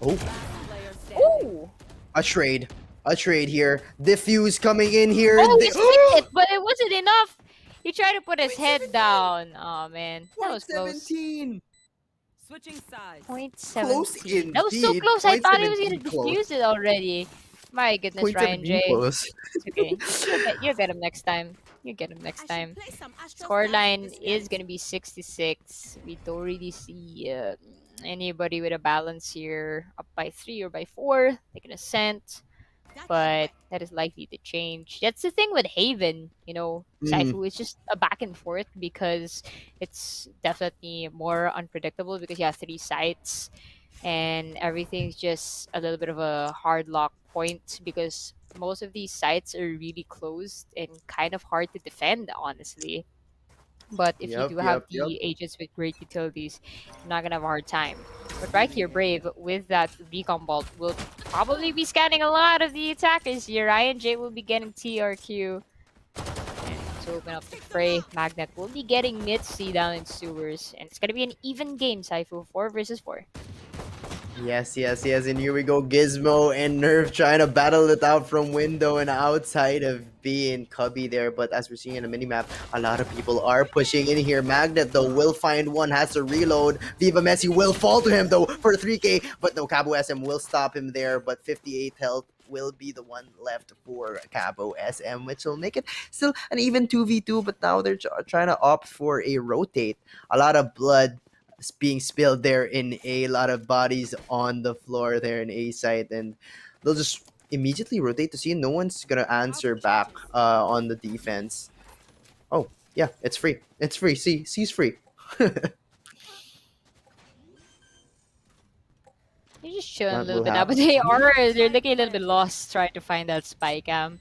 Oh, Player standing. Ooh. a trade. A trade here. Diffuse coming in here. Oh, Di- he split it, but it wasn't enough. He tried to put his head down. Oh man, that was close. 17. Switching sides. Point Close 17. That was so indeed. close. I Point thought he was gonna 17 close. defuse it already. My goodness, Point Ryan 17 J. close. It's okay. You'll get him next time. You get him next time. Scoreline is gonna be 66. We don't really see anybody with a balance here. Up by 3 or by 4. Taking a cent. But that is likely to change. That's the thing with Haven, Saifu is just a back and forth because it's definitely more unpredictable because you have 3 sites and everything's just a little bit of a hard lock point because most of these sites are really closed and kind of hard to defend, honestly. But if you do have the agents with great utilities, you're not gonna have a hard time. But right here, Brave, with that Beacon Bolt, will probably be scanning a lot of the attackers here. Ryan J will be getting TRQ. And to open up the fray, Magnet will be getting Mitzi down in sewers. And it's gonna be an even game, Saifu. 4 versus 4. Yes. And here we go. Gizmo and Nerf trying to battle it out from window and outside of B and Cubby there. But as we're seeing in the minimap, a lot of people are pushing in here. Magnet, though, will find one, has to reload. Viva Messi will fall to him, though, for 3K. But no, Cabo SM will stop him there. But 58 health will be the one left for Cabo SM, which will make it still an even 2v2. But now they're trying to opt for a rotate. A lot of blood being spilled there in A lot of bodies on the floor there in A site, and they'll just immediately rotate to see no one's gonna answer back on the defense. Oh yeah, it's free. C's free. They're just chilling a That little will bit now, but they're looking a little bit lost trying to find that spy cam.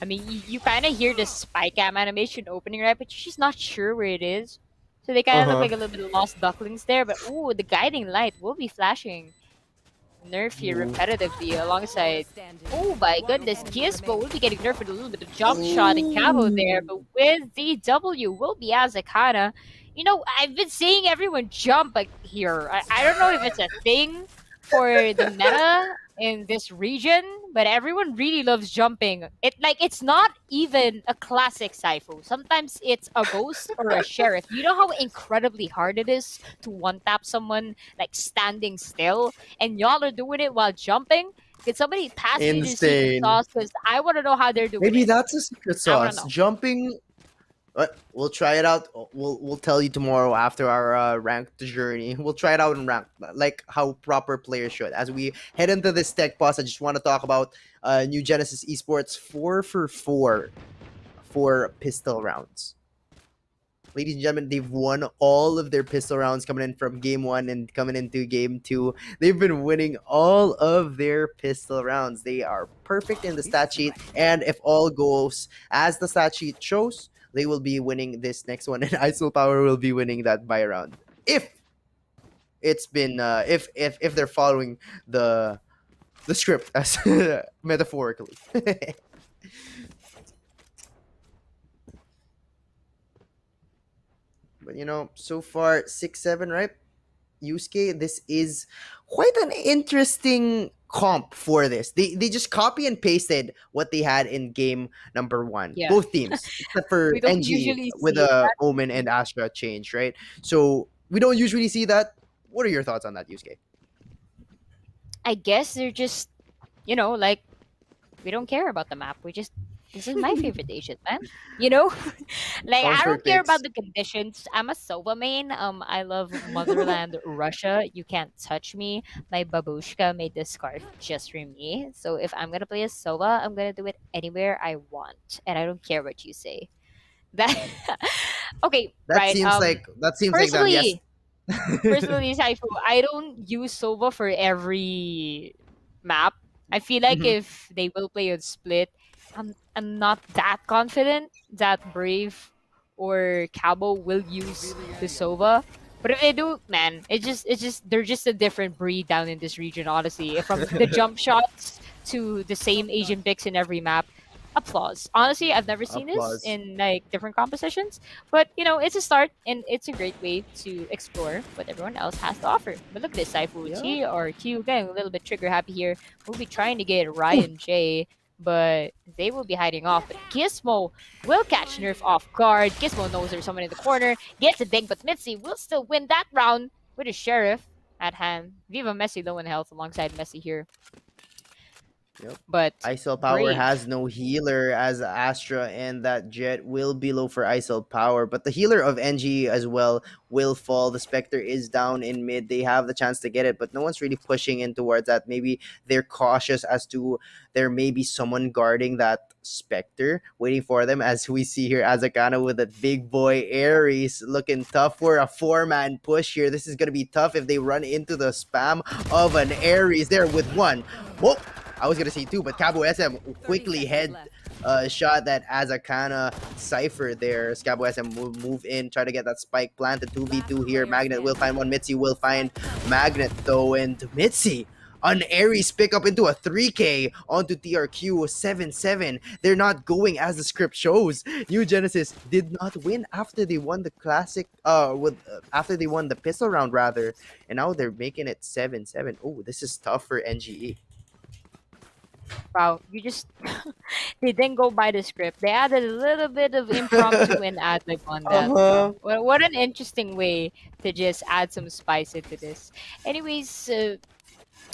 I mean, you kind of hear the spy cam animation opening, right? But you're just not sure where it is. So they kind of look like a little bit of lost ducklings there. But ooh, the guiding light will be flashing. Nerf here repetitively alongside. Oh my goodness, Gizmo will be getting nerfed with a little bit of jump shot and Cabo there. But with the W will be Azakana. I've been seeing everyone jump here. I don't know if it's a thing for the meta in this region, but everyone really loves jumping. It's not even a classic Saifu. Sometimes it's a ghost or a sheriff. You know how incredibly hard it is to one-tap someone like standing still, and y'all are doing it while jumping? Can somebody pass me the secret Insane. sauce? Because I want to know how they're doing Maybe it. that's a secret I wanna sauce. know. Jumping But we'll try it out. We'll tell you tomorrow after our ranked journey. We'll try it out in rank, like how proper players should. As we head into this tech pause, I just want to talk about New Genesis Esports 4 for 4 for pistol rounds. Ladies and gentlemen, they've won all of their pistol rounds coming in from game 1 and coming into game 2. They've been winning all of their pistol rounds. They are perfect in the stat sheet, and if all goes as the stat sheet shows, they will be winning this next one, and Isol Power will be winning that buy round. If it's been if they're following the script as metaphorically. But so far 6-7, right? Yusuke, this is quite an interesting comp for this. They just copy and pasted what they had in game number 1. Yeah. Both teams, except for We don't NG usually with see that. Omen and Astra change, right? So we don't usually see that. What are your thoughts on that, Yusuke? I guess they're just, like, we don't care about the map. This is my favorite Asian, man. Like, I Comfort don't care about picks. the conditions. I'm a Sova main. I love Motherland Russia. You can't touch me. My babushka made this scarf just for me. So if I'm gonna play a Sova, I'm gonna do it anywhere I want, and I don't care what you say. That okay, That right? seems like them. Yes. Personally, Saifu, I don't use Sova for every map. I feel like Mhm. if they will play a split, I'm not that confident that Brave or Cabo will use the Sova. But if they do, man, it's just they're just a different breed down in this region, honestly. From the jump shots to the same Asian picks in every map. Applause. Honestly, I've never seen this Applause. in like different compositions. But it's a start and it's a great way to explore what everyone else has to offer. But look at this, Saifu Yeah. T or Q getting a little bit trigger happy here. We'll be trying to get Ryan J, but they will be hiding off. But Gizmo will catch Nerf off guard. Gizmo knows there's someone in the corner, gets a dig, but Mitzi will still win that round with a sheriff at hand. Viva Messi low in health alongside Messi here. Yep. But Isol Power Brave. has no healer as Astra, and that Jet will be low for Isol Power. But the healer of NG as well will fall. The Spectre is down in mid. They have the chance to get it, but no one's really pushing in towards that. Maybe they're cautious as to there may be someone guarding that Spectre waiting for them, as we see here Azakana with a big boy Ares looking tough for a 4-man push here. This is going to be tough if they run into the spam of an Ares there with one. Whoa! I was gonna say 2, but Cabo SM 30 quickly seconds head left. shot that Azakana Cypher there. Cabo SM will move in, try to get that spike planted. 2v2 here. Magnet will find one. Mitzi will find Magnet though, and Mitzi an Ares pick up into a 3K onto TRQ 7-7. They're not going as the script shows. New Genesis did not win after they won the classic after they won the pistol round rather, and now they're making it 7-7. Oh, this is tough for NGE. Wow, you just they didn't go by the script. They added a little bit of impromptu and ad lib on that. Uh-huh. What an interesting way to just add some spice into this. Anyways,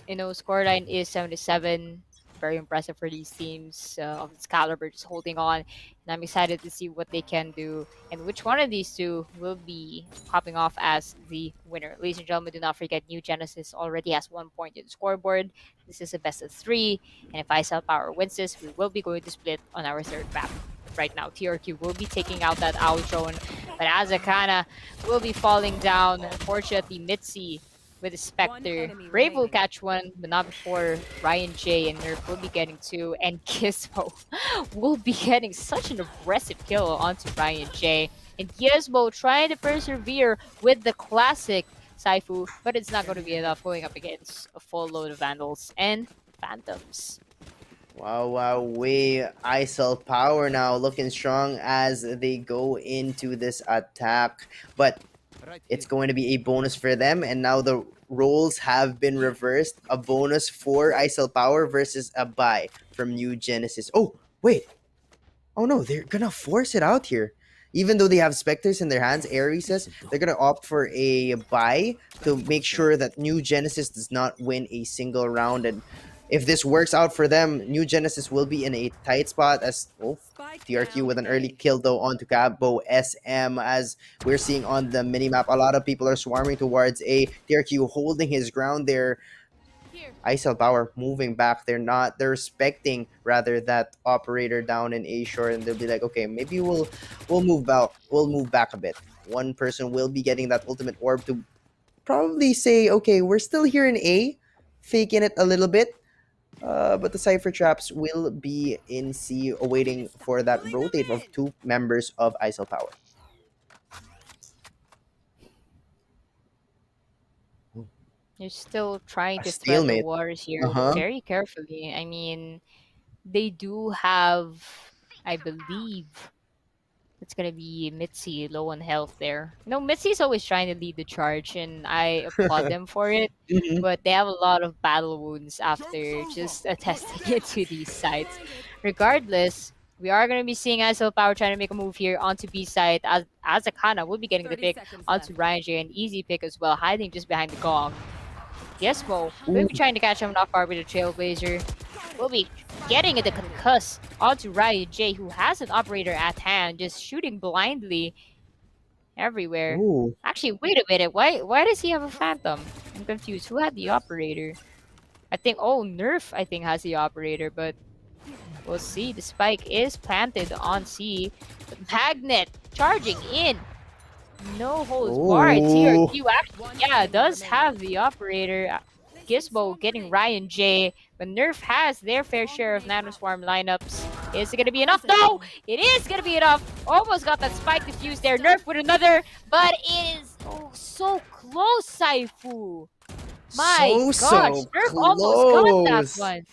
scoreline is 77. Very impressive for these teams of this caliber, just holding on. And I'm excited to see what they can do and which one of these two will be popping off as the winner. Ladies and gentlemen, do not forget New Genesis already has 1 point in the scoreboard. This is a best of 3. And if ISL Power wins this, we will be going to split on our third map. Right now, TRQ will be taking out that owl drone, but Azakana will be falling down. Unfortunately, Mitzi with the Spectre. enemy Brave will remaining. catch one, but not before Ryan J, and Nerf will be getting 2, and Gizmo will be getting such an aggressive kill onto Ryan J. And Gizmo trying to persevere with the classic Saifu, but it's not going to be enough going up against a full load of Vandals and Phantoms. Wow, way ISL Power now looking strong as they go into this attack. But it's going to be a bonus for them, and now the roles have been reversed. A bonus for ISL Power versus a buy from New Genesis. Oh, wait. Oh no, they're gonna force it out here. Even though they have Spectres in their hands, Ares says they're gonna opt for a buy to make sure that New Genesis does not win a single round. And If this works out for them, New Genesis will be in a tight spot as Spike TRQ down with an early A. kill though onto Cabo SM as we're seeing on the minimap. A lot of people are swarming towards A. TRQ holding his ground there. Here. ISL Power moving back. They're respecting rather that operator down in A shore, and they'll be like, okay, maybe we'll move back a bit. One person will be getting that ultimate orb to probably say, okay, we're still here in A, faking it a little bit. But the Cypher Traps will be in C, awaiting for that rotate of two members of ISL Power. You're still trying A to thread the stalemate. waters Uh here huh. very carefully. I mean, they do have, I believe, it's gonna be Mitzi low on health there. You know, Mitzi's always trying to lead the charge, and I applaud them for it. Hmm. But they have a lot of battle wounds after just attesting it to these sites. Regardless, we are gonna be seeing ISL Power trying to make a move here onto B side. As Azakana will be getting the 30 pick seconds onto left. Ryan J, an easy pick as well, hiding just behind the gong. Gizmo will Ooh. be trying to catch him off guard with a Trailblazer. Will be getting the concuss onto Riot J, who has an operator at hand, just shooting blindly everywhere. Ooh. Actually, wait a minute. Why does he have a phantom? I'm confused. Who had the operator? I think Nerf I think has the operator, but we'll see. The spike is planted on C. The magnet charging in. No holds barred. Oh. TRQ actually, yeah, does have the operator. Gizmo getting Ryan J. But Nerf has their fair share of Nano Swarm lineups. Is it going to be enough? No! It is going to be enough. Almost got that spike defused there. Nerf with another. But it is so close, Saifu. My gosh. So Nerf almost got that close. one.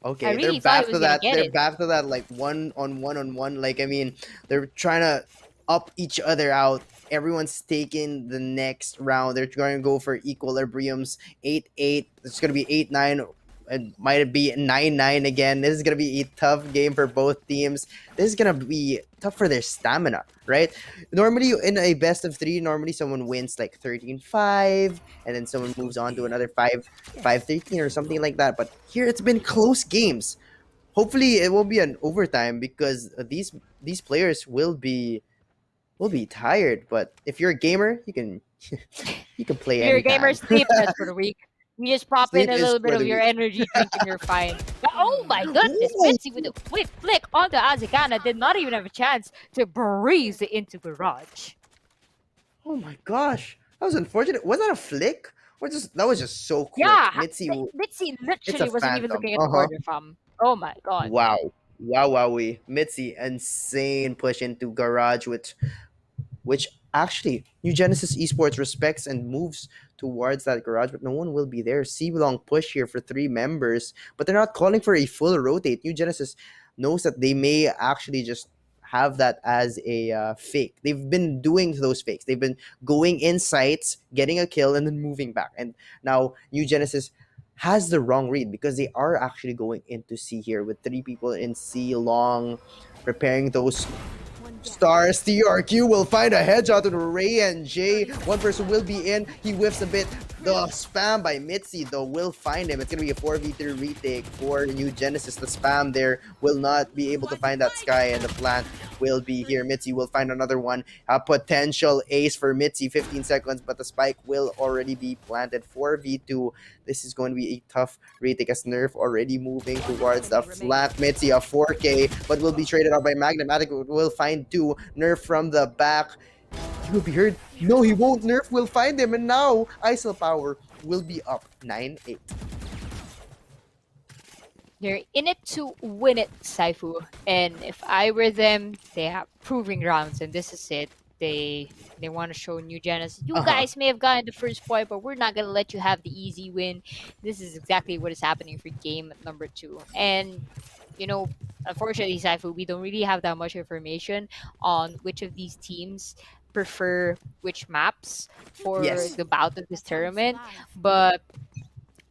I Okay, they're really thought back he to was going to that. get They're it. back to that like one on one. Like I mean, they're trying to up each other out. Everyone's taking the next round. They're going to go for equilibriums. 8-8. It's going to be 8-9. It might be 9-9 again. This is going to be a tough game for both teams. This is going to be tough for their stamina, right? Normally, in a best of three, normally someone wins like 13-5, and then someone moves on to another 5-13 or something like that. But here it's been close games. Hopefully, it will be an overtime because these players will be tired. But if you're a gamer, you can you can play Your gamer anytime. sleep rest for the week. You just pop in Sleep a is little bit for of the your week. energy drink and you're fine. But oh my goodness, Ooh. Mitzi with a quick flick onto Azekana did not even have a chance to breeze into Garage. Oh my gosh, that was unfortunate. Was that a flick or just that was just so quick? Yeah, Mitzi, Mitzi it's a literally wasn't even phantom. looking at Uh the huh. corner from. Oh my god. Wow. Wow, wowie. Mitzi, insane push into Garage, which actually New Genesis Esports respects and moves towards that garage, but no one will be there. C long push here for three members, but they're not calling for a full rotate. New Genesis knows that they may actually just have that as a fake. They've been doing those fakes. They've been going in sites, getting a kill, and then moving back. And now New Genesis has the wrong read because they are actually going into C here with three people in C long, preparing those stars. TRQ will find a headshot to Ray and Jay. One person will be in. He whiffs a bit. The spam by Mitzi, though, will find him. It's going to be a 4v3 retake for New Genesis. The spam there will not be able to find that Sky, and the plant will be here. Mitzi will find another one. A potential ace for Mitzi. 15 seconds, but the spike will already be planted. 4v2. This is going to be a tough retake as Nerf already moving towards the flank. Mitzi, a 4K, but will be traded out by Magnum. Matic will find two. Nerf from the back. He will be heard. No, he won't. Nerf will find him, and now ISL Power will be up 9-8. They're in it to win it, Saifu. And if I were them, they have proving grounds, and this is it. They want to show New Genesis. You guys may have gotten the first point, but we're not gonna let you have the easy win. This is exactly what is happening for game number 2. And you know, unfortunately, Saifu, we don't really have that much information on which of these teams prefer which maps for Yes. the bout of this tournament. But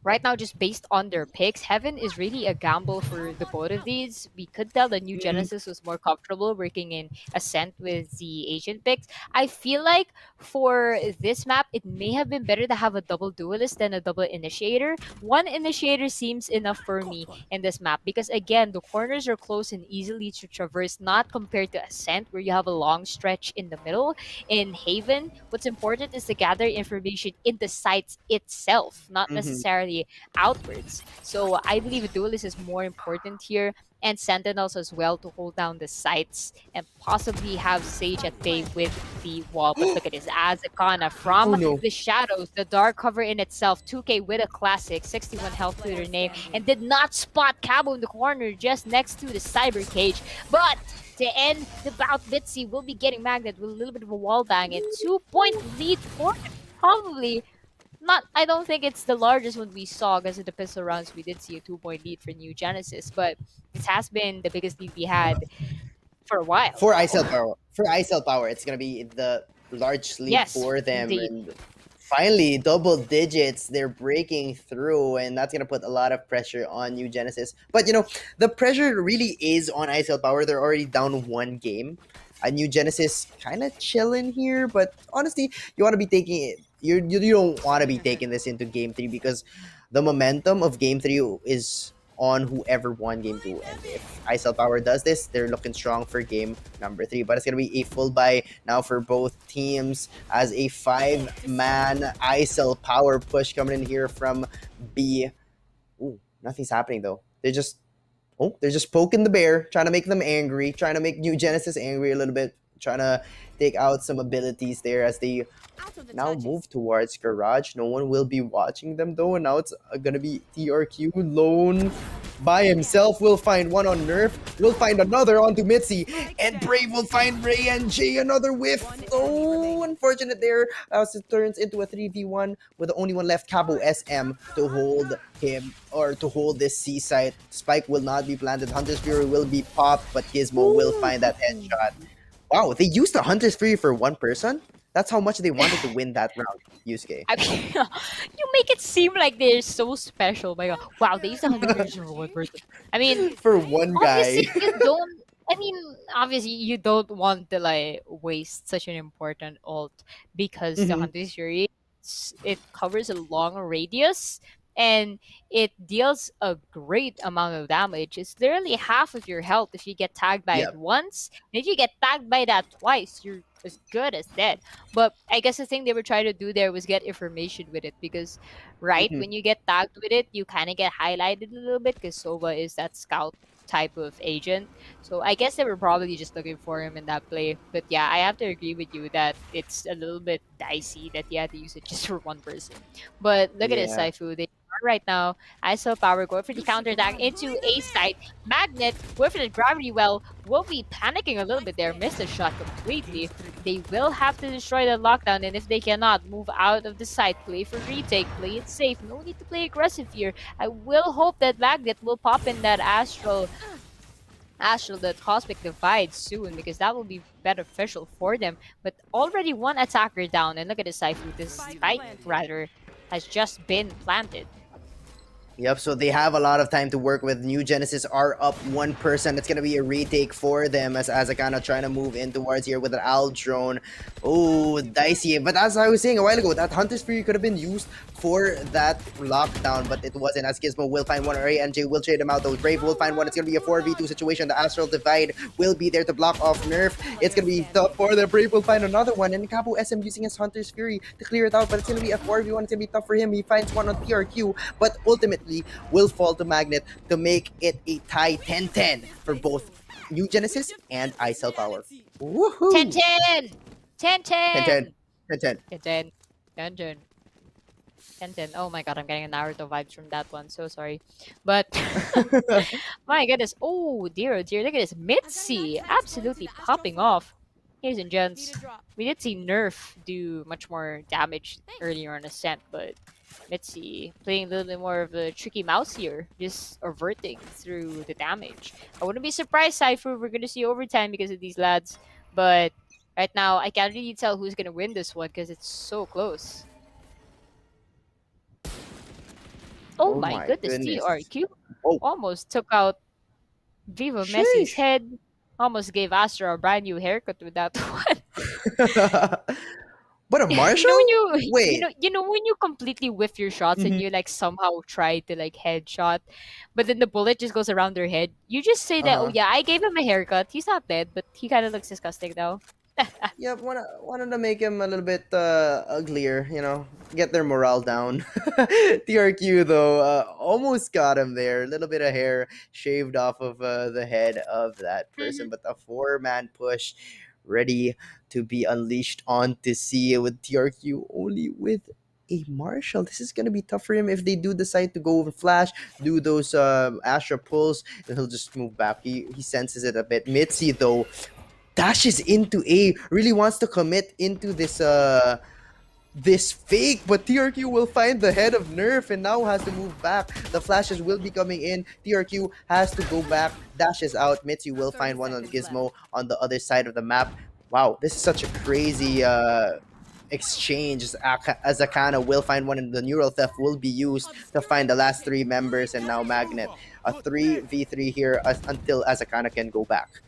right now, just based on their picks, Heaven is really a gamble for the both of these. We could tell the new Mhm. Genesis was more comfortable working in Ascent with the Asian picks. I feel like for this map, it may have been better to have a double duelist than a double initiator. One initiator seems enough for me in this map because, again, the corners are close and easily to traverse, not compared to Ascent, where you have a long stretch in the middle. In Haven, what's important is to gather information in the sites itself, not Mhm. necessarily outwards. So I believe a duelist is more important here, and sentinels as well to hold down the sites and possibly have Sage at bay with the wall. But look at this, Azakana Oh from no. the shadows, the dark cover in itself, 2K with a classic, 61 health to their name, and did not spot Cabo in the corner just next to the cyber cage. But to end the bout, Bitsy will be getting Magnet with a little bit of a wall bang and 2-point lead for him. Probably not. I don't think it's the largest one we saw because in the pistol rounds we did see a 2-point lead for New Genesis, but this has been the biggest lead we had for a while For now. ISL power, it's gonna be the large lead Yes, for them, indeed. and finally double digits. They're breaking through, and that's gonna put a lot of pressure on New Genesis. But the pressure really is on ISL power. They're already down one game. New Genesis kind of chilling here, but honestly, you want to be taking it. You don't want to be taking this into game three because the momentum of game three is on whoever won game two. And if ISL Power does this, they're looking strong for game number three. But it's going to be a full buy now for both teams as a 5-man ISL Power push coming in here from B. Ooh, nothing's happening though. They're just poking the bear, trying to make them angry, trying to make New Genesis angry a little bit, trying to take out some abilities there as they now move towards garage. No one will be watching them though, and now it's gonna be TRQ lone by himself. We'll find one on Nerf. We'll find another onto Mitzi, and Brave will find Ray and Jay another whiff. Oh, unfortunate there as it turns into a 3v1 with the only one left, Cabo SM, to hold him or to hold this C site. Spike will not be planted. Hunter's Fury will be popped, but Gizmo will find that headshot. Wow, they used the Hunter's Fury for one person? That's how much they wanted to win that round, Yusuke. I mean, you make it seem like they're so special. My God, wow, they used 100 for one person. I mean, For one guy. obviously you don't. I mean, obviously you don't want to like waste such an important ult because the Mhm. Hunter's Fury, it covers a long radius and it deals a great amount of damage. It's literally half of your health if you get tagged by it Yep. once. And if you get tagged by that twice, you're as good as dead. But I guess the thing they were trying to do there was get information with it because, right, Mhm. when you get tagged with it, you kind of get highlighted a little bit because Sova is that scout type of agent. So I guess they were probably just looking for him in that play. But yeah, I have to agree with you that it's a little bit dicey that you had to use it just for one person. But look at this, Yeah. Saifu. They are right now. ISO Power going for the counterattack into A side. Magnet going for the gravity well. Will be panicking a little bit there. Missed the shot completely. They will have to destroy the lockdown, and if they cannot, move out of the site. Play for retake. Play it safe. No need to play aggressive here. I will hope that Magnet will pop in that Astral, the Cosmic Divide soon because that will be beneficial for them. But already one attacker down, and look at the Saifu. This spike rather has just been planted. Yep, so they have a lot of time to work with. New Genesis are up 1%. It's gonna be a retake for them as Azakana trying to move in towards here with an Owl drone. Oh, dicey. But as I was saying a while ago, that Hunter's Fury could have been used for that lockdown, but it wasn't, as Gizmo will find one. Ray and Jay will trade him out, though. Brave will find one. It's gonna be a 4v2 situation. The Astral Divide will be there to block off Nerf. It's gonna be tough for the Brave will find another one, and Cabo SM using his Hunter's Fury to clear it out, but it's gonna be a 4v1. It's gonna be tough for him. He finds one on PRQ, but ultimately will fall to Magnet to make it a tie 10-10 for both New Genesis and ISL Power. Woohoo! 10-10! 10-10! 10-10. 10-10. 10-10. 10-10. 10-10. Oh my god, I'm getting a Naruto vibes from that one. So sorry. But my goodness. Oh dear, oh dear. Look at this. Mitzi absolutely popping off. Ladies and gents, we did see Nerf do much more damage earlier on Ascent, but Mitzi playing a little bit more of a tricky mouse here, just averting through the damage. I wouldn't be surprised, Cypher, we're going to see overtime because of these lads, but right now I can't really tell who's going to win this one because it's so close. Oh Oh my my goodness, goodness. TRQ Oh, almost took out Viva Messi's sheesh. head. Almost gave Astra a brand new haircut with that one. But a You know when Marshall? Wait. when you completely whiff your shots and Mhm. you like somehow try to like headshot, but then the bullet just goes around their head. You just say that, oh Uh-huh. yeah, I gave him a haircut. He's not dead, but he kind of looks disgusting now. Yep, wanted to make him a little bit uglier, get their morale down. TRQ though, almost got him there. A little bit of hair shaved off of the head of that person, Mhm. but a four-man push ready to be unleashed on to see with TRQ only with a Marshall. This is gonna be tough for him if they do decide to go over flash, do those Astra pulls, and he'll just move back. He senses it a bit. Mitzi though dashes into A, really wants to commit into this fake, but TRQ will find the head of Nerf and now has to move back. The flashes will be coming in. TRQ has to go back, dashes out. Mitsu will 30 find one on seconds Gizmo left. on the other side of the map. Wow, this is such a crazy exchange as Akana will find one and the neural theft will be used to find the last three members and now Magnet. A 3v3 here until Azakana can go back.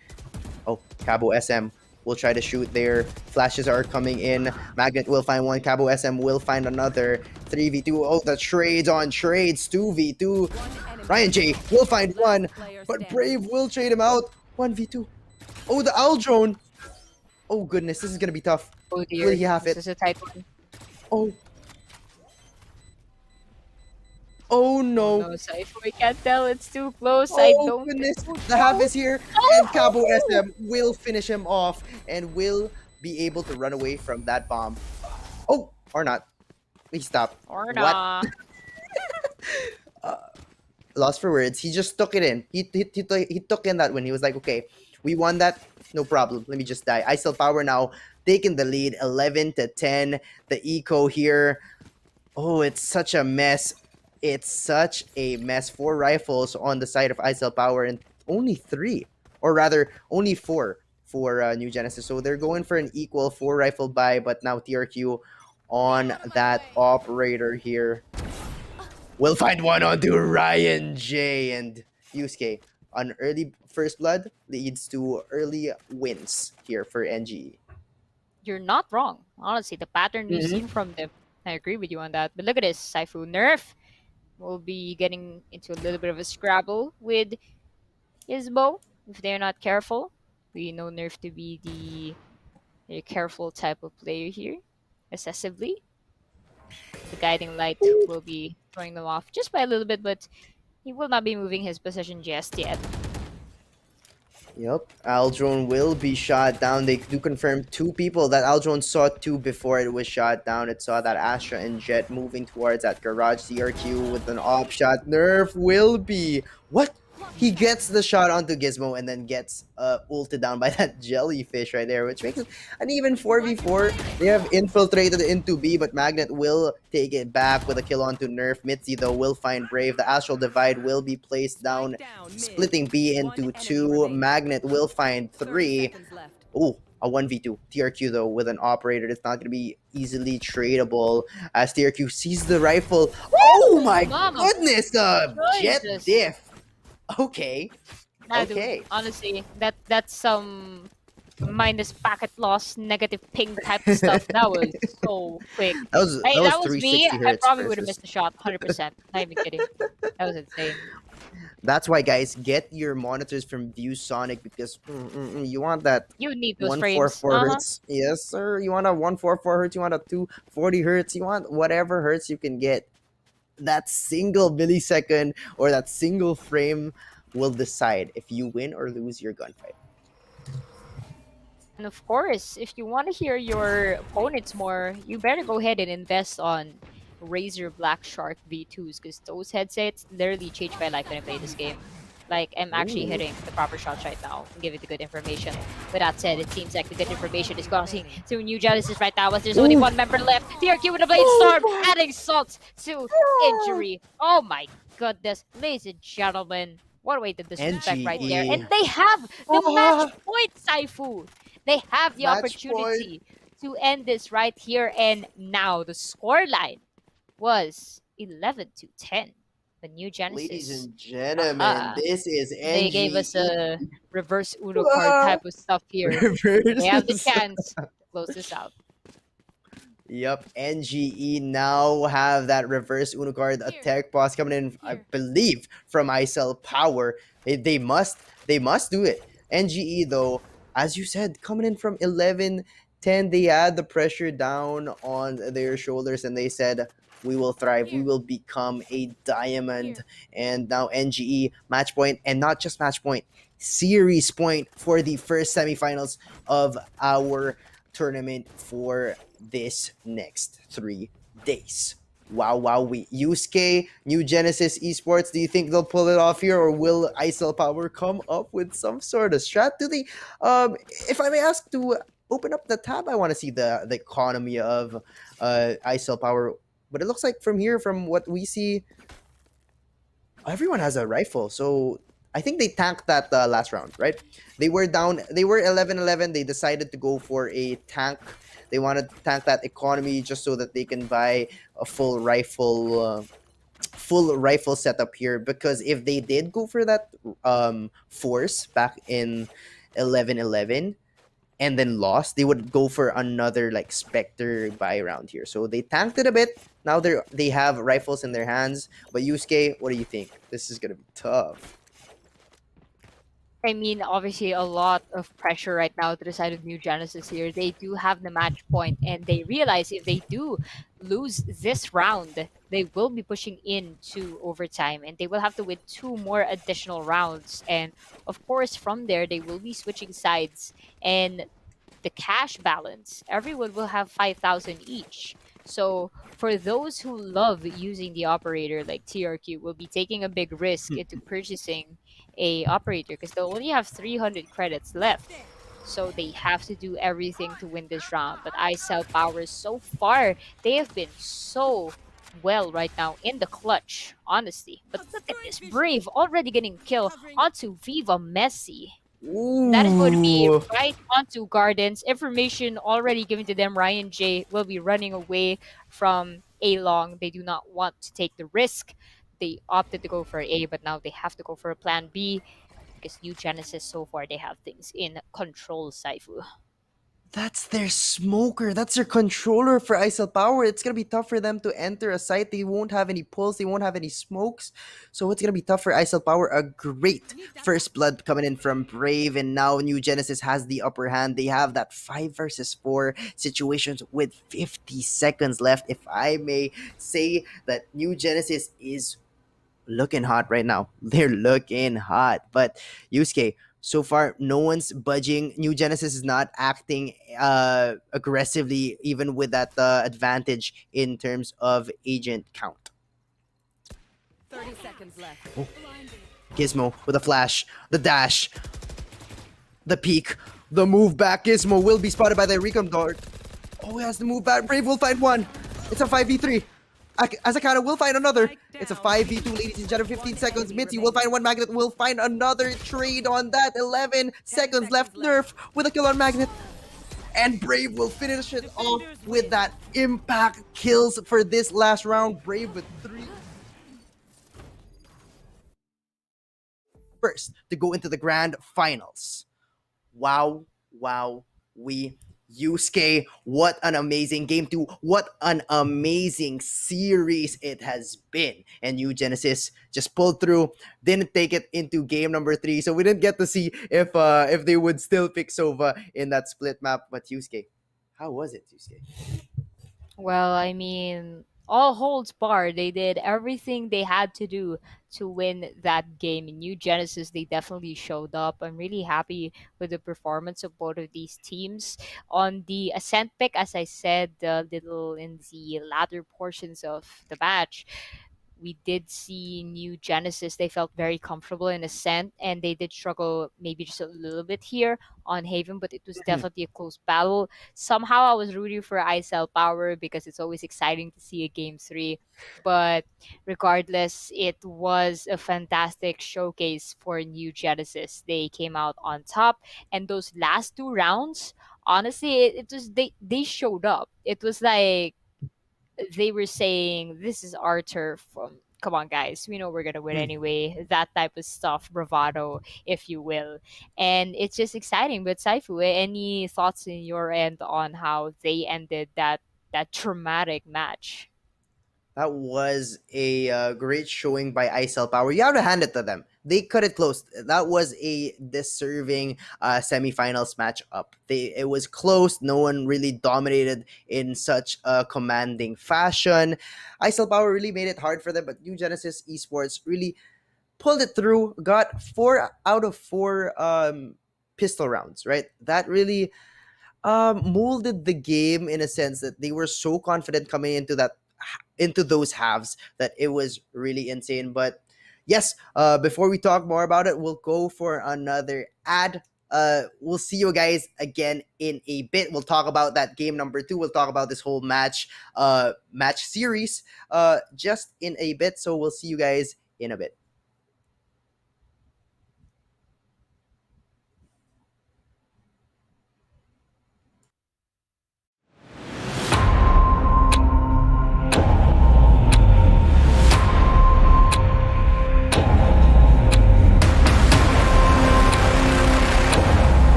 Oh, Cabo SM will try to shoot there. Flashes are coming in. Magnet will find one. Cabo SM will find another. 3v2. Oh, the trades on trades. 2v2. One enemy. Ryan J will find one, Last player but standing. Brave will trade him out. 1v2. Oh, the owl drone. Oh, goodness. This is going to be tough. Oh Will dear, he have this it? is a tight one. Oh. Oh, Oh no. no, Saifu, I can't tell. It's too close. I Oh don't goodness, know. the half is here, and Cabo Oh! SM will finish him off and will be able to run away from that bomb. Oh, or not. He stopped. Or What? nah. Lost for words. He just took it in. He took in that win. He was like, okay, we won that. No problem. Let me just die. I still power now, taking the lead, 11-10. The eco here. Oh, it's such a mess. It's such a mess. 4 rifles on the side of ISL Power and only 3, or rather, only 4 for New Genesis. So they're going for an equal 4 rifle buy, but now TRQ on that operator here. We'll find one onto Ryan J and Yusuke. An early first blood leads to early wins here for NGE. You're not wrong. Honestly, the pattern we've Mhm. seen from them, I agree with you on that. But look at this, Saifu Nerf will be getting into a little bit of a scrabble with Isbo if they're not careful. We know Nerf to be the careful type of player here, excessively. The guiding light will be throwing them off just by a little bit, but he will not be moving his position just yet. Yep, Aldrone will be shot down. They do confirm 2 people that Aldrone saw 2 before it was shot down. It saw that Astra and Jet moving towards that garage. CRQ with an op shot. Nerf will be. What? He gets the shot onto Gizmo and then gets ulted down by that jellyfish right there, which makes it an even 4v4. They have infiltrated into B, but Magnet will take it back with a kill onto Nerf. Mitzi, though, will find Brave. The Astral Divide will be placed down, splitting B into 2. Magnet will find 3. 30 seconds left. Oh, a 1v2. TRQ, though, with an operator, it's not going to be easily tradable as TRQ sees the rifle. Oh my Mama goodness! Jet Jesus. diff. Okay. Nah, dude, Okay. honestly, that's some minus packet loss, negative ping type stuff. That was so quick. Hey, That was that was me. 360 I hertz probably would have versus. missed the shot, 100%. Not even kidding. That was insane. That's why, guys, get your monitors from ViewSonic because you want that You need those frames. 144 hertz. Yes, sir. You want a 144 hertz. You want a 240 hertz. You want whatever hertz you can get. That single millisecond or that single frame will decide if you win or lose your gunfight. And of course, if you want to hear your opponents more, you better go ahead and invest on Razer Black Shark V2s because those headsets literally changed my life when I played this game. Like, I'm actually Ooh. hitting the proper shots right now and give it the good information. With that said, it seems like the good information is going to New Genesis right now as there's only one member left. TRQ with a Blade Storm, adding salt to injury. Oh my goodness. Ladies and gentlemen, what a way to disrespect right there. And NGE. they have the match point, Saifu. They have the Match opportunity to end this right here and now. The scoreline was 11-10. But New Ladies Genesis, and gentlemen, aha, this is they gave us NGE. a reverse Uno card type of stuff here. They have the Reverse. chance to close this out. Yep, NGE now have that reverse Uno card, a tech boss coming in, I believe, from ISL Power. They must do it. NGE though, as you said, coming in from 11-10, they had the pressure down on their shoulders and they said, we will thrive, we will become a diamond. And now NGE match point, and not just match point, series point for the first semifinals of our tournament for this next 3 days. Wow, wow, we Yusuke, New Genesis Esports. Do you think they'll pull it off here, or will ISL Power come up with some sort of strat? Do they, if I may ask, to open up the tab, I want to see the economy of ISL Power. But it looks like from here, from what we see, everyone has a rifle. So I think they tanked that last round, right? They were down. They were 11-11. They decided to go for a tank. They wanted to tank that economy just so that they can buy a full rifle setup here. Because if they did go for that force back in 11-11 and then lost, they would go for another like Spectre buy round here. So they tanked it a bit. Now they have rifles in their hands. But Yusuke, what do you think? This is gonna be tough. I mean, obviously, a lot of pressure right now to the side of New Genesis here. They do have the match point, and they realize if they do lose this round, they will be pushing into overtime, and they will have to win two more additional rounds. And of course, from there, they will be switching sides. And the cash balance, everyone will have 5,000 each. So for those who love using the operator like TRQ will be taking a big risk into purchasing a operator because they'll only have 300 credits left. So they have to do everything to win this round. But ISL Power so far, they have been so well right now in the clutch, honestly. But look at this Brave already getting killed onto Viva Messi. That is going to be Ooh. right onto Gardens. Information already given to them. Ryan J will be running away from A Long. They do not want to take the risk. They opted to go for A, but now they have to go for a plan B because New Genesis so far they have things in control, Saifu. That's their smoker. That's their controller for ISL Power. It's gonna be tough for them to enter a site. They won't have any pulls. They won't have any smokes. So it's gonna be tough for ISL Power. A great first blood coming in from Brave, and now New Genesis has the upper hand. They have that 5 versus 4 situations with 50 seconds left. If I may say that New Genesis is looking hot right now. They're looking hot. But Yusuke, so far no one's budging. New Genesis is not acting aggressively, even with that advantage in terms of agent count. 30 seconds left. Gizmo with a flash, the dash, the peek, the move back. Gizmo will be spotted by the recon dart. Oh, he has to move back. Brave will find one. It's a 5v3. Azakata will find another. It's a 5v2, ladies and gentlemen. 15 seconds. Mitzi will find one. Magnet will find another trade on that. 11 seconds left. Nerf with a kill on Magnet. And Brave will finish it off with that impact kills for this last round. Brave with 3. First to go into the grand finals. Wow, wow, we Yusuke, what an amazing game 2. What an amazing series it has been. And New Genesis just pulled through, didn't take it into game number 3. So we didn't get to see if they would still pick Sova in that split map. But Yusuke, how was it, Yusuke? Well, I mean, all holds barred. They did everything they had to do to win that game. In New Genesis, they definitely showed up. I'm really happy with the performance of both of these teams. On the Ascent pick, as I said, a little in the latter portions of the match, we did see New Genesis. They felt very comfortable in Ascent, and they did struggle maybe just a little bit here on Haven, but it was definitely a close battle. Somehow I was rooting for ISL Power because it's always exciting to see a game 3. But regardless, it was a fantastic showcase for New Genesis. They came out on top, and those last 2 rounds, honestly, it was they showed up. It was like they were saying this is our turf. come on, guys, we know we're gonna win Mm. anyway. That type of stuff, bravado, if you will. And it's just exciting. But Saifu, any thoughts in your end on how they ended that traumatic match? That was a great showing by ISL Power. You have to hand it to them. They cut it close. That was a deserving semifinals matchup. It was close. No one really dominated in such a commanding fashion. ISL Power really made it hard for them, but New Genesis Esports really pulled it through. Got 4 out of 4 pistol rounds. Right. That really molded the game in a sense that they were so confident coming into those halves that it was really insane. But yes, before we talk more about it, we'll go for another ad. We'll see you guys again in a bit. We'll talk about that game number 2. We'll talk about this whole match series just in a bit. So we'll see you guys in a bit.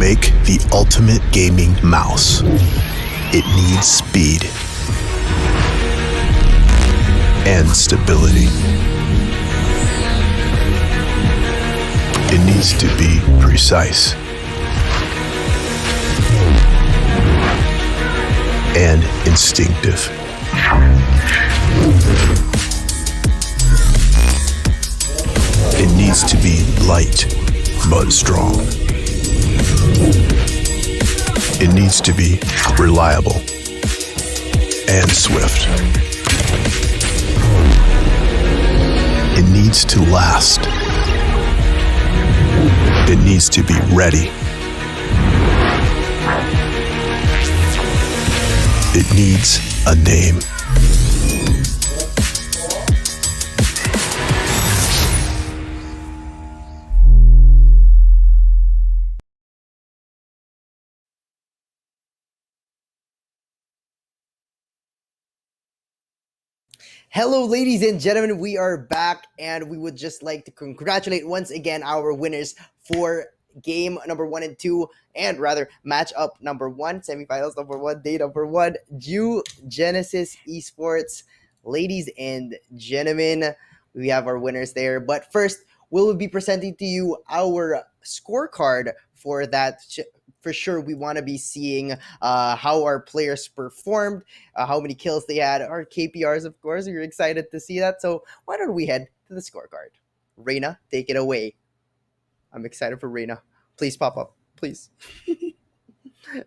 make the ultimate gaming mouse, it needs speed and stability. It needs to be precise and instinctive. It needs to be light but strong. It needs to be reliable and swift. It needs to last. It needs to be ready. It needs a name. Hello, ladies and gentlemen. We are back, and we would just like to congratulate once again our winners for game number 1 and 2, and rather match up number 1, semifinals number 1, day number 1, Due Genesis Esports. Ladies and gentlemen, we have our winners there. But first, we'll be presenting to you our scorecard for that. For sure, we want to be seeing how our players performed, how many kills they had, our KPRs, of course. You're excited to see that. So why don't we head to the scorecard? Reina, take it away. I'm excited for Reina. Please pop up. Please.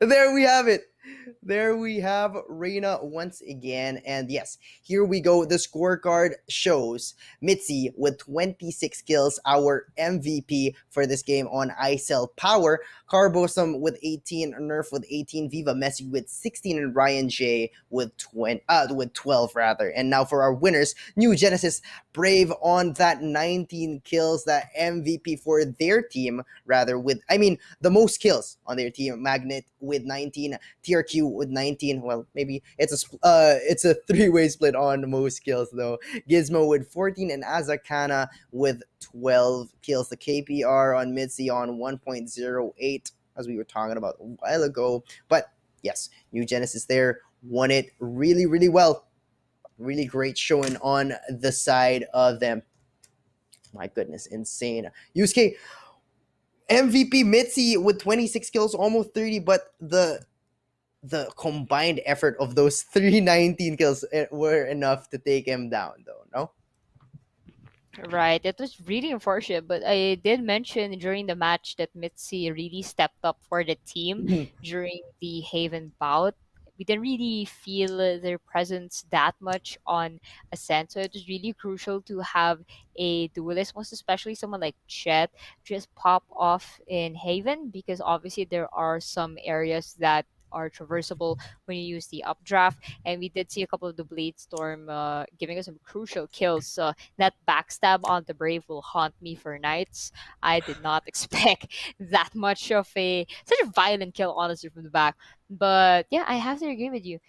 There we have it. There we have Reina once again. And yes, here we go. The scorecard shows Mitzi with 26 kills, our MVP for this game on iCell Power. Carbosum with 18, Nerf with 18, Viva Messi with 16, and Ryan J with 12 rather. And now for our winners, New Genesis Brave on that 19 kills, that MVP for their team, rather with the most kills on their team. Magnet with 19, TRQ with 19. Well, maybe it's a three-way split on most kills though. Gizmo with 14 and Azakana with 12 kills. The KPR on Mitzi on 1.08, as we were talking about a while ago. But yes, New Genesis there won it really, really well. Really great showing on the side of them. My goodness, insane. Yusuke, MVP Mitzi with 26 kills, almost 30, but the combined effort of those 319 kills were enough to take him down, though, no? Right, it was really unfortunate, but I did mention during the match that Mitzi really stepped up for the team during the Haven bout. We didn't really feel their presence that much on Ascent, so it was really crucial to have a duelist, most especially someone like Chet, just pop off in Haven because obviously there are some areas that are traversable when you use the updraft, and we did see a couple of the Blade Storm giving us some crucial kills. That backstab on the Brave will haunt me for nights. I did not expect that much of such a violent kill, honestly, from the back. But yeah, I have to agree with you.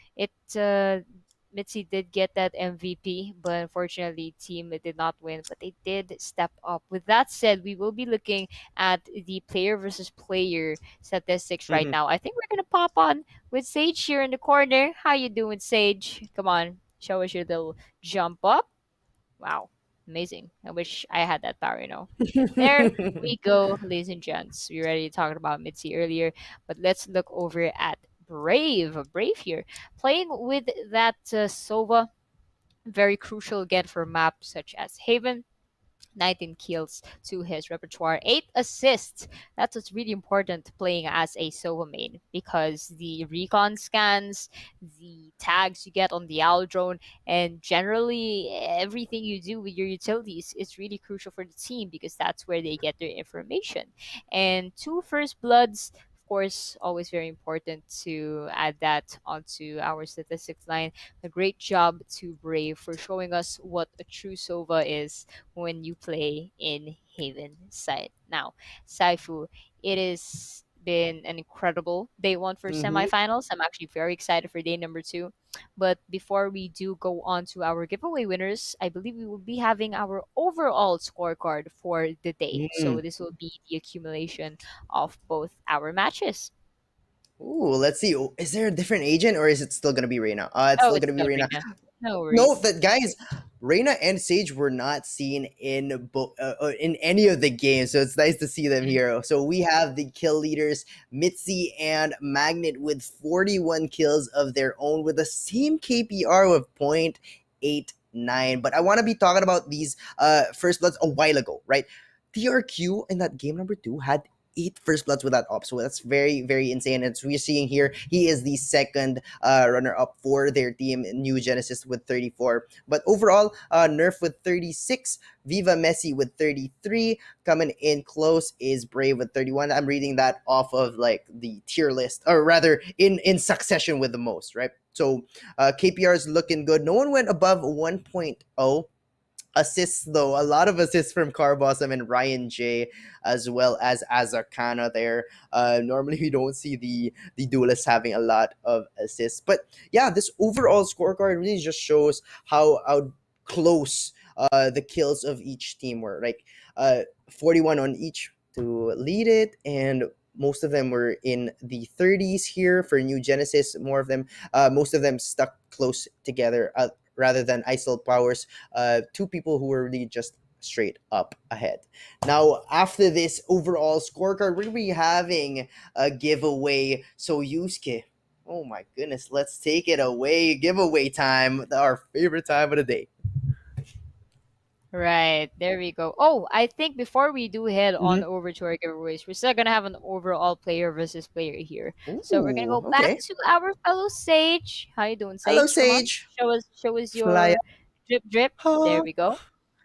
Mitzi did get that MVP, but unfortunately, team did not win. But they did step up. With that said, we will be looking at the player versus player statistics right Mhm. now. I think we're gonna pop on with Sage here in the corner. How you doing, Sage? Come on, show us your little jump up. Wow, amazing. I wish I had that power. There we go, ladies and gents. We already talked about Mitzi earlier, but let's look over at Brave. Brave here, playing with that Sova. Very crucial again for maps such as Haven. 19 kills to his repertoire, 8 assists. That's what's really important playing as a Sova main because the recon scans, the tags you get on the owl drone, and generally everything you do with your utilities is really crucial for the team because that's where they get their information. And 2 first bloods, of course, always very important to add that onto our statistics line. A great job to Brave for showing us what a true Sova is when you play in Haven side. Now, Saifu, it is been an incredible day one for Mm-hmm. semifinals. I'm actually very excited for day number two. But before we do go on to our giveaway winners, I believe we will be having our overall scorecard for the day. So this will be the accumulation of both our matches. Ooh, let's see. Oh, is there a different agent or is it still gonna be Reina? It's Oh, still it's gonna be still Reina. Reina. No Note worries. that guys, Reina and Sage were not seen in any of the games, so it's nice to see them Mhm. here. So we have the kill leaders, Mitzi and Magnet, with 41 kills of their own, with the same KPR of 0.89. But I want to be talking about these first bloods a while ago, right? TRQ in that game number two had eight first bloods with that op. So that's very, very insane. And so we're seeing here, he is the second runner up for their team, New Genesis with 34. But overall, Nerf with 36, Viva Messi with 33. Coming in close is Brave with 31. I'm reading that off of like the tier list, or rather in succession with the most, right? So KPR is looking good. No one went above 1.0 assists though. A lot of assists from Carbossom and Ryan J, as well as Azarkana there. Normally we don't see the duelists having a lot of assists, but yeah, this overall scorecard really just shows how close the kills of each team were. Like 41 on each to lead it, and most of them were in the 30s here for New Genesis. Most of them stuck close together, rather than Isol Powers, two people who were really just straight up ahead. Now, after this overall scorecard, we're gonna be having a giveaway. So, Yusuke, oh my goodness, let's take it away. Giveaway time, our favorite time of the day. Right, there we go. Oh, I think before we do head on Mm-hmm. over to our giveaways, we're still gonna have an overall player versus player here. So we're gonna Ooh, go back okay. to our fellow Sage. How you doing, Hello, Sage? Come on, Sage. show us Fly your drip drip. There up. we go.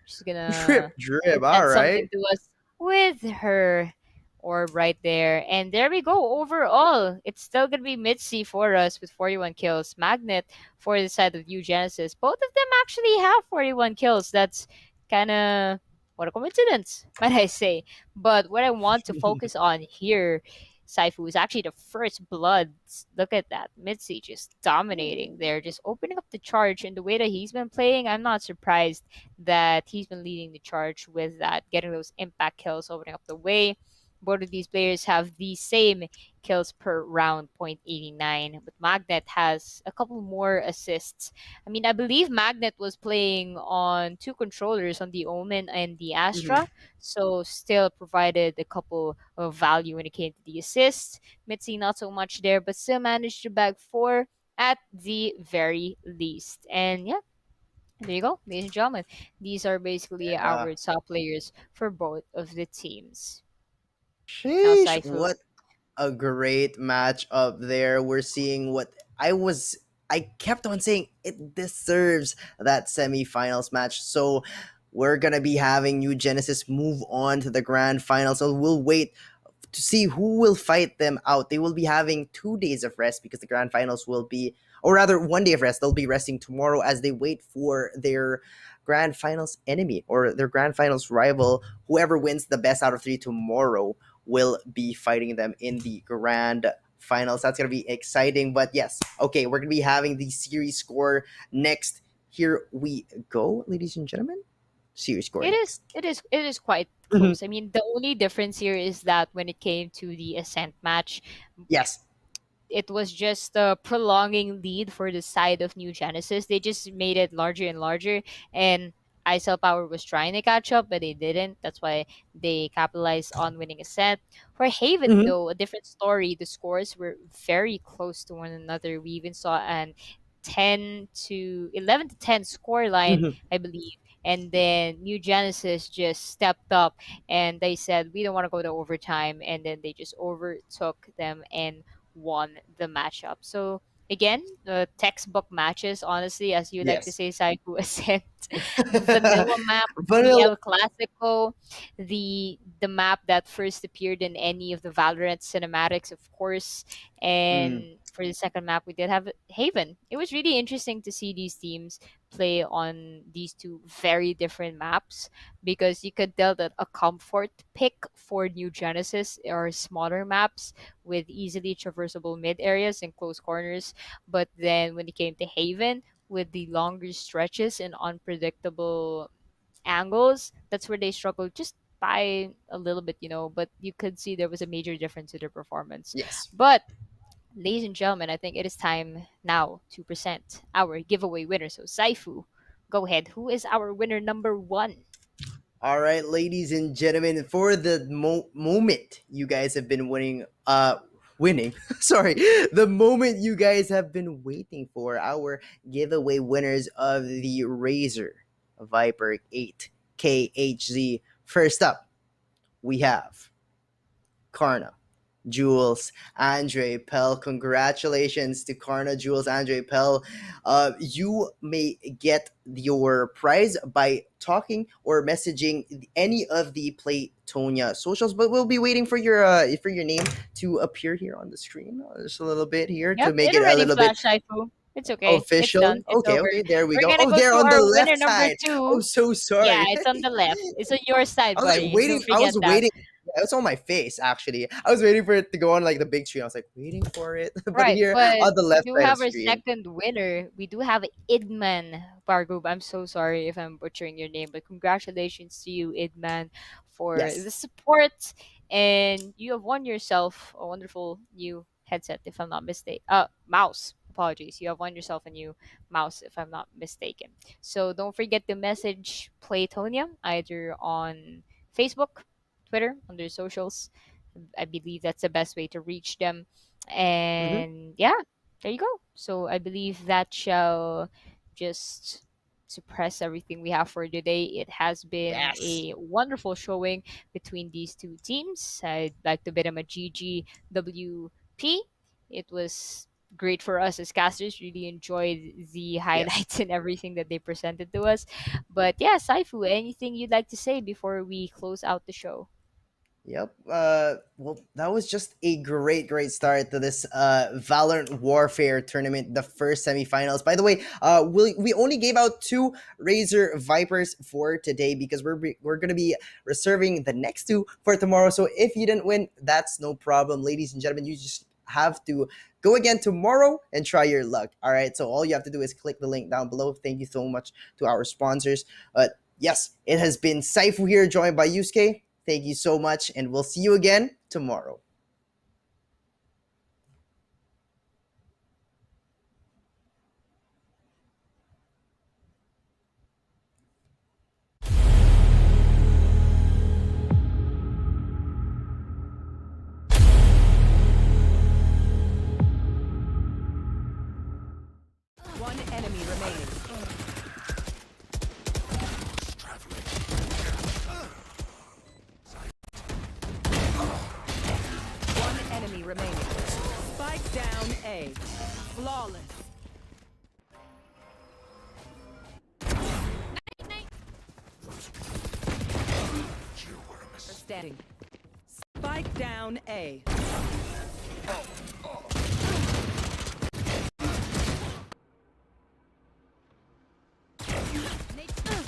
She's Drip, gonna drip. All present something right. to us with her orb right there. And there we go. Overall, it's still gonna be Mitzi for us with 41 kills. Magnet for the side of Genesis. Both of them actually have 41 kills. That's kind of what a coincidence, might I say. But what I want to focus on here, Saifu, is actually the first bloods. Look at that. Mitzi just dominating there, just opening up the charge. And the way that he's been playing, I'm not surprised that he's been leading the charge with that, getting those impact kills, opening up the way. Both of these players have the same kills per round, 0.89, but Magnet has a couple more assists. I mean, I believe Magnet was playing on two controllers, on the Omen and the Mhm. Astra, so still provided a couple of value when it came to the assists. Mitzi not so much there, but still managed to bag four at the very least. And yeah, there you go, ladies and gentlemen. These are basically Yeah. our top players for both of the teams. Now, Sheesh. Saifu. What a great match up there. We're seeing what I kept on saying it deserves that semifinals match. So we're gonna be having New Genesis move on to the grand final. So we'll wait to see who will fight them out. They will be having 2 days of rest because the grand finals will be, or rather, 1 day of rest. They'll be resting tomorrow as they wait for their grand finals enemy or their grand finals rival. Whoever wins the best out of three tomorrow will be fighting them in the grand finals. That's going to be exciting. But yes, okay, we're going to be having the series score next. Here we go, ladies and gentlemen. Series score It is next. it is it is quite Mhm. close. I mean, the only difference here is that when it came to the Ascent match, Yes. it was just a prolonging lead for the side of New Genesis. They just made it larger and larger, and ISL Power was trying to catch up, but they didn't. That's why they capitalized on winning a set. For Haven, Mhm. though, a different story. The scores were very close to one another. We even saw an 11 to 10 score line, Mhm. I believe. And then New Genesis just stepped up and they said, we don't want to go to overtime. And then they just overtook them and won the matchup. So again, the textbook matches, honestly, as you like to Yes. say, Saiku Ascent, the vanilla map, the Vanilla. El Clasico, the map that first appeared in any of the Valorant cinematics, of course, Mm. and for the second map, we did have Haven. It was really interesting to see these teams play on these two very different maps because you could tell that a comfort pick for New Genesis are smaller maps with easily traversable mid areas and close corners. But then when it came to Haven, with the longer stretches and unpredictable angles, that's where they struggled just by a little bit, but you could see there was a major difference in their performance. Yes. But ladies and gentlemen, I think it is time now to present our giveaway winner. So Saifu, go ahead. Who is our winner number one? All right, ladies and gentlemen, for the moment you guys have been winning, sorry, the moment you guys have been waiting for, our giveaway winners of the Razer Viper 8 KHZ. First up, we have Karna, Jules, Andre Pell. Congratulations to Karna, Jules, Andre Pell. You may get your prize by talking or messaging any of the Playtonia socials, but we'll be waiting for your name to appear here on the screen just a little bit here to Yep, make it it a already little bit flashed, Saifu. It's okay. It's official. done. It's Okay, over. okay, there we We're go. gonna Oh, go there to on the our winner left number side. two. Oh, so Yeah, sorry. it's on the left. It's on your side, I was like buddy. waiting. Don't I forget was that. waiting. Yeah, it was on my face actually. I was waiting for it to go on like the big screen. I was like waiting for it, but Right, here but on the we left do side of have the our screen. second winner. We do have Idman Bargub. I'm so sorry if I'm butchering your name, but congratulations to you, Idman, for Yes. the support. And you have won yourself a wonderful new headset, if I'm not mistaken. Mouse. Apologies. You have won yourself a new mouse, if I'm not mistaken. So don't forget to message Playtonia either on Facebook, Twitter, on their socials. I believe that's the best way to reach them. Mm-hmm. And yeah, there you go. So I believe that shall just suppress everything we have for today. It has been Yes. a wonderful showing between these two teams. I'd like to bid them a GGWP. It was great for us as casters. Really enjoyed the Yes. highlights and everything that they presented to us. But yeah, Saifu, anything you'd like to say before we close out the show? Yep. Well, that was just a great start to this Valorant Warfare tournament, the first semifinals. By the way, we only gave out 2 Razer Vipers for today because we're gonna be reserving the next 2 for tomorrow. So if you didn't win, that's no problem, ladies and gentlemen. You just have to go again tomorrow and try your luck. All right. So all you have to do is click the link down below. Thank you so much to our sponsors. But yes, it has been Saifu here, joined by Yusuke. Thank you so much, and we'll see you again tomorrow. One enemy remaining. One enemy remaining. Spike down A. Flawless. Standing. Spike down A.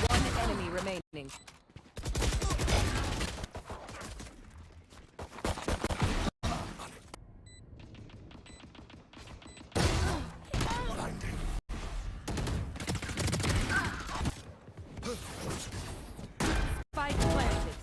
One enemy remaining. Spike planted.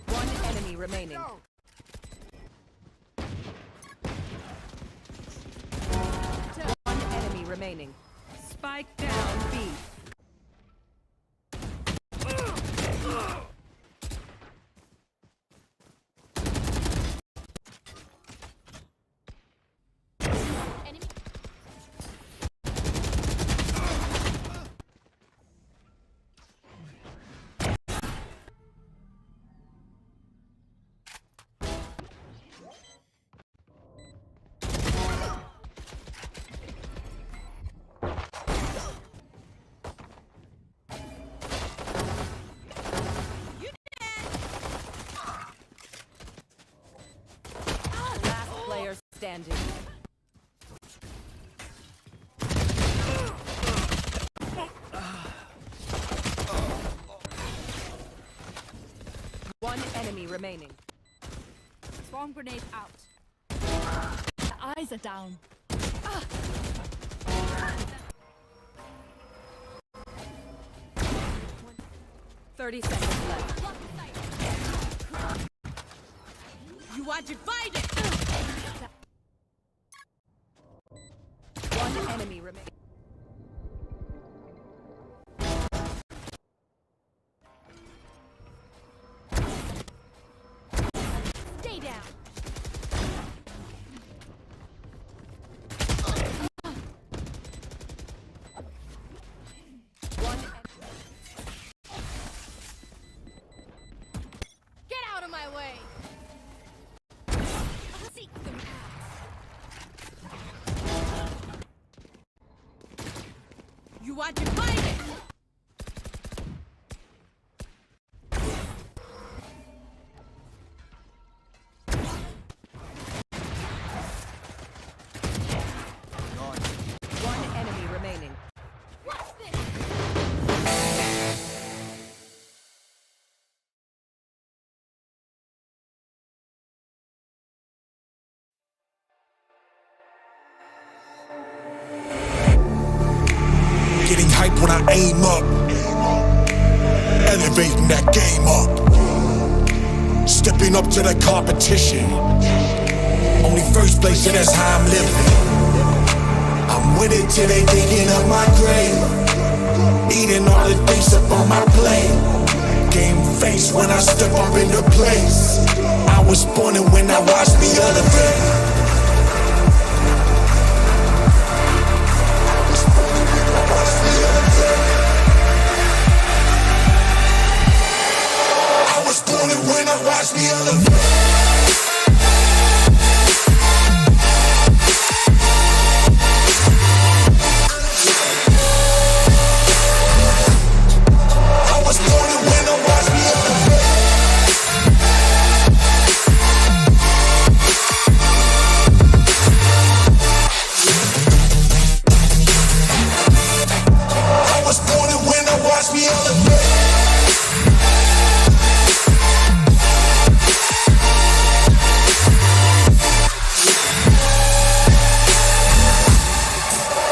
One enemy remaining. One enemy remaining. Spike down B. Last player standing. One enemy remaining. Bomb grenade out. The eyes are down. 30 seconds left. You are divided. One enemy remaining. Stay down. One Get out of my way. Seek them out. You are divided. One enemy remaining. What's this? Getting hype when I aim up. Elevating that game up. Stepping up to the competition. Only first place, and that's how I'm living. I'm with it till they thinking of my grave. Eating all the things up on my plate. Game face when I step up into place. I was born and when I watched me elevate. I was born and when I watched me elevate. I was born and when I watched me elevate. I was born and when I watched me elevate.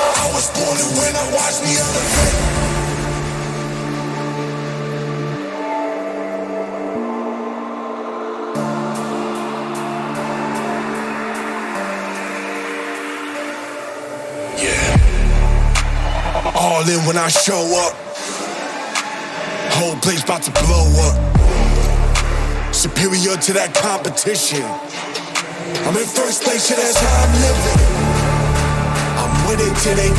I was born and when I watched me elevate. Yeah. All in when I show up. Whole place about to blow up. Superior to that competition. I'm in first place, yeah, that's how I'm living. I'm with it till they think